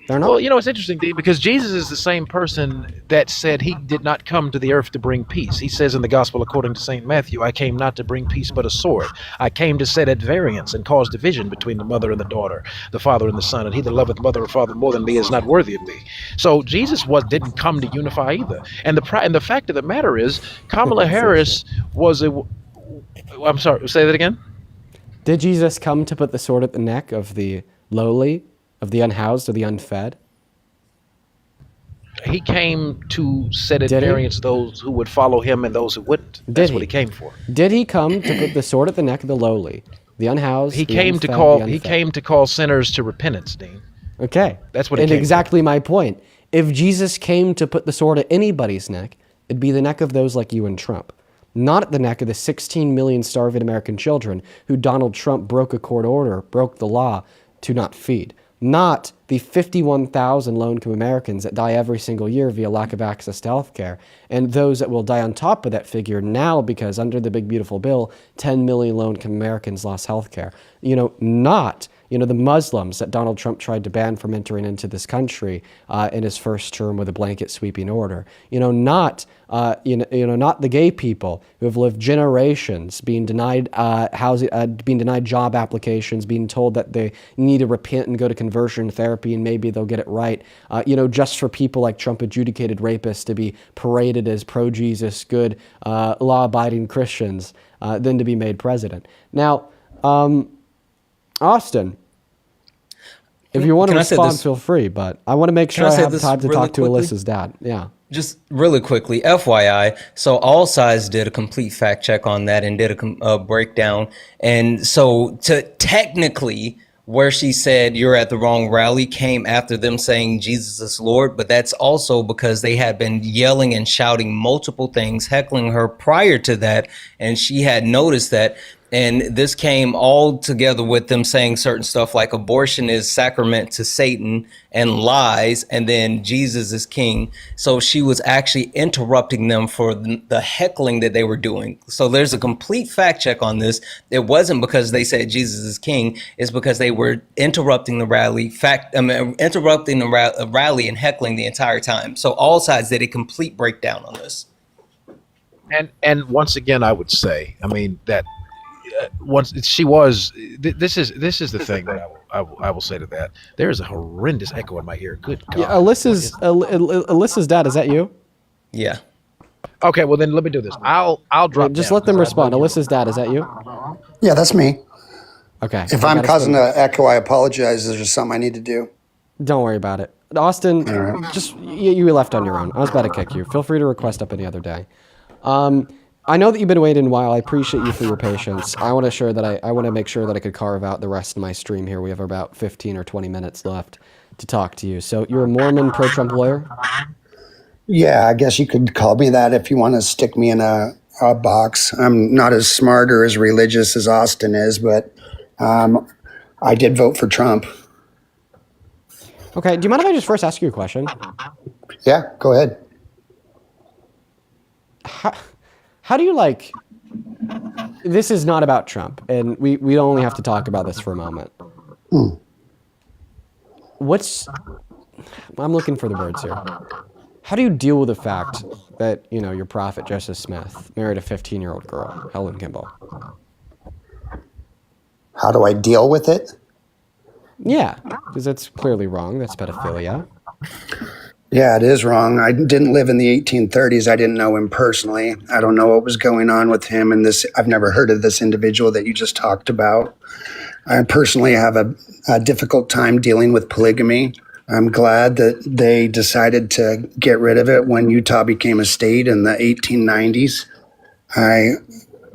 They're not. Well, you know, it's interesting, Dee, because Jesus is the same person that said he did not come to the earth to bring peace. He says in the gospel according to St. Matthew, I came not to bring peace but a sword. I came to set at variance and cause division between the mother and the daughter, the father and the son, and he that loveth mother or father more than me is not worthy of me. So Jesus didn't come to unify either. And the fact of the matter is, Kamala Harris was I'm sorry, say that again? Did Jesus come to put the sword at the neck of the lowly, of the unhoused, or the unfed? He came to set at variance those who would follow him and those who wouldn't. That's what he came for. Did he come to put the sword at the neck of the lowly, the unhoused? He the came unfed, to call. the He unfed? came to call sinners to repentance, Dean. Okay, That's what he and came exactly my point. If Jesus came to put the sword at anybody's neck, it'd be the neck of those like you and Trump, not at the neck of the 16 million starving American children who Donald Trump broke a court order, broke the law to not feed. Not the 51,000 low-income Americans that die every single year via lack of access to health care, and those that will die on top of that figure now because under the big beautiful bill, 10 million low-income Americans lost health care. Not the Muslims that Donald Trump tried to ban from entering into this country in his first term with a blanket sweeping order. Not the gay people who have lived generations being denied housing, being denied job applications, being told that they need to repent and go to conversion therapy and maybe they'll get it right. Just for people like Trump adjudicated rapists to be paraded as pro-Jesus, good, law-abiding Christians, then to be made president. Now, Austin, if you want to respond, feel free, but I want to make sure I have time to talk to Alyssa's dad. Yeah. Just really quickly, FYI, so All Sides did a complete fact check on that and did a breakdown. And so technically, where she said you're at the wrong rally came after them saying Jesus is Lord, but that's also because they had been yelling and shouting multiple things, heckling her prior to that, and she had noticed that. And this came all together with them saying certain stuff like abortion is sacrament to Satan and lies, and then Jesus is king. So she was actually interrupting them for the heckling that they were doing. So there's a complete fact check on this. It wasn't because they said Jesus is king. It's because they were interrupting the rally, interrupting the rally and heckling the entire time. So All Sides did a complete breakdown on this. And once again, I would say, that. Once she was, this is the thing that I will say to that. There is a horrendous echo in my ear. Good God. Yeah, Alyssa's dad, is that you? Yeah. Okay, well then let me do this. I'll drop. Just let them respond. Alyssa's dad, is that you? Yeah, that's me. Okay. If I'm causing an echo, I apologize. There's just something I need to do. Don't worry about it. Austin, just you were left on your own. I was about to kick you. Feel free to request up any other day. I know that you've been waiting a while. I appreciate you for your patience. I want to make sure that I could carve out the rest of my stream here. We have about 15 or 20 minutes left to talk to you. So you're a Mormon pro-Trump lawyer? Yeah, I guess you could call me that if you want to stick me in a box. I'm not as smart or as religious as Austin is, but I did vote for Trump. Okay. Do you mind if I just first ask you a question? Yeah, go ahead. How do you this is not about Trump, and we only have to talk about this for a moment. I'm looking for the words here. How do you deal with the fact that, your prophet, Joseph Smith, married a 15-year-old girl, Helen Kimball? How do I deal with it? Yeah, because that's clearly wrong. That's pedophilia. Yeah, it is wrong. I didn't live in the 1830s. I didn't know him personally. I don't know what was going on with him. And I've never heard of this individual that you just talked about. I personally have a difficult time dealing with polygamy. I'm glad that they decided to get rid of it when Utah became a state in the 1890s. I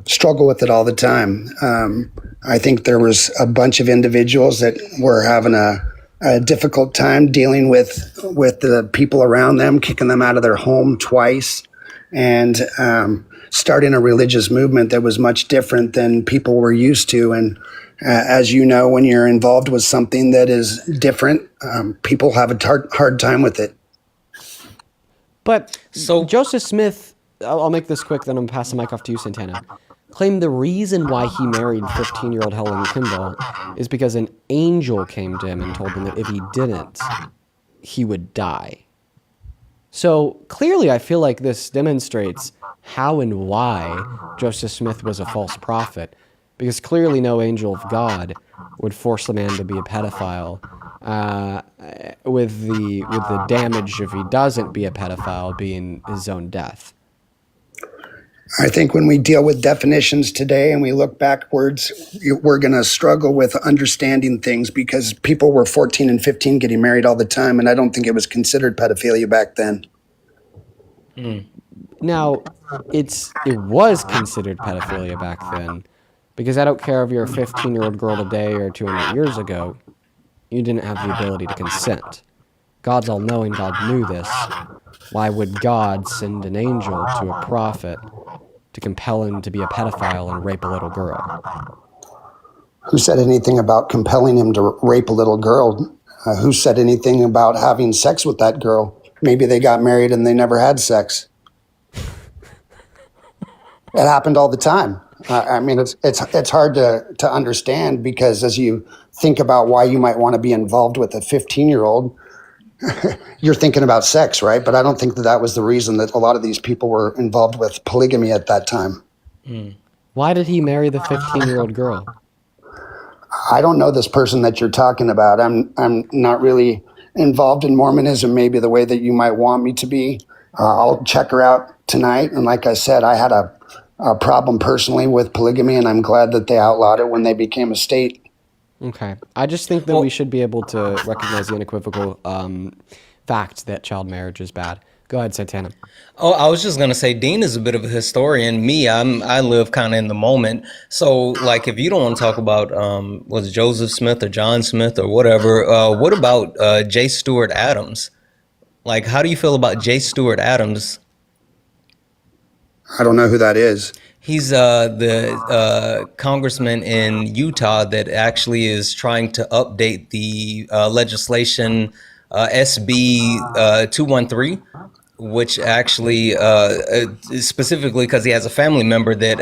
struggle with it all the time. I think there was a bunch of individuals that were having a difficult time dealing with the people around them, kicking them out of their home twice, and starting a religious movement that was much different than people were used to. And as you know, when you're involved with something that is different, people have a hard time with it. But so Joseph Smith, I'll make this quick, then I'm going to pass the mic off to you, Santana, claimed the reason why he married 15-year-old Helen Kimball is because an angel came to him and told him that if he didn't, he would die. So clearly I feel like this demonstrates how and why Joseph Smith was a false prophet, because clearly no angel of God would force a man to be a pedophile, with the damage if he doesn't be a pedophile being his own death. I think when we deal with definitions today and we look backwards, we're going to struggle with understanding things, because people were 14 and 15 getting married all the time, and I don't think it was considered pedophilia back then. Now, it was considered pedophilia back then, because I don't care if you're a 15-year-old girl today or 200 years ago, you didn't have the ability to consent. God's all-knowing, God knew this. Why would God send an angel to a prophet to compel him to be a pedophile and rape a little girl? Who said anything about compelling him to rape a little girl? Who said anything about having sex with that girl? Maybe they got married and they never had sex. It happened all the time. I mean, it's hard to understand, because as you think about why you might want to be involved with a 15-year-old, you're thinking about sex, right? But I don't think that was the reason that a lot of these people were involved with polygamy at that time. Why did he marry the 15-year-old girl? I don't know this person that you're talking about. I'm not really involved in Mormonism maybe the way that you might want me to be. I'll check her out tonight. And like I said, I had a problem personally with polygamy, and I'm glad that they outlawed it when they became a state. Okay. I just think that we should be able to recognize the unequivocal fact that child marriage is bad. Go ahead, Santana. Oh, I was just gonna say, Dean is a bit of a historian. I live kind of in the moment. So, like, if you don't want to talk about was it Joseph Smith or John Smith or whatever, what about J. Stewart Adams? Like, how do you feel about J. Stewart Adams? I don't know who that is. He's the congressman in Utah that actually is trying to update the legislation SB 213, which actually specifically because he has a family member that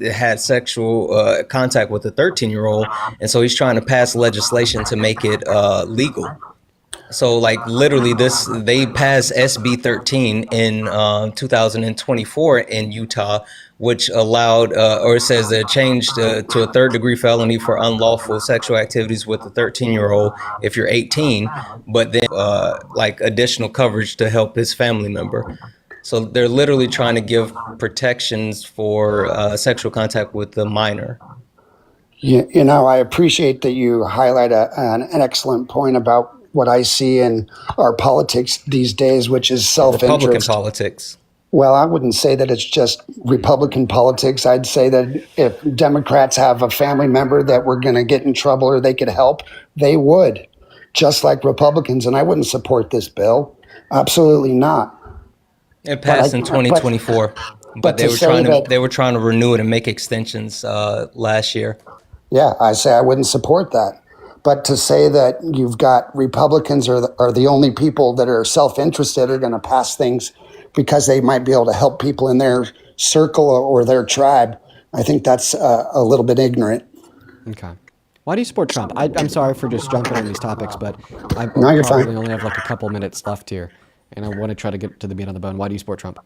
had sexual contact with a 13-year-old, and so he's trying to pass legislation to make it legal. So, like, literally they passed SB 13 in 2024 in Utah, which allowed, or it says that it changed to a third-degree felony for unlawful sexual activities with a 13-year-old if you're 18, but then like additional coverage to help his family member. So they're literally trying to give protections for sexual contact with the minor. You know, I appreciate that you highlight an excellent point about what I see in our politics these days, which is self-interest. Republican politics. Well, I wouldn't say that it's just Republican politics. I'd say that if Democrats have a family member that were going to get in trouble or they could help, they would, just like Republicans. And I wouldn't support this bill. Absolutely not. It passed in 2024, but they were trying to renew it and make extensions last year. Yeah, I say I wouldn't support that. But to say that you've got Republicans are the only people that are self-interested are going to pass things because they might be able to help people in their circle or their tribe, I think that's a little bit ignorant. Okay. Why do you support Trump? I'm sorry for just jumping on these topics, but I you're fine. only have like a couple minutes left here, and I want to try to get to the meat on the bone. Why do you support Trump?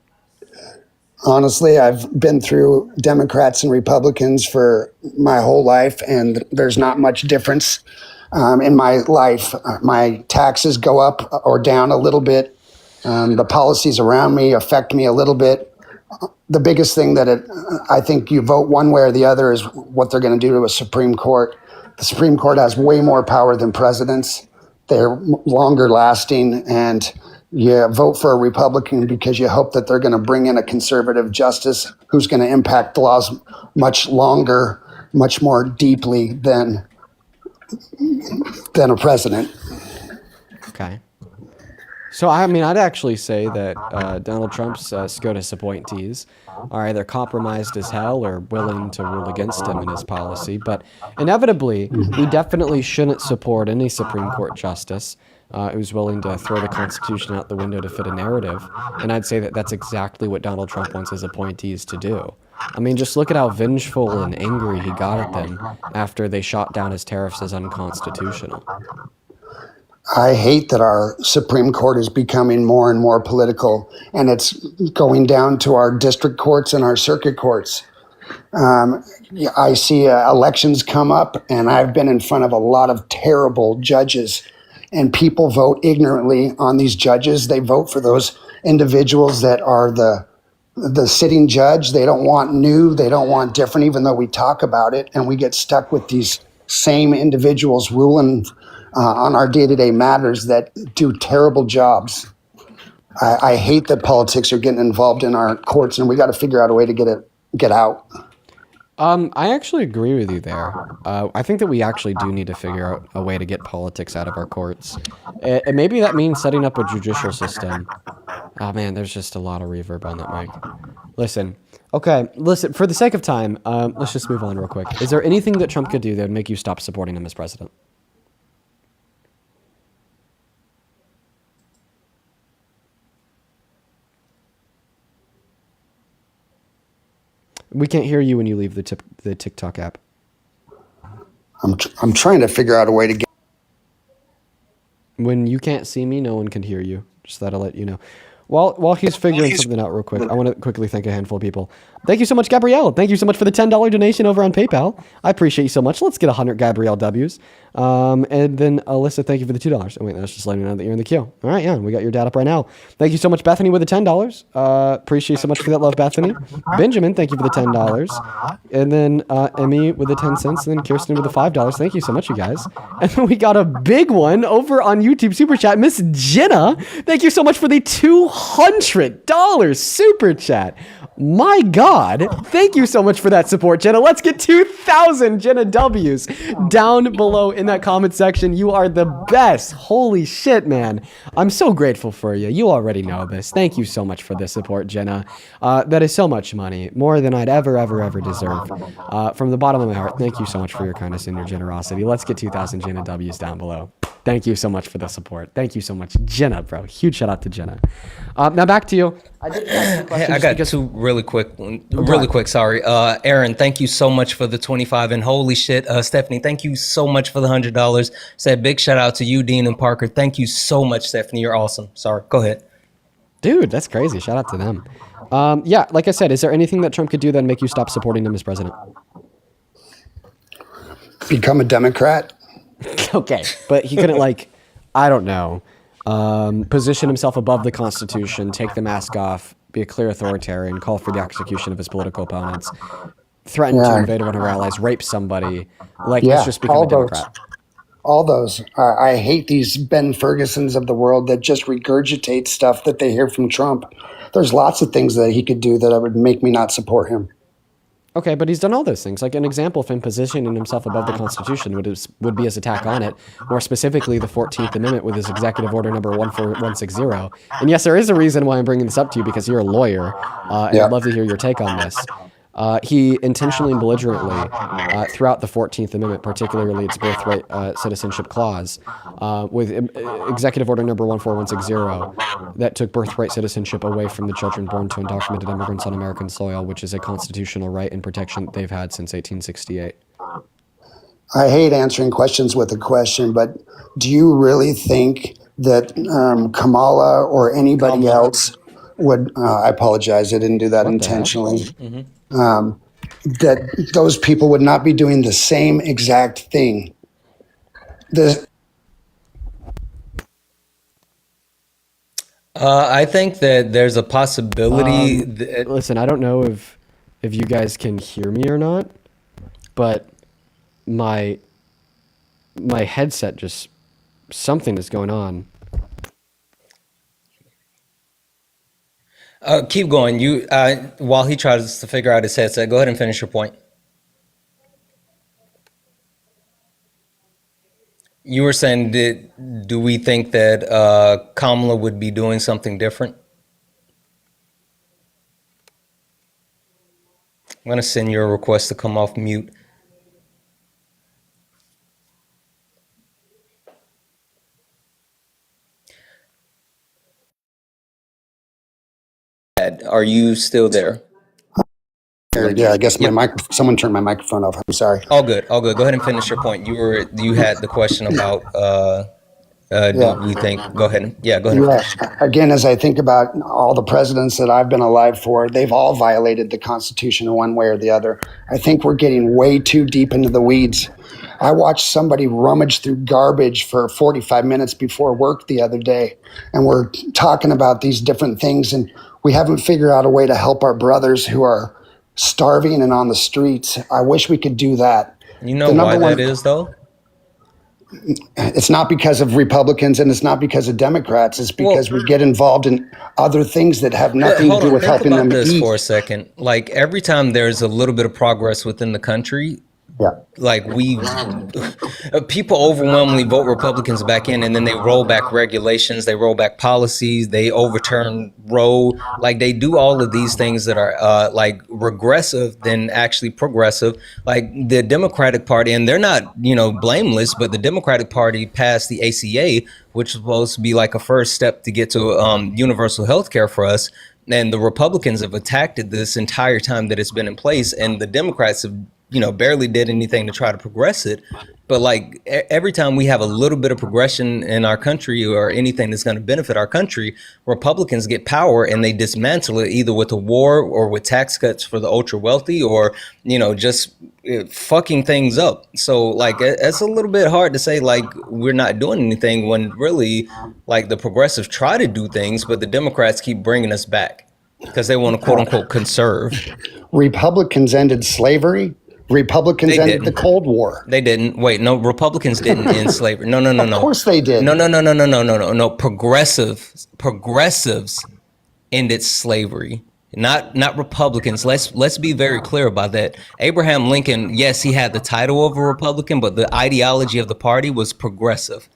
Honestly, I've been through Democrats and Republicans for my whole life, and there's not much difference in my life. My taxes go up or down a little bit. The policies around me affect me a little bit. The biggest thing that I think you vote one way or the other is what they're going to do to a Supreme Court. The Supreme Court has way more power than presidents. They're longer lasting, and you vote for a Republican because you hope that they're going to bring in a conservative justice who's going to impact the laws much longer much more deeply than a president. Okay. So, I mean, I'd actually say that Donald Trump's SCOTUS appointees are either compromised as hell or willing to rule against him in his policy. But inevitably, we definitely shouldn't support any Supreme Court justice who's willing to throw the Constitution out the window to fit a narrative. And I'd say that that's exactly what Donald Trump wants his appointees to do. I mean, just look at how vengeful and angry he got at them after they shot down his tariffs as unconstitutional. I hate that our Supreme Court is becoming more and more political, and it's going down to our district courts and our circuit courts. I see elections come up, and I've been in front of a lot of terrible judges, and people vote ignorantly on these judges. They vote for those individuals that are the sitting judge. They don't want new, they don't want different, even though we talk about it, and we get stuck with these same individuals ruling on our day-to-day matters that do terrible jobs. I hate that politics are getting involved in our courts, and we got to figure out a way to get out. I actually agree with you there. I think that we actually do need to figure out a way to get politics out of our courts. And maybe that means setting up a judicial system. Oh man, there's just a lot of reverb on that mic. Listen, for the sake of time, let's just move on real quick. Is there anything that Trump could do that would make you stop supporting him as president? We can't hear you when you leave the TikTok app. I'm trying to figure out a way to get. When you can't see me, no one can hear you. Just thought I'd let you know. While he's figuring something out real quick, I want to quickly thank a handful of people. Thank you so much, Gabrielle. Thank you so much for the $10 donation over on PayPal. I appreciate you so much. Let's get 100 Gabrielle W's. And then Alyssa, thank you for the $2. Oh wait, that's just letting me know that you're in the queue. All right, yeah, we got your data up right now. Thank you so much, Bethany, with the $10. Appreciate you so much for that love, Bethany. Benjamin, thank you for the $10. And then Emmy with the 10 cents, and then Kirsten with the $5. Thank you so much, you guys. And then we got a big one over on YouTube Super Chat. Miss Jenna, thank you so much for the $200 Super Chat. My God, thank you so much for that support, Jenna. Let's get 2,000 Jenna W's down below in that comment section. You are the best. Holy shit, man. I'm so grateful for you. You already know this. Thank you so much for the support, Jenna. That is so much money, more than I'd ever deserve. From the bottom of my heart, thank you so much for your kindness and your generosity. Let's get 2,000 Jenna W's down below. Thank you so much for the support. Thank you so much, Jenna, bro. Huge shout out to Jenna. Now back to you. I got two really quick. Sorry, Aaron. Thank you so much for the 25, and holy shit, Stephanie. Thank you so much for the $100. Said big shout out to you, Dean and Parker. Thank you so much, Stephanie. You're awesome. Sorry, go ahead. Dude, that's crazy. Shout out to them. Yeah, like I said, is there anything that Trump could do that make you stop supporting him as president? Become a Democrat. Okay, but he couldn't I don't know, position himself above the Constitution, take the mask off, be a clear authoritarian, call for the execution of his political opponents, threaten to invade one of our allies, rape somebody. Let's just become a Democrat. All those. I hate these Ben Fergusons of the world that just regurgitate stuff that they hear from Trump. There's lots of things that he could do that would make me not support him. Okay, but he's done all those things. Like an example of him positioning himself above the Constitution would be his attack on it, more specifically the 14th Amendment with his executive order number 14160. And yes, there is a reason why I'm bringing this up to you, because you're a lawyer, and I'd love to hear your take on this. He intentionally and belligerently, throughout the 14th Amendment, particularly its birthright citizenship clause, with Executive Order number 14160, that took birthright citizenship away from the children born to undocumented immigrants on American soil, which is a constitutional right and protection they've had since 1868. I hate answering questions with a question, but do you really think that Kamala or anybody else would, I apologize, I didn't do that intentionally, that those people would not be doing the same exact thing? I think that there's a possibility. Listen, I don't know if you guys can hear me or not, but my headset just, something is going on. Keep going. You while he tries to figure out his headset, go ahead and finish your point. You were saying, do we think that Kamala would be doing something different? I'm going to send you a request to come off mute. Are you still there? Yeah, I guess someone turned my microphone off. I'm sorry. All good, all good. Go ahead and finish your point. You had the question about do we think? Go ahead. Go ahead. And finish. Again, as I think about all the presidents that I've been alive for, they've all violated the Constitution in one way or the other. I think we're getting way too deep into the weeds. I watched somebody rummage through garbage for 45 minutes before work the other day, and we're talking about these different things, and we haven't figured out a way to help our brothers who are starving and on the streets. I wish we could do that. You know why that is, though? It's not because of Republicans and it's not because of Democrats. It's because we get involved in other things that have nothing to do with helping them this eat. For a second. Like every time there's a little bit of progress within the country, like people overwhelmingly vote Republicans back in, and then they roll back regulations, they roll back policies, they overturn Roe. Like they do all of these things that are like regressive than actually progressive. Like the Democratic Party, and they're not, blameless, but the Democratic Party passed the ACA, which is supposed to be like a first step to get to universal health care for us. And the Republicans have attacked it this entire time that it's been in place, and the Democrats have barely did anything to try to progress it. But like every time we have a little bit of progression in our country or anything that's going to benefit our country, Republicans get power and they dismantle it either with a war or with tax cuts for the ultra wealthy or, just fucking things up. So like it's a little bit hard to say like we're not doing anything when really like the progressives try to do things, but the Democrats keep bringing us back because they want to quote unquote conserve. Republicans ended slavery. Republicans ended the Cold War. They didn't. Wait, no, Republicans didn't end slavery. No. Of course they did. No. Progressives ended slavery. Not Republicans. Let's be very clear about that. Abraham Lincoln, yes, he had the title of a Republican, but the ideology of the party was progressive.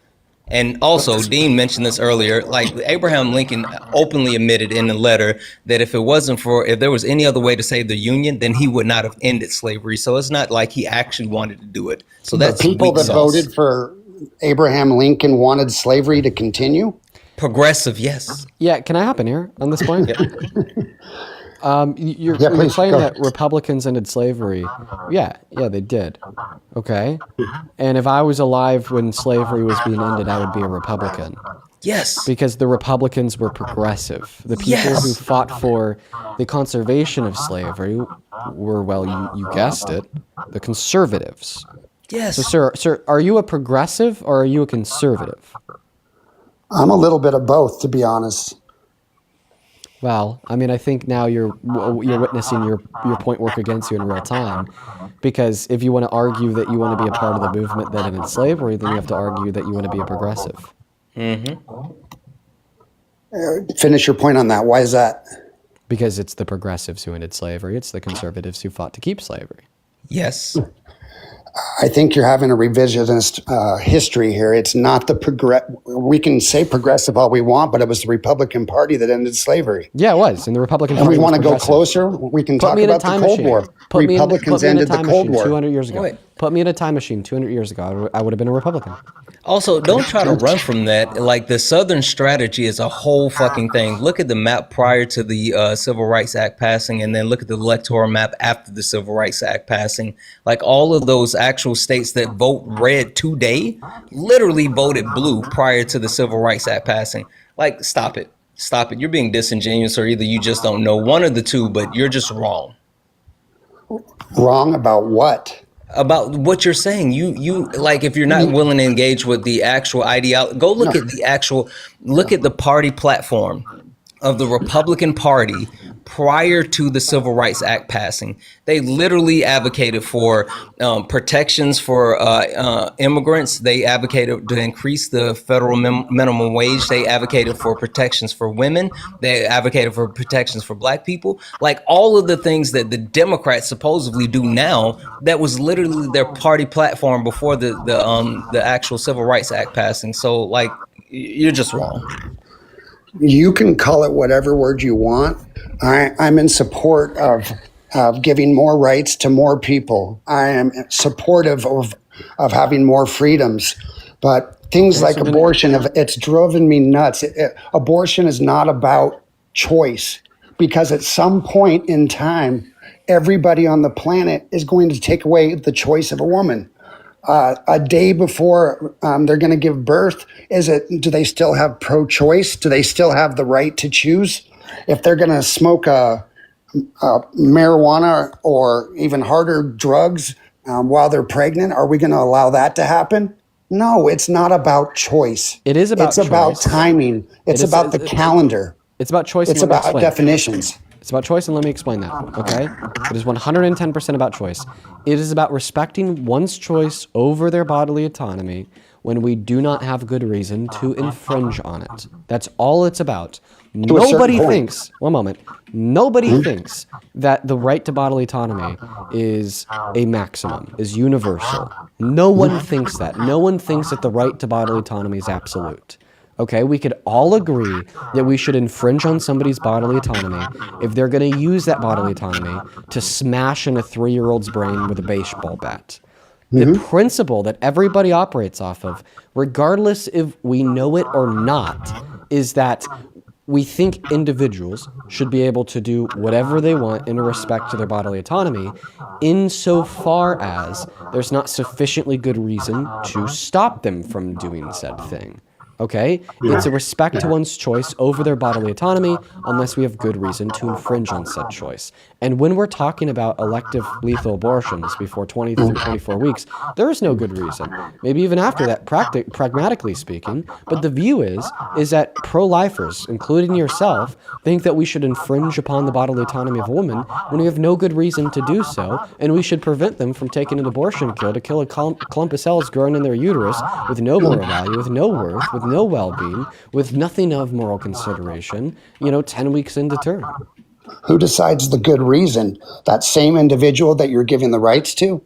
And also, Dean mentioned this earlier, like Abraham Lincoln openly admitted in a letter that if there was any other way to save the Union, then he would not have ended slavery. So it's not like he actually wanted to do it. So that's the people that voted for Abraham Lincoln wanted slavery to continue? Progressive, yes. Yeah, can I hop in here on this point? You're saying that Republicans ended slavery. Yeah, they did. Okay. And if I was alive when slavery was being ended, I would be a Republican. Yes. Because the Republicans were progressive. The people who fought for the conservation of slavery were, well, you guessed it, the conservatives. Yes. So, sir, are you a progressive or are you a conservative? I'm a little bit of both, to be honest. Well, I mean, I think now you're witnessing your point work against you in real time, because if you want to argue that you want to be a part of the movement that ended slavery, then you have to argue that you want to be a progressive. Mm-hmm. Finish your point on that. Why is that? Because it's the progressives who ended slavery. It's the conservatives who fought to keep slavery. Yes. I think you're having a revisionist history here. It's not we can say progressive all we want, but it was the Republican Party that ended slavery. Yeah, it was. And the Republican Party. And we want to go closer. We can talk about the Cold War. Republicans ended the Cold War 200 years ago. Put me in a time machine 200 years ago. I would have been a Republican. Also, don't try to run from that. Like the Southern strategy is a whole fucking thing. Look at the map prior to the Civil Rights Act passing, and then look at the electoral map after the Civil Rights Act passing. Like all of those actual states that vote red today literally voted blue prior to the Civil Rights Act passing. Like, stop it. Stop it. You're being disingenuous, or either you just don't know, one of the two, but you're just wrong. Wrong about what? About what you're saying. You like, if you're not willing to engage with the actual ideology, go look at the actual, look at the party platform. of the Republican Party prior to the Civil Rights Act passing. They literally advocated for protections for immigrants. They advocated to increase the federal minimum wage. They advocated for protections for women. They advocated for protections for Black people. Like all of the things that the Democrats supposedly do now, that was literally their party platform before the actual Civil Rights Act passing. So like, you're just wrong. You can call it whatever word you want. I'm in support of giving more rights to more people. I am supportive of having more freedoms. But things like abortion, it's driven me nuts. Abortion is not about choice, because at some point in time, everybody on the planet is going to take away the choice of a woman. A day before they're going to give birth, do they still have pro-choice? Do they still have the right to choose? If they're going to smoke marijuana or even harder drugs while they're pregnant, are we going to allow that to happen? No, it's not about choice. It is about It's about choice. timing. It's about the calendar. It's about choice. It's and let me about explain. definitions. It's about choice, and let me explain that, okay? It is 110% about choice. It is about respecting one's choice over their bodily autonomy when we do not have good reason to infringe on it. That's all it's about. Nobody thinks, one moment, nobody thinks that the right to bodily autonomy is a maximum, is universal. No one thinks that. No one thinks that the right to bodily autonomy is absolute. Okay, we could all agree that we should infringe on somebody's bodily autonomy if they're going to use that bodily autonomy to smash in a 3-year-old's brain with a baseball bat. The principle that everybody operates off of, regardless if we know it or not, is that we think individuals should be able to do whatever they want in respect to their bodily autonomy, insofar as there's not sufficiently good reason to stop them from doing said thing. Okay? It's a respect to one's choice over their bodily autonomy unless we have good reason to infringe on said choice. And when we're talking about elective lethal abortions before 20 through 24 weeks, there is no good reason. Maybe even after that, pragmatically speaking. But the view is that pro-lifers, including yourself, think that we should infringe upon the bodily autonomy of a woman when we have no good reason to do so, and we should prevent them from taking an abortion pill to kill a clump of cells growing in their uterus with no moral value, with no worth, with no well-being, with nothing of moral consideration, 10 weeks into term. Who decides the good reason? That same individual that you're giving the rights to?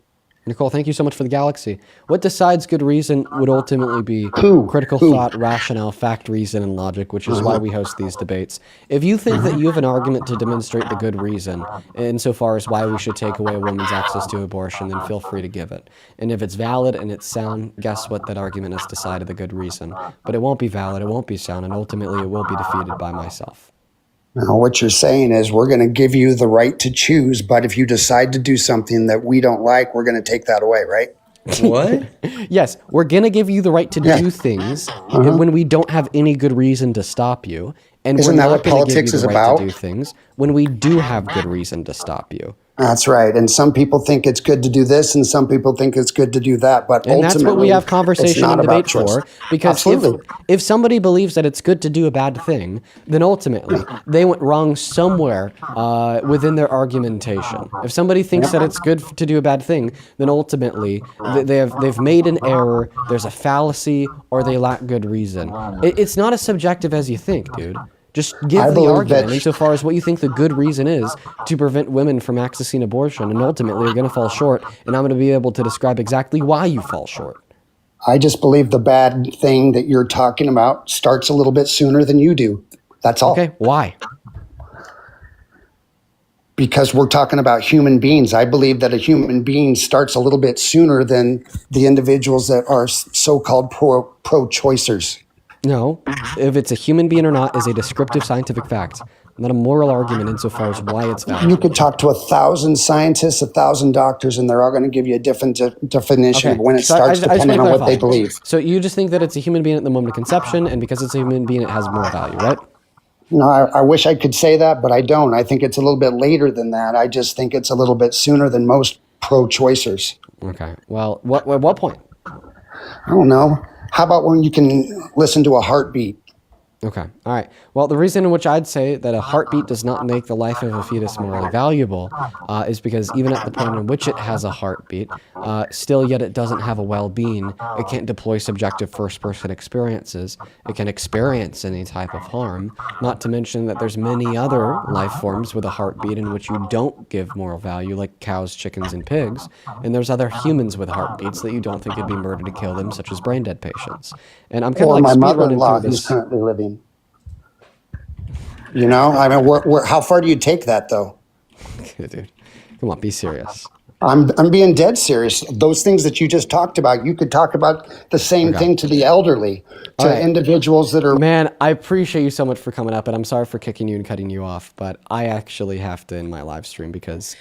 Nicole, thank you so much for the galaxy. What decides good reason would ultimately be critical thought, rationale, fact, reason, and logic, which is why we host these debates. If you think that you have an argument to demonstrate the good reason, insofar as why we should take away a woman's access to abortion, then feel free to give it. And if it's valid and it's sound, guess what? That argument has decided the good reason. But it won't be valid, it won't be sound, and ultimately it will be defeated by myself. Now, what you're saying is we're going to give you the right to choose, but if you decide to do something that we don't like, we're going to take that away, right? What? Yes, we're going to give you the right to do things when we don't have any good reason to stop you. And Isn't we're that not what going to give you politics the is right about? to do things when we do have good reason to stop you. That's right. And some people think it's good to do this, and some people think it's good to do that. But And that's what we have it's conversation not and about debate choice. for. Because if somebody believes that it's good to do a bad thing, then ultimately they went wrong somewhere within their argumentation. If somebody thinks that it's good to do a bad thing, then ultimately they've made an error, there's a fallacy, or they lack good reason. It's not as subjective as you think, dude. Just give the argument insofar as what you think the good reason is to prevent women from accessing abortion, and ultimately you're going to fall short, and I'm going to be able to describe exactly why you fall short. I just believe the bad thing that you're talking about starts a little bit sooner than you do. That's all. Okay, why? Because we're talking about human beings. I believe that a human being starts a little bit sooner than the individuals that are so-called pro-choicers. No, if it's a human being or not is a descriptive scientific fact, not a moral argument insofar as why it's valid. You could talk to 1,000 scientists, 1,000 doctors, and they're all going to give you a different definition of when it starts, depending on what they believe. So you just think that it's a human being at the moment of conception, and because it's a human being, it has more value, right? No, I wish I could say that, but I don't. I think it's a little bit later than that. I just think it's a little bit sooner than most pro-choicers. Okay. Well, what point? I don't know. How about when you can listen to a heartbeat? Okay. All right. Well, the reason in which I'd say that a heartbeat does not make the life of a fetus morally valuable is because even at the point in which it has a heartbeat, still yet it doesn't have a well-being. It can't deploy subjective first-person experiences. It can experience any type of harm. Not to mention that there's many other life forms with a heartbeat in which you don't give moral value, like cows, chickens, and pigs. And there's other humans with heartbeats that you don't think it'd be murder to kill them, such as brain-dead patients. And I'm kind of Or like my speedrunning mother-in-law, through who's this. currently living. You know, I mean, how far do you take that, though? Dude, come on, be serious. I'm being dead serious. Those things that you just talked about, you could talk about the same thing to the elderly, to All right. individuals that are. Man, I appreciate you so much for coming up, and I'm sorry for kicking you and cutting you off, but I actually have to end my live stream because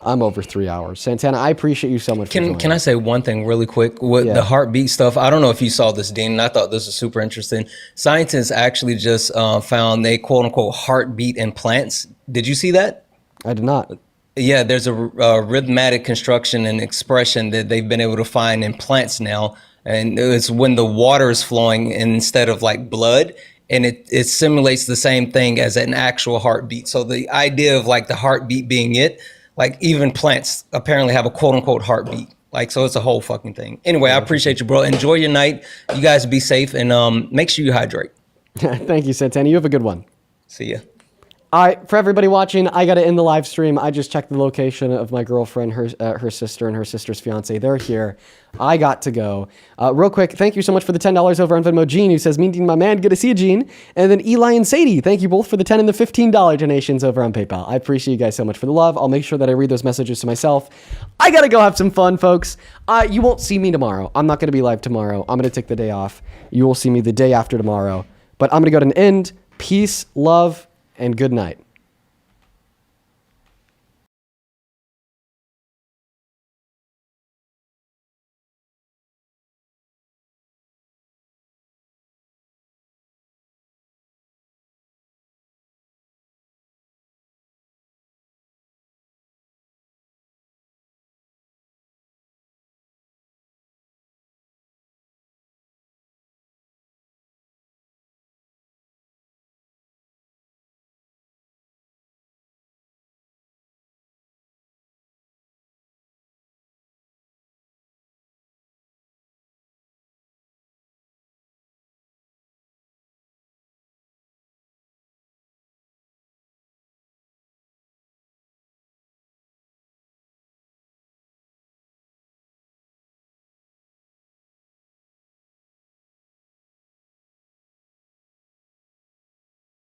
I'm over 3 hours. Santana, I appreciate you so much for joining. Can I say one thing really quick? With the heartbeat stuff, I don't know if you saw this, Dean, and I thought this was super interesting. Scientists actually just found they quote-unquote heartbeat in plants. Did you see that? I did not. Yeah, there's a rhythmic construction and expression that they've been able to find in plants now. And it's when the water is flowing instead of like blood. And it simulates the same thing as an actual heartbeat. So the idea of like the heartbeat being it, like even plants apparently have a quote unquote heartbeat. Like, so it's a whole fucking thing. Anyway, I appreciate you, bro. Enjoy your night. You guys be safe and make sure you hydrate. Thank you, Santana. You have a good one. See ya. All right, for everybody watching, I got to end the live stream. I just checked the location of my girlfriend, her sister, and her sister's fiance. They're here. I got to go. Real quick, thank you so much for the $10 over on Venmo. Gene, who says, meeting my man, good to see you, Gene. And then Eli and Sadie, thank you both for the $10 and the $15 donations over on PayPal. I appreciate you guys so much for the love. I'll make sure that I read those messages to myself. I got to go have some fun, folks. You won't see me tomorrow. I'm not going to be live tomorrow. I'm going to take the day off. You will see me the day after tomorrow. But I'm going to go to an end. Peace, love, and good night.